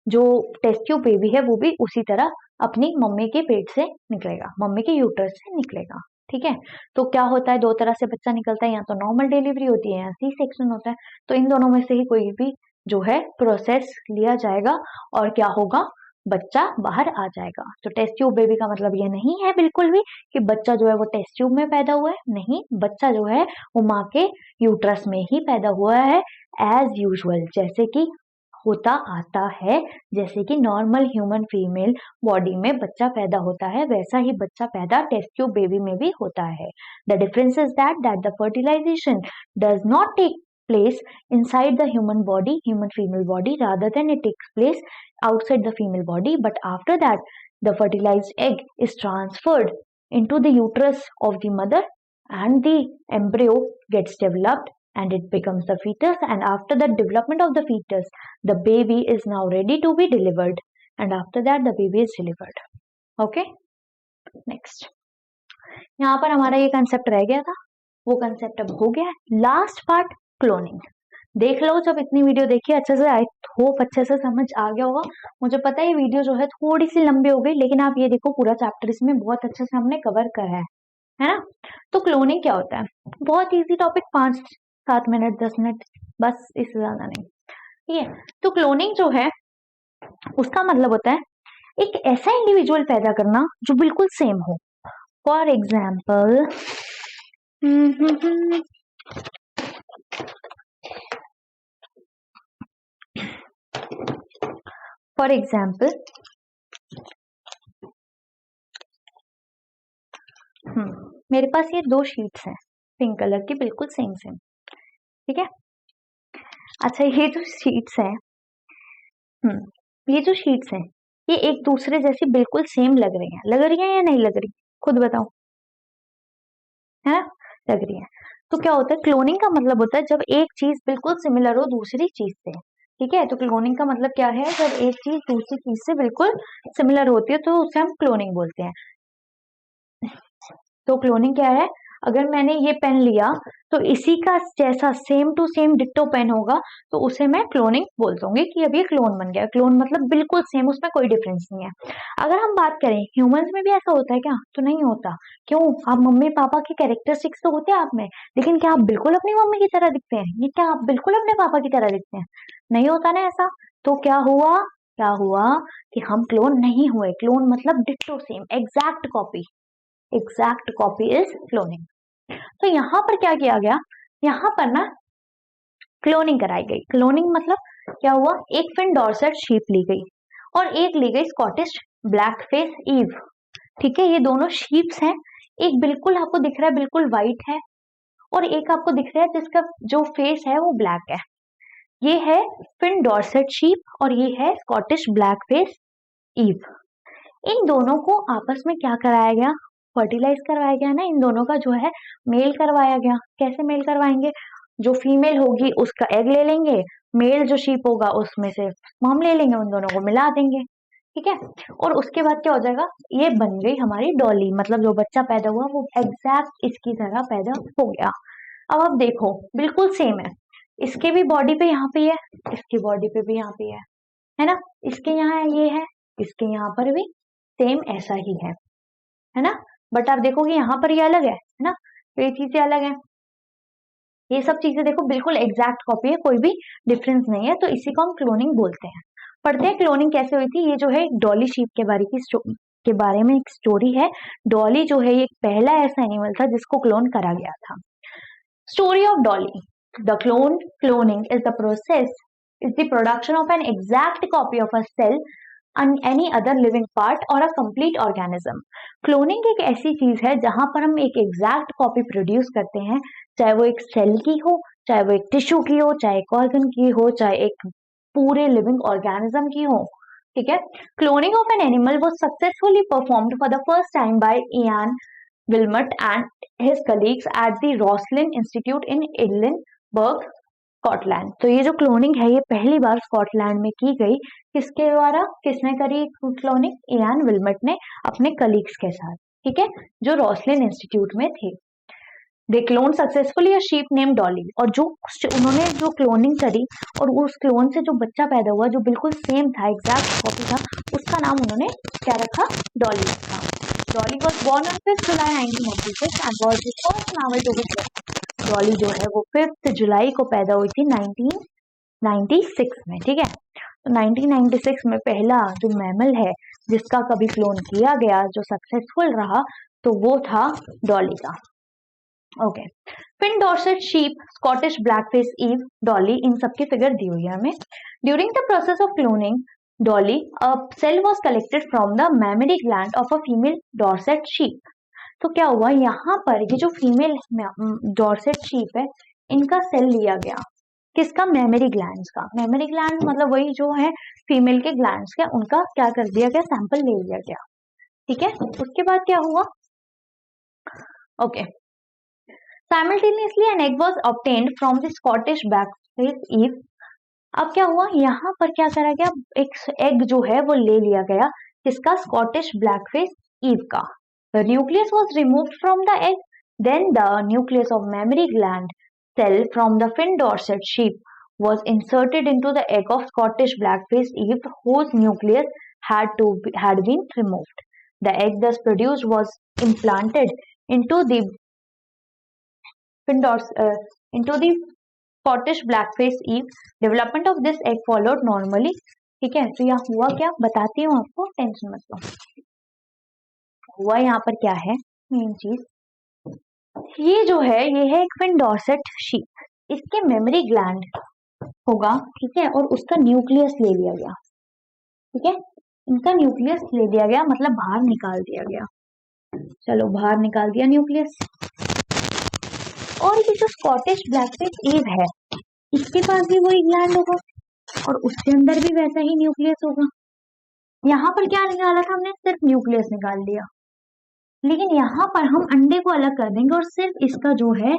जो टेस्ट ट्यूब बेबी है वो भी उसी तरह अपनी मम्मी के पेट से निकलेगा, मम्मी के यूट्रस से निकलेगा। ठीक है, तो क्या होता है, दो तरह से बच्चा निकलता है, या तो नॉर्मल डिलीवरी होती है या सी सेक्शन होता है, तो इन दोनों में से ही कोई भी जो है प्रोसेस लिया जाएगा और क्या होगा, बच्चा बाहर आ जाएगा। तो टेस्ट ट्यूब बेबी का मतलब ये नहीं है बिल्कुल भी कि बच्चा जो है वो टेस्ट ट्यूब में पैदा हुआ है, नहीं, बच्चा जो है वो माँ के यूट्रस में ही पैदा हुआ है एज यूजुअल, जैसे कि होता आता है, जैसे कि नॉर्मल ह्यूमन फीमेल बॉडी में बच्चा पैदा होता है वैसा ही बच्चा पैदा टेस्ट ट्यूब बेबी में भी होता है। The difference is that the fertilization does not take place inside the human female body, rather than it takes place outside the female body, but after that the fertilized egg is transferred into the uterus of the mother and the embryo gets developed and it becomes the fetus, and after the development of the fetus the baby is now ready to be delivered, and after that the baby is delivered. Okay, next, यहाँ पर हमारा ये concept रह गया था, वो concept अब हो गया है। लास्ट पार्ट क्लोनिंग, देख लो, जब इतनी वीडियो देखी अच्छे से, आई होप अच्छे से समझ आ गया होगा। मुझे पता है ये वीडियो जो है थोड़ी सी लंबी हो गई, लेकिन आप ये देखो पूरा चैप्टर इसमें बहुत अच्छे से हमने कवर करा है ना। तो क्लोनिंग क्या होता है, बहुत इजी टॉपिक, 5-7 मिनट 10 मिनट बस, इससे ज्यादा नहीं। ठीक है, तो क्लोनिंग जो है उसका मतलब होता है एक ऐसा इंडिविजुअल पैदा करना जो बिल्कुल सेम हो। फॉर एग्जाम्पल फॉर एग्जाम्पल मेरे पास ये 2 शीट्स हैं पिंक कलर की, बिल्कुल सेम सेम। ठीक है, अच्छा ये जो शीट्स हैं ये जो शीट्स हैं ये एक दूसरे जैसी बिल्कुल सेम लग रही हैं या नहीं लग रही, खुद बताओ, है ना, लग रही है। तो क्या होता है, क्लोनिंग का मतलब होता है जब एक चीज बिल्कुल सिमिलर हो दूसरी चीज से। ठीक है, तो क्लोनिंग का मतलब क्या है, जब एक चीज दूसरी चीज से बिल्कुल सिमिलर होती है तो उसे हम क्लोनिंग बोलते हैं। तो क्लोनिंग क्या है, अगर मैंने ये पेन लिया तो इसी का जैसा same to same ditto pen होगा तो उसे मैं क्लोनिंग बोल दूंगी कि अब ये क्लोन बन गया। क्लोन मतलब बिल्कुल सेम, उसमें कोई डिफरेंस नहीं है। अगर हम बात करें ह्यूमंस में भी ऐसा होता है क्या, तो नहीं होता। क्यों, आप मम्मी पापा के कैरेक्टरिस्टिक्स तो होते हैं आप में, लेकिन क्या आप बिल्कुल अपनी मम्मी की तरह दिखते हैं, ये क्या आप बिल्कुल अपने पापा की तरह दिखते हैं, नहीं होता ना ऐसा। तो क्या हुआ कि हम क्लोन नहीं हुए। क्लोन मतलब ditto same, exact copy, exact copy is cloning. तो यहाँ पर क्या किया गया, यहाँ पर ना क्लोनिंग कराई गई। क्लोनिंग मतलब क्या हुआ, एक फिन डॉर्सेट शीप ली गई और एक ली गई स्कॉटिश ब्लैक फेस ईव। ठीक है, ये दोनों शीप्स हैं, एक बिल्कुल आपको दिख रहा है बिल्कुल व्हाइट है और एक आपको दिख रहा है जिसका जो फेस है वो ब्लैक है। ये है फिन डॉर्सेट शीप और ये है स्कॉटिश ब्लैक फेस ईव। इन दोनों को आपस में क्या कराया गया, फर्टिलाइज करवाया गया ना, इन दोनों का जो है मेल करवाया गया। कैसे मेल करवाएंगे, जो फीमेल होगी उसका एग ले लेंगे, मेल जो शीप होगा उसमें से स्पर्म ले लेंगे, उन दोनों को मिला देंगे। ठीक है, और उसके बाद क्या हो जाएगा, ये बन गई हमारी डॉली, मतलब जो बच्चा पैदा हुआ वो एग्जैक्ट इसकी तरह पैदा हो गया। अब आप देखो बिल्कुल सेम है, इसके भी बॉडी पे यहाँ पे है, इसकी बॉडी पे भी यहाँ पे है ना, इसके यहाँ ये है, इसके यहाँ पर भी सेम ऐसा ही है ना। बट आप देखोगे यहाँ पर ये अलग है ना, तो ये चीजें अलग है, ये सब चीजें देखो बिल्कुल एग्जैक्ट कॉपी है, कोई भी डिफरेंस नहीं है, तो इसी को हम क्लोनिंग बोलते हैं। पढ़ते हैं क्लोनिंग कैसे हुई थी। ये जो है डॉली शीप के बारे में एक स्टोरी है। डॉली जो है ये पहला ऐसा एनिमल था जिसको क्लोन करा गया था। Story of Dolly, the cloning is the process is the production of an exact copy of a cell and any other living part or a complete organism. Cloning एक ऐसी चीज है जहां पर हम एक एग्जैक्ट कॉपी प्रोड्यूस करते हैं, चाहे वो एक सेल की हो, चाहे वो एक टिश्यू की हो, चाहे एक ऑर्गन की हो, चाहे एक पूरे लिविंग ऑर्गेनिज्म की हो। ठीक है, cloning of an animal was successfully performed for the first time by Ian Wilmut and his colleagues at the Roslin Institute in Edinburgh, Scotland. तो ये जो क्लोनिंग है ये पहली बार स्कॉटलैंड में की गई। किसके द्वारा, किसने करी क्लोनिंग, इयान विल्मट ने अपने कलीग्स के साथ। ठीक है, जो रॉसलिन इंस्टीट्यूट में थे। They clone successfully a sheep name Dolly, और जो उन्होंने जो क्लोनिंग करी और उस क्लोन से जो बच्चा पैदा हुआ जो बिल्कुल सेम था, एग्जैक्ट कॉपी था, उसका नाम उन्होंने क्या रखा, डॉली रखा। Dolly was born on 5 July 1996 and was the first mammal to be cloned. Dolly जो है वो 5 जुलाई को पैदा हुई थी 1996 में। ठीक है, तो 1996 में पहला जो मैमल है जिसका कभी क्लोन किया गया जो सक्सेसफुल रहा तो वो था डॉली का। Okay, Finn Dorset sheep, Scottish ब्लैकफेस ewe, Dolly, इन सबकी फिगर दी हुई है हमें। During the process of cloning Dolly, a cell was collected from the mammary gland of a female Dorset sheep. तो क्या हुआ, यहाँ पर ये जो फीमेल डॉर्सेट शीप है इनका सेल लिया गया, किसका, मेमोरी ग्लैंड्स का। मेमोरी ग्लैंड मतलब वही जो है फीमेल के ग्लैंड्स का, उनका क्या कर दिया गया, सैंपल ले लिया गया। ठीक है, उसके बाद क्या हुआ, okay, simultaneously an egg was obtained from the Scottish ब्लैकफेस ewe. अब क्या हुआ, यहाँ पर क्या करा गया, एक एग जो है वो ले लिया गया, किसका, स्कॉटिश ब्लैकफेस ईव का। The nucleus was removed from the egg, then the nucleus of mammary gland cell from the fin dorsate sheep was inserted into the egg of Scottish black-faced eve whose nucleus had been removed. The egg thus produced was implanted into the into the Scottish black-faced eve. Development of this egg followed normally. ठीक है, तो यहाँ हुआ क्या बताती हूँ आपको, tension मत लो। हुआ यहाँ पर क्या है, मेन चीज ये जो है, ये है एक फिन डॉर्सेट शीप। इसके मेमोरी ग्लैंड होगा, ठीक है, और उसका न्यूक्लियस ले लिया गया, ठीक है, इनका न्यूक्लियस ले लिया गया, मतलब बाहर निकाल दिया गया। चलो बाहर निकाल दिया न्यूक्लियस। और ये जो स्कॉटिश ब्लैकफिश ईव है, इसके पास भी वही ग्लैंड होगा और उसके अंदर भी वैसा ही न्यूक्लियस होगा। यहाँ पर क्या निकाला था हमने, सिर्फ न्यूक्लियस निकाल लिया, लेकिन यहाँ पर हम अंडे को अलग कर देंगे और सिर्फ इसका जो है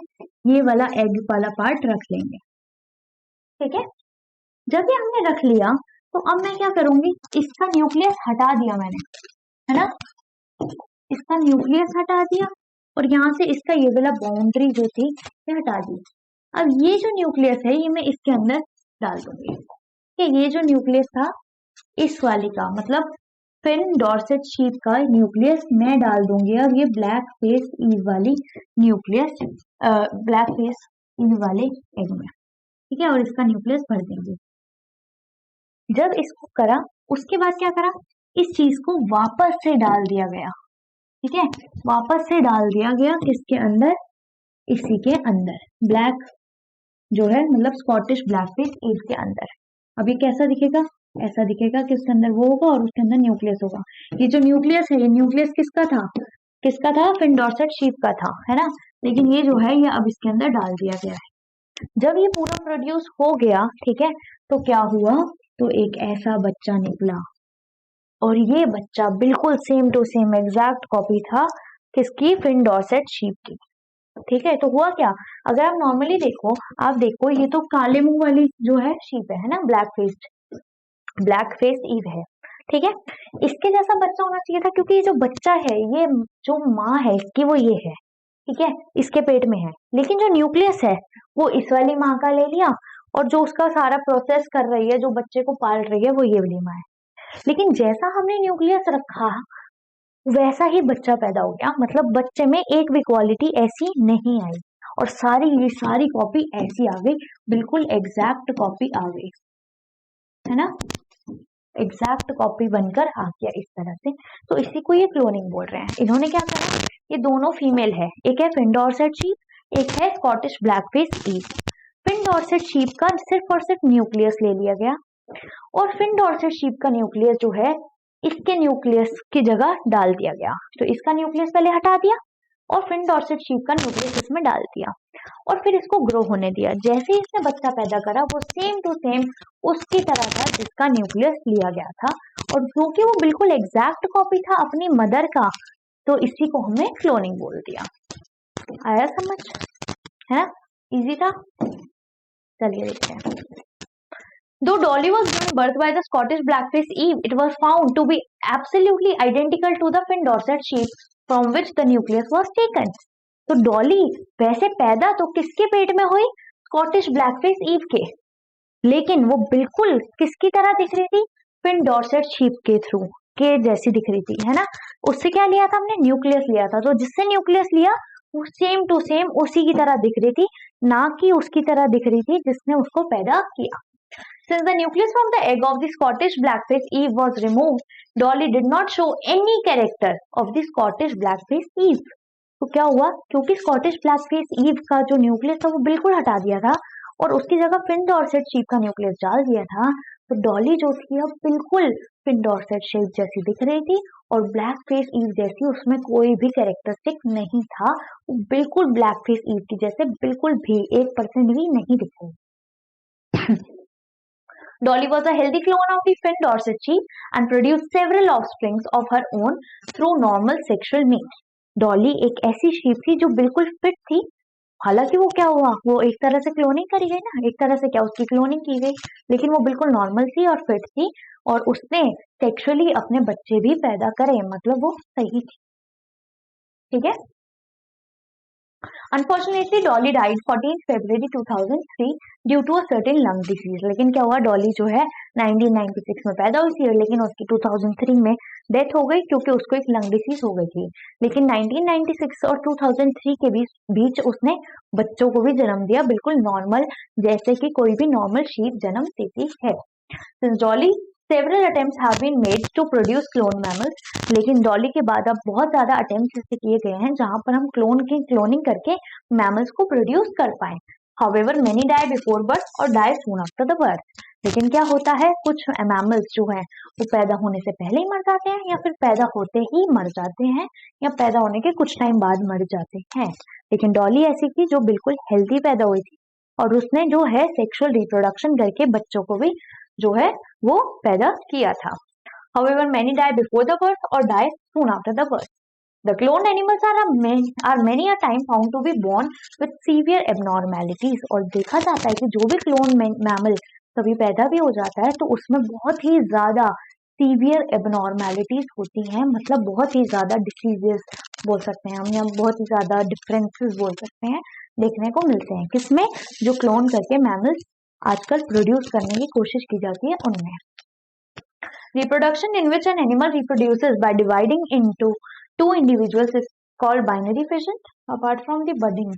ये वाला एग वाला पार्ट रख लेंगे, ठीक है। जब ये हमने रख लिया तो अब मैं क्या करूंगी, इसका न्यूक्लियस हटा दिया मैंने, है ना, इसका न्यूक्लियस हटा दिया और यहाँ से इसका ये वाला बाउंड्री जो थी ये हटा दी। अब ये जो न्यूक्लियस है ये मैं इसके अंदर डाल दूंगी, कि ये जो न्यूक्लियस था इस वाली का, मतलब फिन डॉर्सेट शीप का न्यूक्लियस मैं डाल दूंगी अब ये ब्लैक फेस ईव वाली न्यूक्लियस, ब्लैक फेस ईव वाले एग में, ठीक है, और इसका न्यूक्लियस भर देंगे। जब इसको करा उसके बाद क्या करा, इस चीज को वापस से डाल दिया गया, ठीक है, वापस से डाल दिया गया किसके अंदर, इसी के अंदर, ब्लैक जो है मतलब स्कॉटिश ब्लैक फेस ईव के अंदर। अब ये कैसा दिखेगा, ऐसा दिखेगा कि उसके अंदर वो होगा और उसके अंदर न्यूक्लियस होगा। ये जो न्यूक्लियस है, ये न्यूक्लियस किसका था, किसका था, फिन डॉर्सेट शीप का था, है ना, लेकिन ये जो है ये अब इसके अंदर डाल दिया गया है। जब ये पूरा प्रोड्यूस हो गया, ठीक है, तो क्या हुआ, तो एक ऐसा बच्चा निकला और ये बच्चा बिल्कुल same to same exact copy था किसकी, फिन डॉर्सेट शीप की, ठीक है। तो हुआ क्या, अगर आप नॉर्मली देखो, आप देखो ये तो काले मुंह वाली जो है शीप है ना, ब्लैक फेस ईव है, ठीक है, इसके जैसा बच्चा होना चाहिए था, क्योंकि ये जो बच्चा है, ये जो माँ है इसकी वो ये है, ठीक है, इसके पेट में है, लेकिन जो न्यूक्लियस है वो इस वाली माँ का ले लिया और जो उसका सारा प्रोसेस कर रही है, जो बच्चे को पाल रही है, वो ये वाली माँ है। लेकिन जैसा हमने न्यूक्लियस रखा वैसा ही बच्चा पैदा हो गया, मतलब बच्चे में एक भी क्वालिटी ऐसी नहीं आई और ये सारी कॉपी ऐसी आ गई, बिल्कुल एग्जैक्ट कॉपी आ गई, है ना, एग्जैक्ट कॉपी बनकर आ गया इस तरह से। तो इसी को ये क्लोनिंग बोल रहे हैं। इन्होंने क्या करा, ये दोनों फीमेल है, एक है फिन डॉर्सेट शीप, एक है Scottish ब्लैकफेस ewe. Finn Dorset sheep का सिर्फ और सिर्फ न्यूक्लियस ले लिया गया और फिन डॉर्सेट शीप का न्यूक्लियस जो है इसके न्यूक्लियस की जगह डाल दिया गया। तो इसका न्यूक्लियस पहले हटा दिया और फिन डॉर्सेट शीप का न्यूक्लियस इसमें डाल दिया और फिर इसको ग्रो होने दिया। जैसे ही इसने बच्चा पैदा करा वो सेम टू सेम उसकी तरह था जिसका न्यूक्लियस लिया गया था और क्योंकि वो बिल्कुल एग्जैक्ट कॉपी था अपनी मदर का, तो इसी को हमने क्लोनिंग बोल दिया। आया समझ, है ना, इजी था। चलिए देखते हैं। Though Dolly was given birth by the Scottish blackface Eve, it was found to be absolutely identical to the Finn Dorset sheep from which the nucleus was taken. तो डॉली वैसे पैदा तो किसके पेट में हुई, स्कॉटिश ब्लैकफेस ईव के, लेकिन वो बिल्कुल किसकी तरह दिख रही थी, फिन डॉर्सेट शीप के थ्रू के जैसी दिख रही थी, है ना। उससे क्या लिया था हमने, न्यूक्लियस लिया था, तो जिससे न्यूक्लियस लिया वो सेम टू सेम उसी की तरह दिख रही थी, ना कि उसकी तरह दिख रही थी जिसने उसको पैदा किया। Since the nucleus from the egg of the Scottish blackface Eve was removed, Dolly did not show any character of the Scottish blackface Eve. तो क्या हुआ, क्योंकि स्कॉटिश ब्लैकफेस ईव का जो न्यूक्लियस था वो बिल्कुल हटा दिया था और उसकी जगह फिन डॉर्सेट शीप का न्यूक्लियस डाल दिया था, तो डॉली जो थी अब बिल्कुल फिन डॉर्सेट शीप जैसी दिख रही थी और ब्लैकफेस ईव जैसी उसमें कोई भी कैरेक्टरिस्टिक नहीं था, वो बिल्कुल ब्लैकफेस ईव की जैसे बिल्कुल भी 1% भी नहीं दिख रही। Dolly was a healthy clone of the Finn Dorset sheep and produced several offsprings of her own through normal sexual means. Dolly एक ऐसी शीप थी जो बिल्कुल फिट थी, हालांकि वो क्या हुआ, वो एक तरह से क्लोनिंग करी गई ना, एक तरह से क्या उसकी क्लोनिंग की गई, लेकिन वो बिल्कुल नॉर्मल थी और फिट थी और उसने सेक्सुअली अपने बच्चे भी पैदा करे, मतलब वो सही थी, ठीक है। Unfortunately Dolly died 14 February 2003 due to a certain lung disease. लेकिन क्या हुआ, डॉली जो है 1996 में पैदा हुई थी, लेकिन उसकी 2003 में डेथ हो गई क्योंकि उसको एक लंग डिसीज हो गई थी। लेकिन 1996 और 2003 के बीच उसने बच्चों को भी जन्म दिया, बिल्कुल नॉर्मल, जैसे कि कोई भी नॉर्मल शीप जन्म देती है। Since Dolly, several attempts have been made to produce clone mammals, लेकिन डॉली के बाद अब बहुत ज्यादा अटेम्प्ट ऐसे किए गए हैं जहां पर हम क्लोनिंग करके मैमल्स को प्रोड्यूस कर पाए। However, many die before birth और die soon after the birth। लेकिन क्या होता है, कुछ मैमल्स जो हैं वो पैदा होने से पहले ही मर जाते हैं, या फिर पैदा होते ही मर जाते हैं, या पैदा होने के कुछ टाइम बाद मर जाते हैं। लेकिन डॉली ऐसी थी जो बिल्कुल हेल्दी पैदा हुई थी, और उसने जो है सेक्सुअल रिप्रोडक्शन करके बच्चों को भी जो है वो पैदा किया था। However, many die before the birth or die soon after the birth. The cloned animals are many a time found to be born with severe abnormalities। और देखा जाता है कि जो भी क्लोन मैमल कभी पैदा भी हो जाता है तो उसमें बहुत ही ज्यादा सीवियर एबनॉर्मेलिटीज होती हैं, मतलब बहुत ही ज्यादा डिसीजेस बोल सकते हैं हम, या बहुत ही ज्यादा डिफरेंसेस बोल सकते हैं, देखने को मिलते हैं। किसमें? जो क्लोन करके मैमल्स आजकल प्रोड्यूस करने की कोशिश की जाती है उनमें। Reproduction in which an animal reproduces by dividing into two individuals is called binary fission apart from the budding।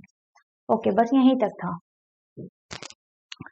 Okay, बस यहीं तक था,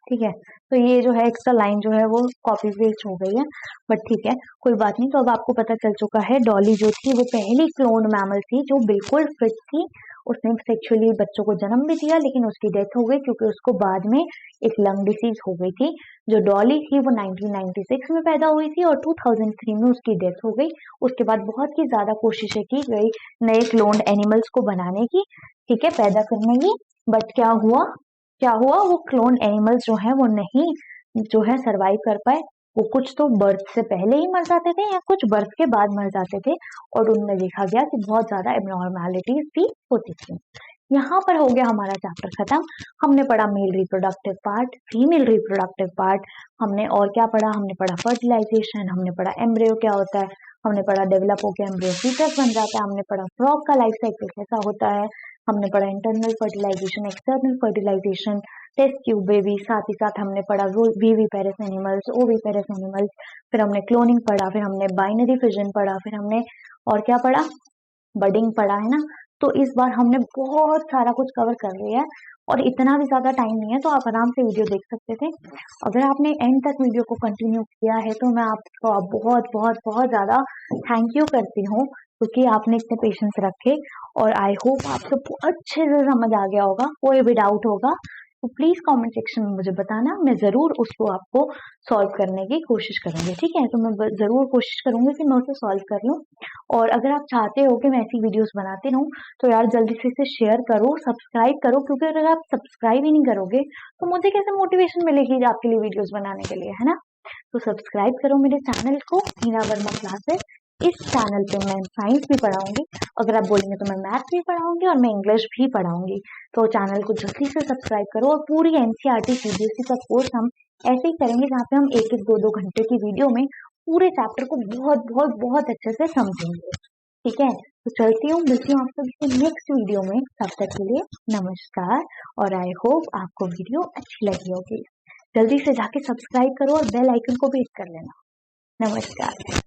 ठीक है। तो ये जो है एक्स्ट्रा लाइन जो है वो कॉपी पेस्ट हो गई है, बट ठीक है, कोई बात नहीं। तो अब आपको पता चल चुका है डॉली जो थी वो पहली क्लोन्ड मैमल थी जो बिल्कुल फिट थी। उसने सेक्सुअली बच्चों को जन्म भी दिया, लेकिन उसकी डेथ हो गई क्योंकि उसको बाद में एक लंग डिसीज हो गई थी। जो डॉली थी वो 1996 में पैदा हुई थी और 2003 में उसकी डेथ हो गई। उसके बाद बहुत ही ज्यादा कोशिशें की गई नए क्लोन्ड एनिमल्स को बनाने की, ठीक है, पैदा करने की, बट क्या हुआ, वो क्लोन एनिमल्स जो है वो नहीं जो है सरवाइव कर पाए। वो कुछ तो बर्थ से पहले ही मर जाते थे या कुछ बर्थ के बाद मर जाते थे, और उनमें देखा गया कि बहुत ज्यादा एबनॉर्मेलिटीज भी होती थी। यहाँ पर हो गया हमारा चैप्टर खत्म। हमने पढ़ा male reproductive part, female reproductive part, हमने और क्या पढ़ा, हमने पढ़ा फर्टिलाइजेशन, हमने पढ़ा एम्ब्रियो क्या होता है, हमने पढ़ा डेवलप होकर एम्ब्रियो फीटस बन जाता है, हमने पढ़ा फ्रॉग का लाइफ साइकिल कैसा होता है, हमने पढ़ा internal fertilization, external fertilization, test tube baby, साथ ही साथ हमने पढ़ा विविपेरस एनिमल्स, ओविपेरस एनिमल्स, फिर हमने क्लोनिंग पढ़ा, फिर हमने बाइनरी फिजन पढ़ा, फिर हमने और क्या पढ़ा, बडिंग पढ़ा, है ना। तो इस बार हमने बहुत सारा कुछ कवर कर लिया है, और इतना भी ज्यादा टाइम नहीं है, तो आप आराम से वीडियो देख सकते थे। अगर आपने एंड तक वीडियो को कंटिन्यू किया है तो मैं आपको बहुत बहुत बहुत ज्यादा थैंक यू करती हूँ, क्योंकि आपने इतने पेशेंस रखे, और आई होप आपको अच्छे से समझ आ गया होगा। कोई भी डाउट होगा तो प्लीज कमेंट सेक्शन में मुझे बताना, मैं जरूर उसको आपको सॉल्व करने की कोशिश करूंगी, ठीक है। तो मैं जरूर कोशिश करूंगी कि मैं उसे सॉल्व कर लूं। और अगर आप चाहते हो कि मैं ऐसी वीडियोस बनाती रहूं तो यार जल्दी से इसे शेयर करो, सब्सक्राइब करो, क्योंकि अगर आप सब्सक्राइब ही नहीं करोगे तो मुझे कैसे मोटिवेशन मिलेगी आपके लिए वीडियोस बनाने के लिए, है ना। तो सब्सक्राइब करो मेरे चैनल को, हीना वर्मा क्लासेस। इस चैनल पे मैं साइंस भी पढ़ाऊंगी, अगर आप बोलेंगे तो मैं मैथ भी पढ़ाऊंगी, और मैं इंग्लिश भी पढ़ाऊंगी। तो चैनल को जल्दी से सब्सक्राइब करो, और पूरी एनसीईआरटी सीबीएसई का कोर्स हम ऐसे ही करेंगे जहाँ पे हम 1-1, 2-2 घंटे की वीडियो में पूरे चैप्टर को बहुत बहुत बहुत अच्छे से समझेंगे, ठीक है। तो चलती हूँ, मिलती हूँ आप सभी से नेक्स्ट वीडियो में। तब तक के लिए नमस्कार, और आई होप आपको वीडियो अच्छी लगी होगी। जल्दी से जाके सब्सक्राइब करो और बेल आइकन को भी हिट कर लेना। नमस्कार।